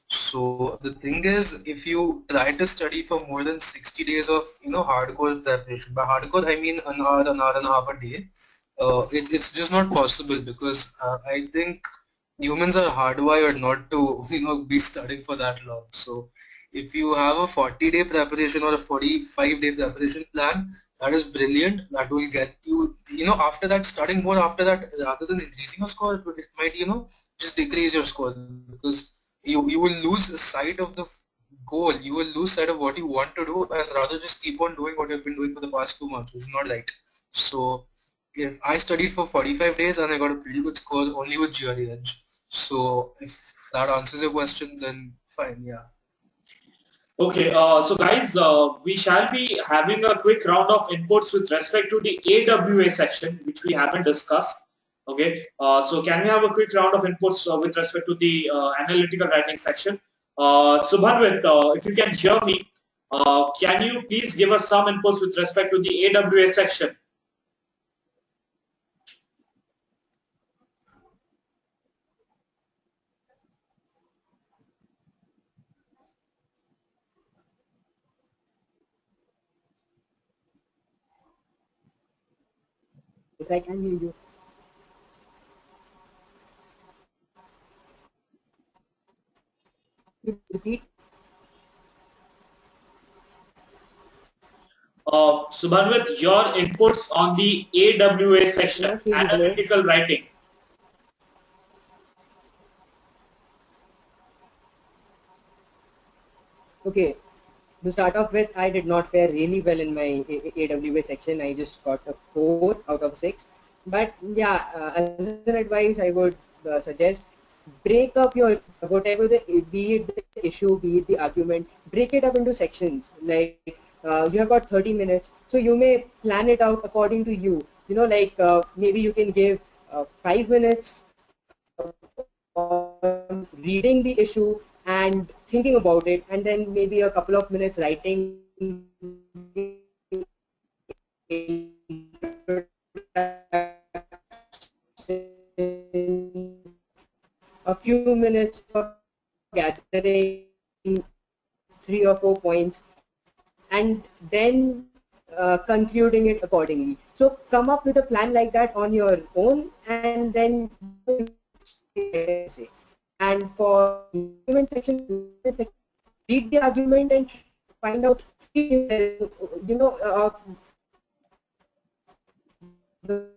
So the thing is, if you try to study for more than 60 days of hardcore preparation, by hardcore I mean an hour and a half a day, it's just not possible because I think humans are hardwired not to be studying for that long. So if you have a 40-day preparation or a 45-day preparation plan, that is brilliant. That will get you, after that, studying more after that, rather than increasing your score, it might, just decrease your score because you will lose sight of the goal. You will lose sight of what you want to do and rather just keep on doing what you've been doing for the past 2 months, which is not right. So if I studied for 45 days and I got a pretty good score only with GRE Edge. So if that answers your question, then fine, yeah. Okay, so guys, we shall be having a quick round of inputs with respect to the AWA section, which we haven't discussed. Okay, so can we have a quick round of inputs with respect to the analytical writing section? Subhanwit, if you can hear me, can you please give us some inputs with respect to the AWA section? Yes, I can hear you. Please repeat. Subhanwit, your inputs on the AWA I section, cannot hear you, bro. analytical writing. Okay, to start off with, I did not fare really well in my AWA section. I just got a 4 out of 6. But yeah, as an advice, I would suggest break up your whatever the be it the issue, be it the argument, break it up into sections. Like you have got 30 minutes, so you may plan it out according to you. Like maybe you can give 5 minutes on reading the issue and thinking about it, and then maybe a couple of minutes writing a few minutes for gathering 3 or 4 points, and then concluding it accordingly. So come up with a plan like that on your own, and then say. And for argument section, read the argument and find out, you know, the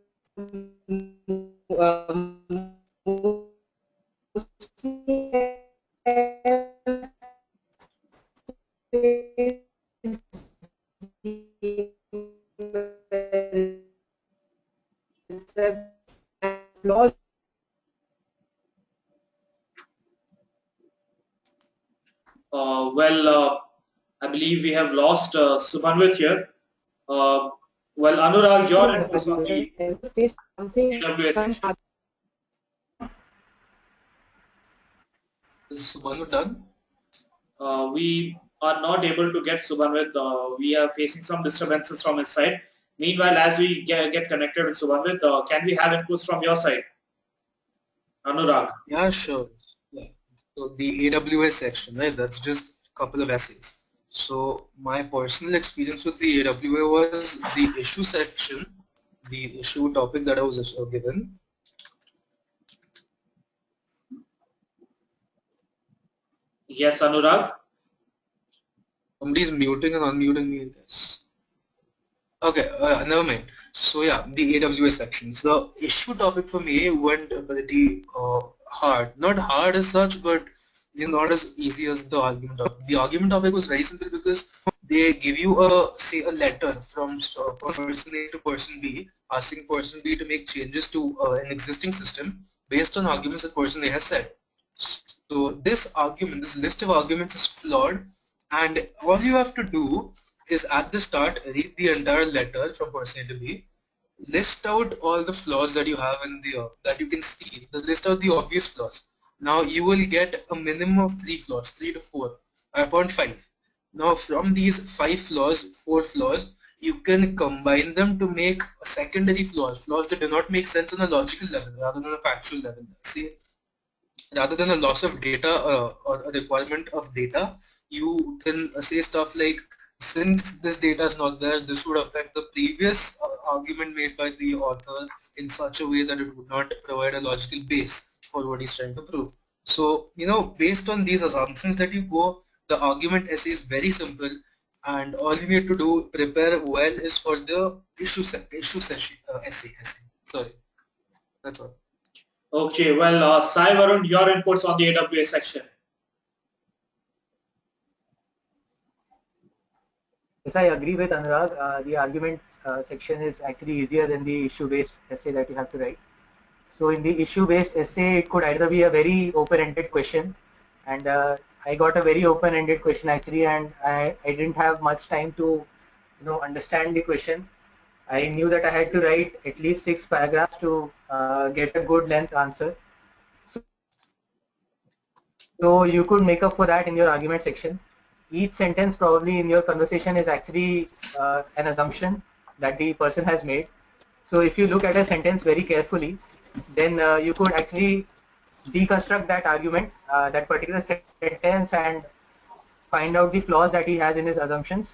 flaws. I believe we have lost Subhanwit here. Uh, well, Anurag, your inputs on the Face something, AWA some section. Is Subhanu done? We are not able to get Subhanwit. We are facing some disturbances from his side. Meanwhile, as we get connected with Subhanwit, can we have inputs from your side, Anurag? Yeah, sure. Yeah. So the AWS section, right? That's just a couple of essays. So my personal experience with the AWA was the issue section, the issue topic that I was given. Yes, Anurag. Somebody's muting and unmuting me, I guess. Okay, never mind. So yeah, the AWS sections. The issue topic for me went pretty hard. Not hard as such, but not as easy as the argument topic. The argument topic was very simple because they give you a letter from person A to person B, asking person B to make changes to an existing system based on arguments that person A has said. So this argument, this list of arguments is flawed, and all you have to do is at the start read the entire letter from person A to B, list out all the flaws that you have in the that you can see, list out the obvious flaws. Now you will get a minimum of 3 flaws, 3 to 4. I found 5. Now from these 5 flaws, 4 flaws, you can combine them to make secondary flaws that do not make sense on a logical level rather than a factual level. See, rather than a loss of data or a requirement of data, you can say stuff like, since this data is not there, this would affect the previous argument made by the author in such a way that it would not provide a logical base for what he's trying to prove. So, based on these assumptions that you go, the argument essay is very simple, and all you need to do, prepare well, is for the issue session essay. Sorry, that's all. Okay, well, Sai Varun, your inputs on the AWS section. Yes, I agree with Anurag. The argument section is actually easier than the issue-based essay that you have to write. So in the issue-based essay, it could either be a very open-ended question, and I got a very open-ended question actually, and I didn't have much time to, understand the question. I knew that I had to write at least 6 paragraphs to get a good length answer. So you could make up for that in your argument section. Each sentence probably in your conversation is actually an assumption that the person has made. So if you look at a sentence very carefully, then you could actually deconstruct that argument, that particular sentence, and find out the flaws that he has in his assumptions.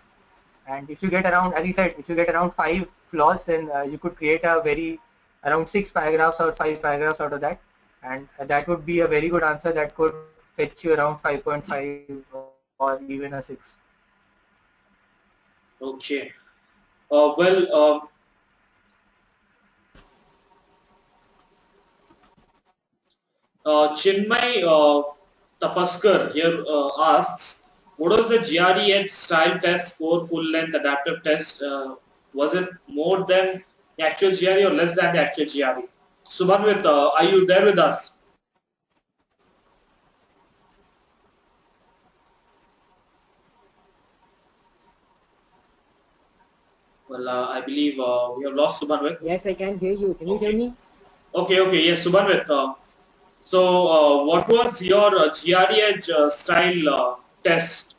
And if you get around, as he said, if you get around 5 flaws, then you could create around 6 paragraphs or 5 paragraphs out of that. And that would be a very good answer that could fetch you around 5.5 or even a 6. Okay. Well, Chinmay Tapaskar here asks, what was the GRE style test score full length adaptive test? Was it more than the actual GRE or less than the actual GRE? Subhanwit, are you there with us? Well, I believe we have lost Subhanwit. Yes, I can hear you. Can you hear Okay. me? Okay. Yes, Subhanwit. So, what was your GRE Edge style test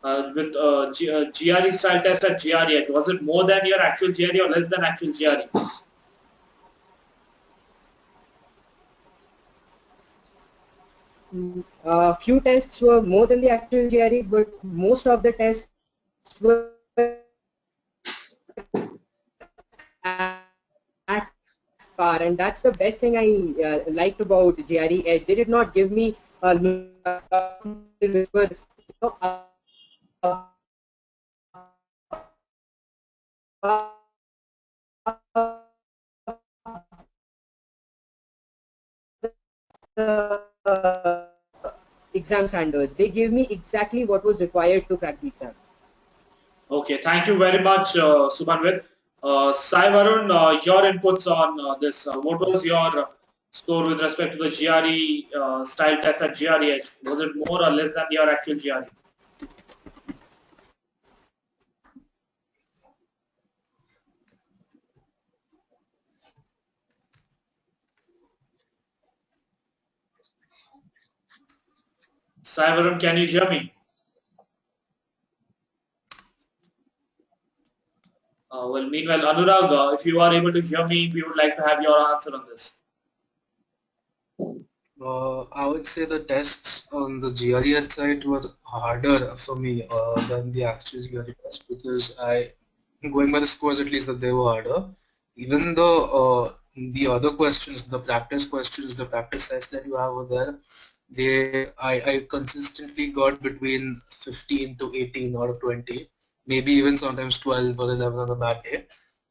with GRE style test at GRE Edge? Was it more than your actual GRE or less than actual GRE? Few tests were more than the actual GRE, but most of the tests were at par, and that's the best thing I liked about GRE Edge. They did not give me which were exam standards. They gave me exactly what was required to crack the exam. Okay, thank you very much, Subhanwit. Sai Varun, your inputs on this. What was your score with respect to the GRE style test at GRE? Was it more or less than your actual GRE? Sai Varun, can you hear me? Well, meanwhile, Anurag, if you are able to hear me, we would like to have your answer on this. I would say the tests on the GRE side were harder for me than the actual GRE test, because going by the scores at least, that they were harder. Even though the other questions, the practice questions, the practice tests that you have over there, I consistently got between 15 to 18 out of 20, maybe even sometimes 12 or 11 on a bad day.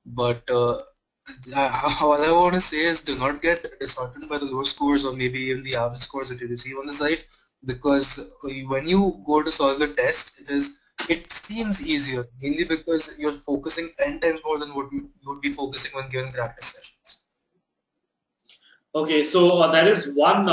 But what I want to say is, do not get disheartened by the low scores or maybe even the average scores that you receive on the site, because when you go to solve the test, it seems easier, mainly because you're focusing 10 times more than what you would be focusing when given practice sessions. Okay, so there is one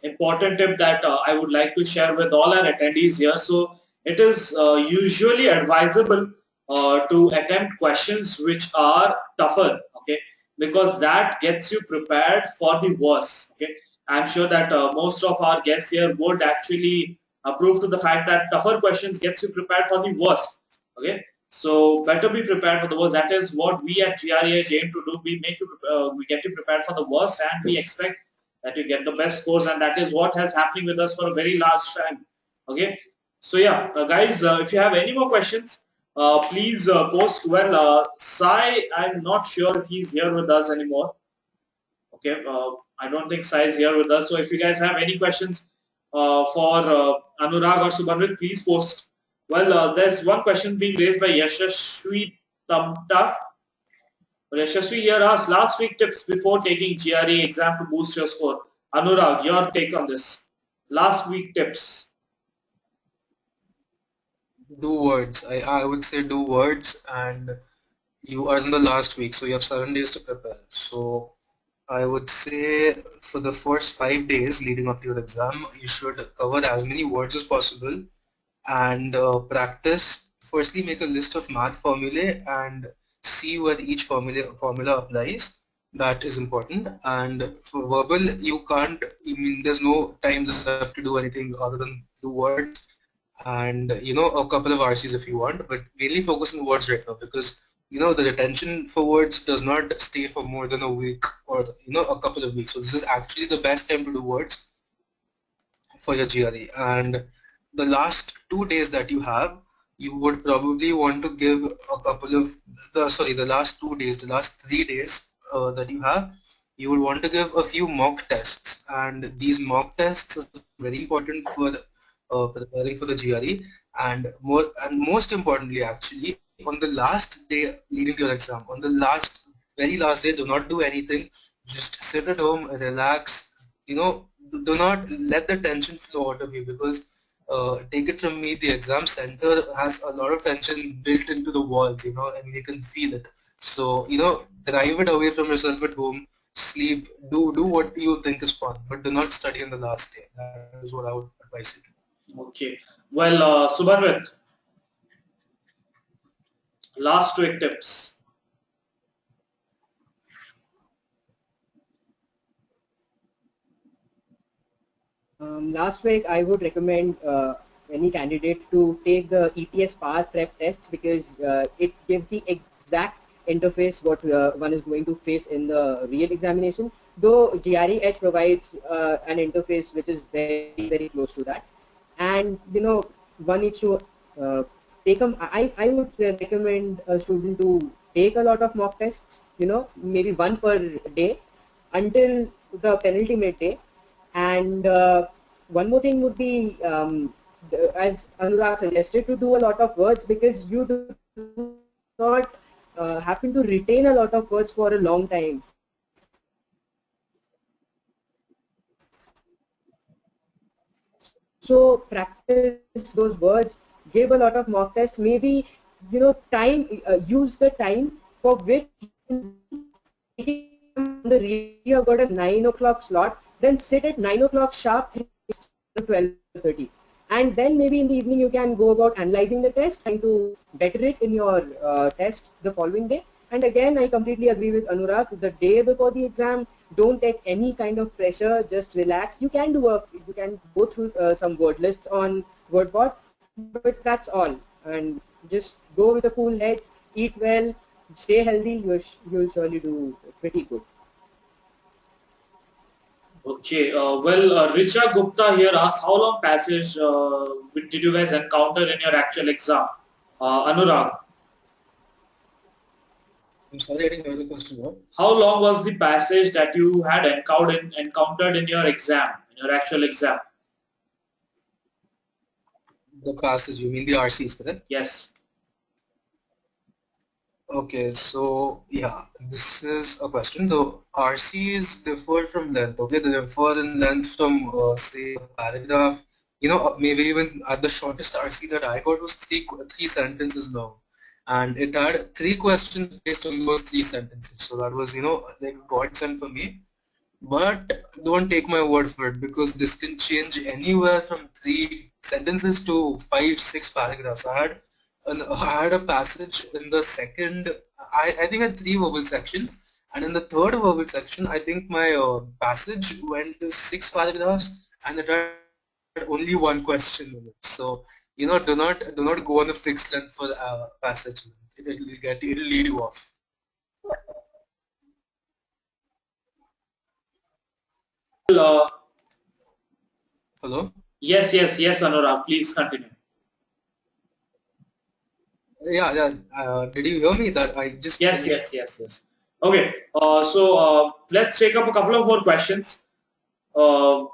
important tip that I would like to share with all our attendees here. So it is usually advisable to attempt questions which are tougher, okay, because that gets you prepared for the worst. Okay, I'm sure that most of our guests here would actually approve to the fact that tougher questions gets you prepared for the worst. Okay, So better be prepared for the worst. That is what we at GRE aim to do. We get you prepared for the worst, and we expect that you get the best scores, and that is what has happening with us for a very large time. Okay. So yeah, guys, if you have any more questions, please post. Well, Sai, I'm not sure if he's here with us anymore. Okay, I don't think Sai is here with us. So if you guys have any questions for Anurag or Subhanwit, please post. Well, there's one question being raised by Yashashwi Tamta. Well, Yashashwi here asks last week tips before taking GRE exam to boost your score. Anurag, your take on this. Last week tips. Do words. I would say do words, and you are in the last week, so you have 7 days to prepare. So I would say for the first 5 days leading up to your exam, you should cover as many words as possible and practice. Firstly, make a list of math formulae and see where each formula applies. That is important. And for verbal, you can't. I mean, there's no time left to do anything other than do words and a couple of RCs if you want, but mainly focus on words right now because the retention for words does not stay for more than a week or a couple of weeks. So this is actually the best time to do words for your GRE. And the last 2 days that you have, you would probably want to give a couple of the last 2 days, the last 3 days that you have, you would want to give a few mock tests, and these mock tests are very important for preparing for the GRE, and most importantly, actually, on the last day leading to your exam, on the very last day, do not do anything. Just sit at home, relax. Do not let the tension flow out of you because take it from me, the exam center has a lot of tension built into the walls, and you can feel it. So, drive it away from yourself at home, sleep, do what you think is fun, but do not study on the last day. That is what I would advise you. Okay. Well, Subhanwit, last week tips. Last week, I would recommend any candidate to take the ETS power prep tests because it gives the exact interface what one is going to face in the real examination. Though GRE Edge provides an interface which is very close to that, and one needs to take them. I would recommend a student to take a lot of mock tests. Maybe one per day until the penultimate day. And one more thing would be, as Anurag suggested, to do a lot of words because you do not happen to retain a lot of words for a long time. So practice those words, give a lot of mock tests, maybe use the time for which the real you have got a 9 o'clock slot, then sit at 9 o'clock sharp and 12:30. And then maybe in the evening you can go about analyzing the test, trying to better it in your test the following day. And again, I completely agree with Anurag. The day before the exam, don't take any kind of pressure. Just relax. You can go through some word lists on Wordboard, but that's all. And just go with a cool head, eat well, stay healthy. You'll surely do pretty good. Okay, well, Richa Gupta here asks, how long passage did you guys encounter in your actual exam? Anurag, I'm sorry, I didn't hear the question. What? how long was the passage that you had encountered in your exam, in your actual exam? The passage, you mean the RCs, correct? Yes. Okay, so yeah, this is a question. The RCs differ from length. Okay, they differ in length from say a paragraph. Maybe even at the shortest RC that I got was three sentences long, and it had three questions based on those three sentences. So that was like a godsend for me. But don't take my word for it because this can change anywhere from three sentences to 5, 6 paragraphs. I had a passage in the second, I think I had three verbal sections, and in the third verbal section, I think my passage went to 6 paragraphs and it had only one question in it. So do not go on a fixed length for passage length. It'll lead you off. Uh, Hello. yes, Anurag. Please continue. Yeah. Did you hear me? That I just Yes, finished. yes, yes, yes. Okay. So let's take up a couple of more questions. Uh,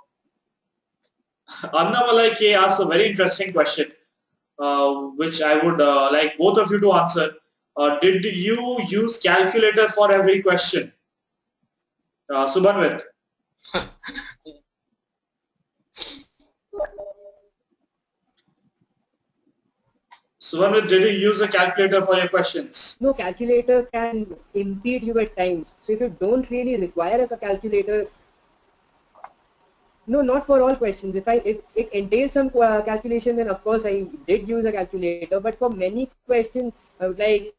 Anna Malai K asked a very interesting question, which I would like both of you to answer. Did you use calculator for every question? Subhanwit. Subhanwit, did you use a calculator for your questions? No, calculator can impede you at times. So if you don't really require a calculator, no, not for all questions. If it entails some calculation, then of course I did use a calculator. But for many questions, like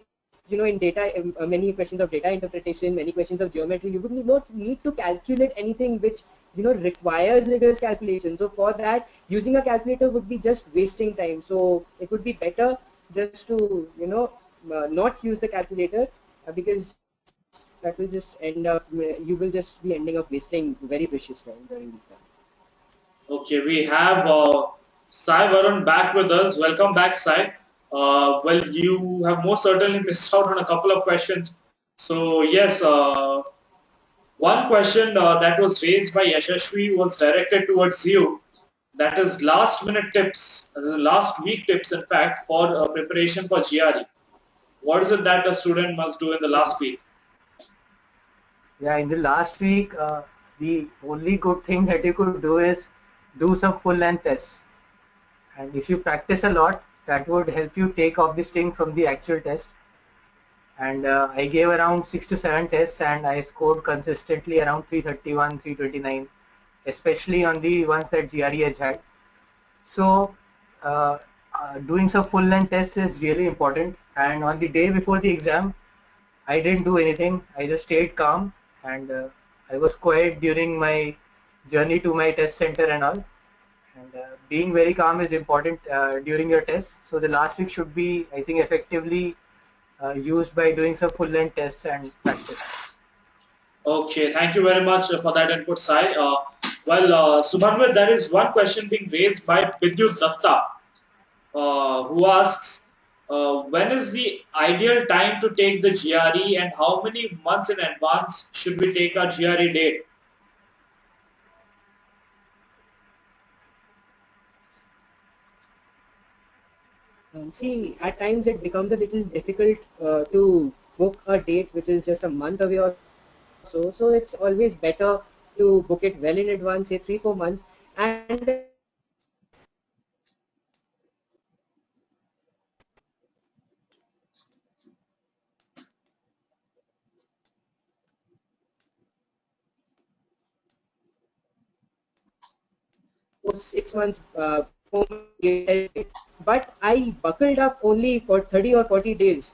in data, many questions of data interpretation, many questions of geometry, you would not need to calculate anything which requires rigorous calculation. So for that, using a calculator would be just wasting time. So it would be better just to not use the calculator because that will just end up you will just be ending up wasting very precious time during the exam. Okay, we have Sai Varun back with us. Welcome back, Sai. Well, you have most certainly missed out on a couple of questions. So, yes, one question that was raised by Yashashvi was directed towards you. That is last minute tips, last week tips, in fact, for preparation for GRE. What is it that a student must do in the last week? Yeah, in the last week, the only good thing that you could do is do some full length tests. And if you practice a lot, that would help you take off the sting from the actual test. And I gave around 6 to 7 tests and I scored consistently around 331, 329, especially on the ones that GRE has had. So doing some full length tests is really important. And on the day before the exam, I didn't do anything. I just stayed calm and I was quiet during my journey to my test center and all. And being very calm is important during your test. So the last week should be, I think, effectively used by doing some full length tests and practice. Okay, thank you very much for that input, Sai. Subhanwit, there is one question being raised by Vidyut Datta, who asks, when is the ideal time to take the GRE and how many months in advance should we take our GRE date? See, at times it becomes a little difficult to book a date which is just a month away or so. So it's always better to book it well in advance, say 3-4 months. And for 6 months, 4 months, but I buckled up only for 30 or 40 days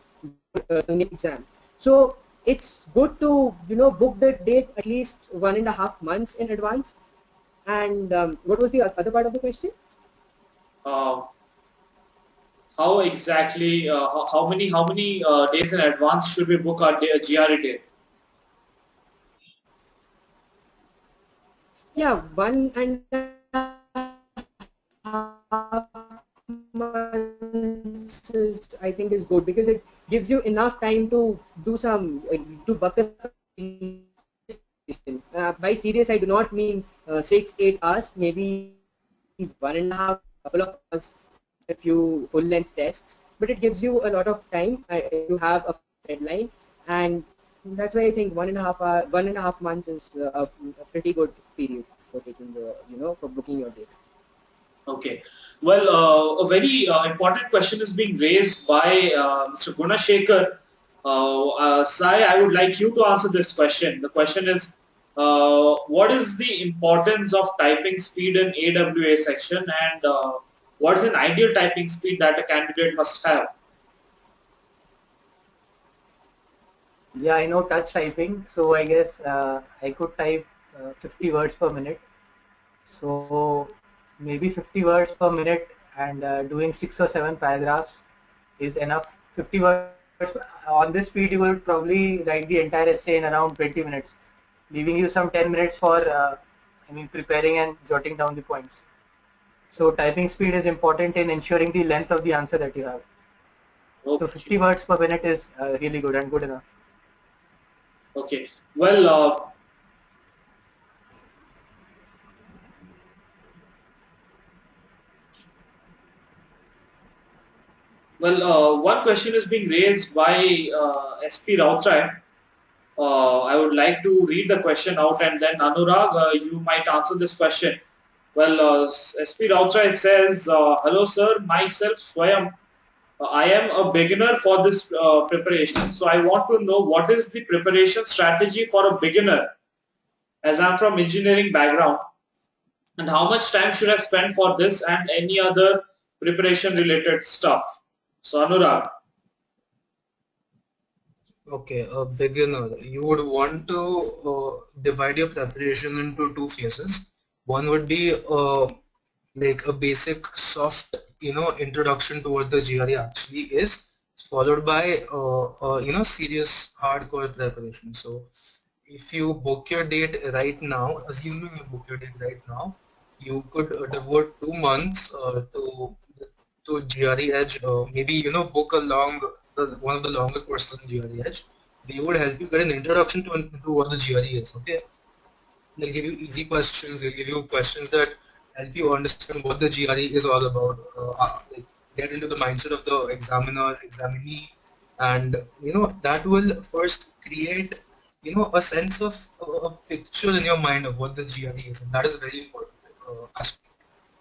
before the next exam. So it's good to book the date at least 1.5 months in advance. And what was the other part of the question? Uh, how exactly, how many days in advance should we book our GRE date? Yeah, 1.5 months is, I think, is good because it gives you enough time to do some to buckle up. By serious, I do not mean 6-8 hours, maybe 1.5 hours, couple of hours, a few full length tests. But it gives you a lot of time. You have a deadline, and that's why I think 1.5 months is a pretty good period for taking the for booking your date. Okay. Well, a very important question is being raised by Mr. Gunashekar. Sai, I would like you to answer this question. The question is, what is the importance of typing speed in AWA section, and what is an ideal typing speed that a candidate must have? Yeah, I know touch typing, so I guess I could type 50 words per minute. So maybe 50 words per minute and doing 6 or 7 paragraphs is enough. 50 words on this speed, you would probably write the entire essay in around 20 minutes, leaving you some 10 minutes for, preparing and jotting down the points. So typing speed is important in ensuring the length of the answer that you have. So Okay. 50 words per minute is really good and good enough. Okay. Well, one question is being raised by SP Rautrai. I would like to read the question out, and then Anurag, you might answer this question. Well, SP Rautrai says, "Hello, sir. Myself, Swayam. I am a beginner for this preparation. So I want to know what is the preparation strategy for a beginner, as I'm from engineering background, and how much time should I spend for this and any other preparation related stuff." So Anurag. Okay, a beginner. You would want to divide your preparation into two phases. One would be like a basic soft, introduction to what the GRE actually is, followed by serious hardcore preparation. So if you book your date right now, assuming you book your date right now, you could devote 2 months to GRE Edge. Maybe book a one of the longer courses in GRE Edge. They would help you get an introduction to what the GRE is. Okay, they'll give you easy questions. They'll give you questions that help you understand what the GRE is all about. Like get into the mindset of the examiner, examinee, and that will first create a sense of a picture in your mind of what the GRE is, and that is very important aspect.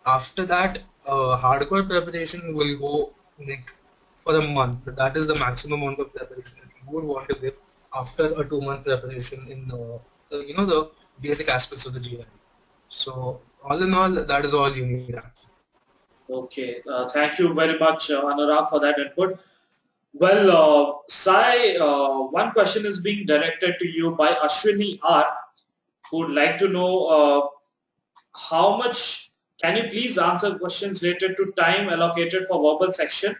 After that, hardcore preparation will go like for a month. That is the maximum amount of preparation that you would want to give after a 2 month preparation in the basic aspects of the GRE. So all in all, that is all you need actually. Okay, thank you very much, Anurag, for that input. Well, Sai, one question is being directed to you by Ashwini R, who would like to know how much. Can you please answer questions related to time allocated for verbal section?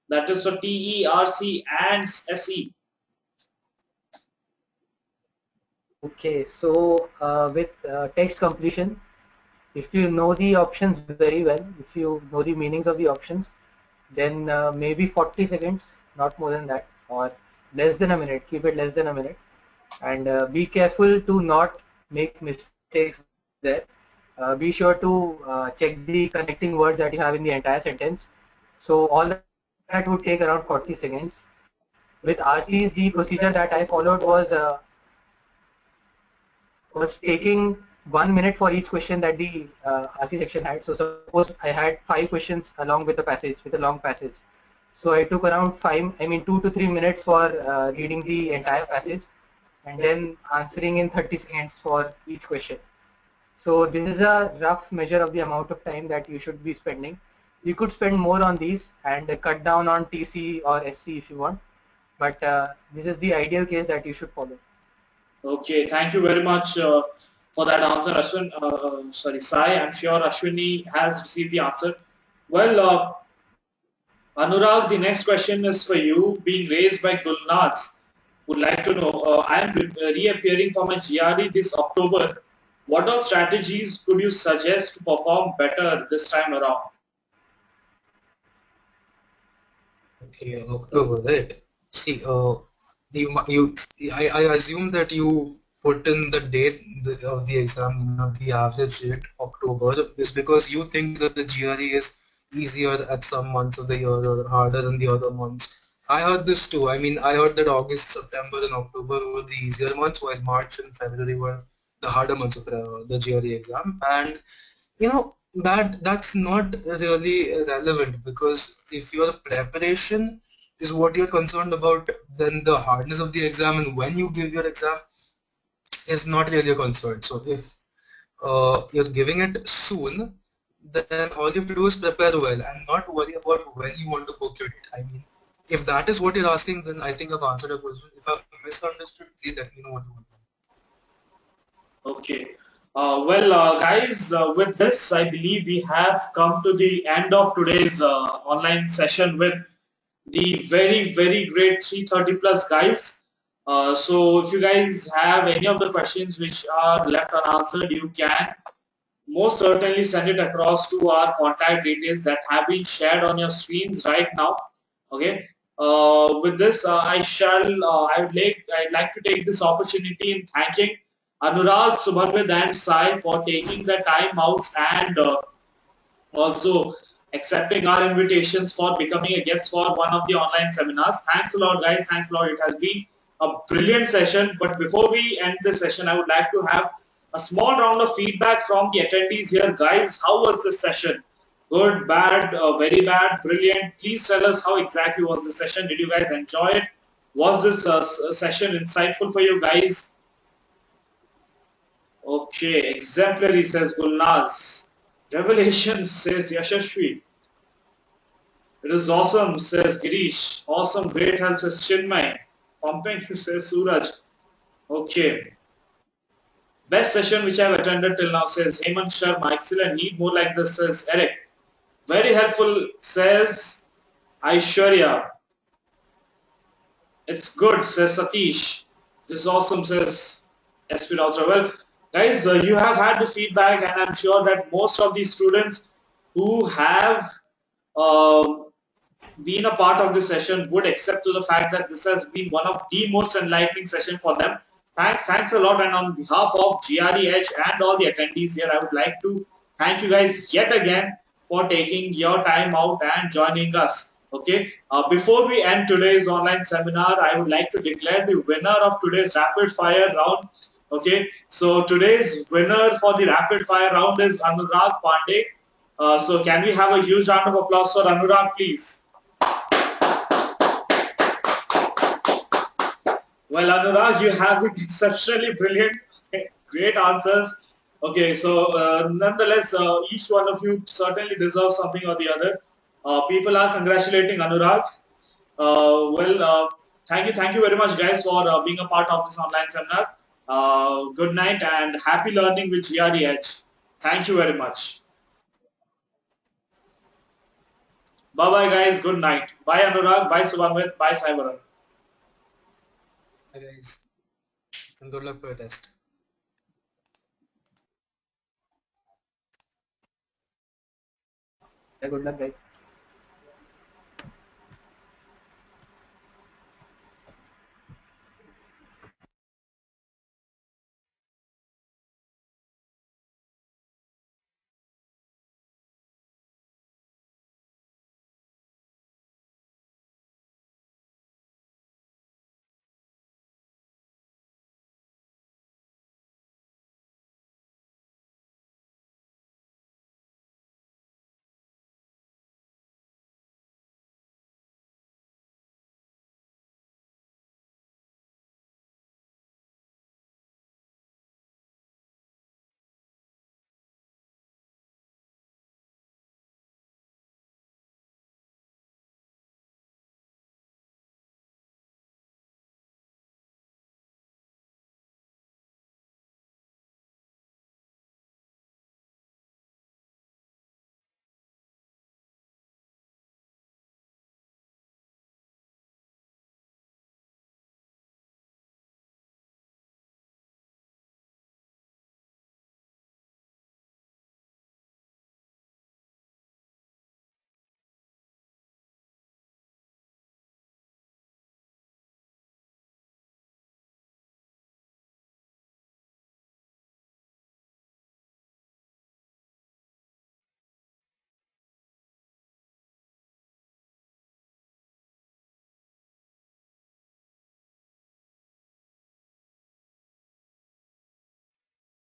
That is for TERC and SE. Okay, so with text completion, if you know the options very well, if you know the meanings of the options, then maybe 40 seconds, not more than that, or less than a minute, keep it less than a minute. And be careful to not make mistakes there. Be sure to check the connecting words that you have in the entire sentence. So all that would take around 40 seconds. With RCs, the procedure that I followed was taking 1 minute for each question that the RC section had. So suppose I had 5 questions along with a passage, with a long passage. So I took around 2 to 3 minutes for reading the entire passage and then answering in 30 seconds for each question. So this is a rough measure of the amount of time that you should be spending. You could spend more on these and cut down on TC or SC if you want, but this is the ideal case that you should follow. Okay, thank you very much for that answer, Ashwin. Sorry, Sai. I'm sure Ashwini has received the answer. Well, Anurag, the next question is for you, being raised by Gulnaz. Would like to know, I am reappearing for my GRE this October. What all strategies could you suggest to perform better this time around? Okay, October, right? See, I assume that you put in the date of the exam, the average date, October, is because you think that the GRE is easier at some months of the year or harder than the other months. I heard this too. I mean, I heard that August, September, and October were the easier months, while March and February were the harder months of the GRE exam. And that's not really relevant, because if your preparation is what you're concerned about, then the hardness of the exam and when you give your exam is not really a concern. So if you're giving it soon, then all you have to do is prepare well and not worry about when you want to book your date. I mean, if that is what you're asking, then I think I've answered your question. If I've misunderstood, please let me know what you want. Okay. Guys, with this, I believe we have come to the end of today's online session with the very, very great 330 plus guys. So, if you guys have any of the questions which are left unanswered, you can most certainly send it across to our contact details that have been shared on your screens right now. Okay. With this, I'd like to take this opportunity in thanking Anurag, Subhanwit, and Sai for taking the time out and also accepting our invitations for becoming a guest for one of the online seminars. Thanks a lot, guys. Thanks a lot. It has been a brilliant session. But before we end the session, I would like to have a small round of feedback from the attendees here. Guys, how was this session? Good, bad, very bad, brilliant. Please tell us how exactly was the session. Did you guys enjoy it? Was this session insightful for you guys? Okay, exemplary says Gulnaz. Revelation says Yashashvi. It is awesome, says Girish. Awesome, great help, says Chinmay. Pumping, says Suraj. Okay. Best session which I've attended till now, says Hemant Sharma. Excellent, need more like this, says Eric. Very helpful, says Aishwarya. It's good, says Satish. This is awesome, says SP Rautra. Well, guys, you have had the feedback, and I'm sure that most of the students who have um been a part of this session would accept to the fact that this has been one of the most enlightening session for them. Thanks a lot. And on behalf of GREH and all the attendees here, I would like to thank you guys yet again for taking your time out and joining us. Okay. Before we end today's online seminar, I would like to declare the winner of today's rapid fire round. Okay. So today's winner for the rapid fire round is Anurag Pande. So can we have a huge round of applause for Anurag, please? Well, Anurag, you have been exceptionally brilliant. Great answers. Okay, so nonetheless, each one of you certainly deserves something or the other. People are congratulating Anurag. Well, thank you very much, guys, for being a part of this online seminar. Good night and happy learning with GREH. Thank you very much. Bye bye, guys. Good night. Bye, Anurag. Bye, Subhanwit. Bye, Saivarun. Hi guys, and good luck for your test. Yeah, good luck, guys.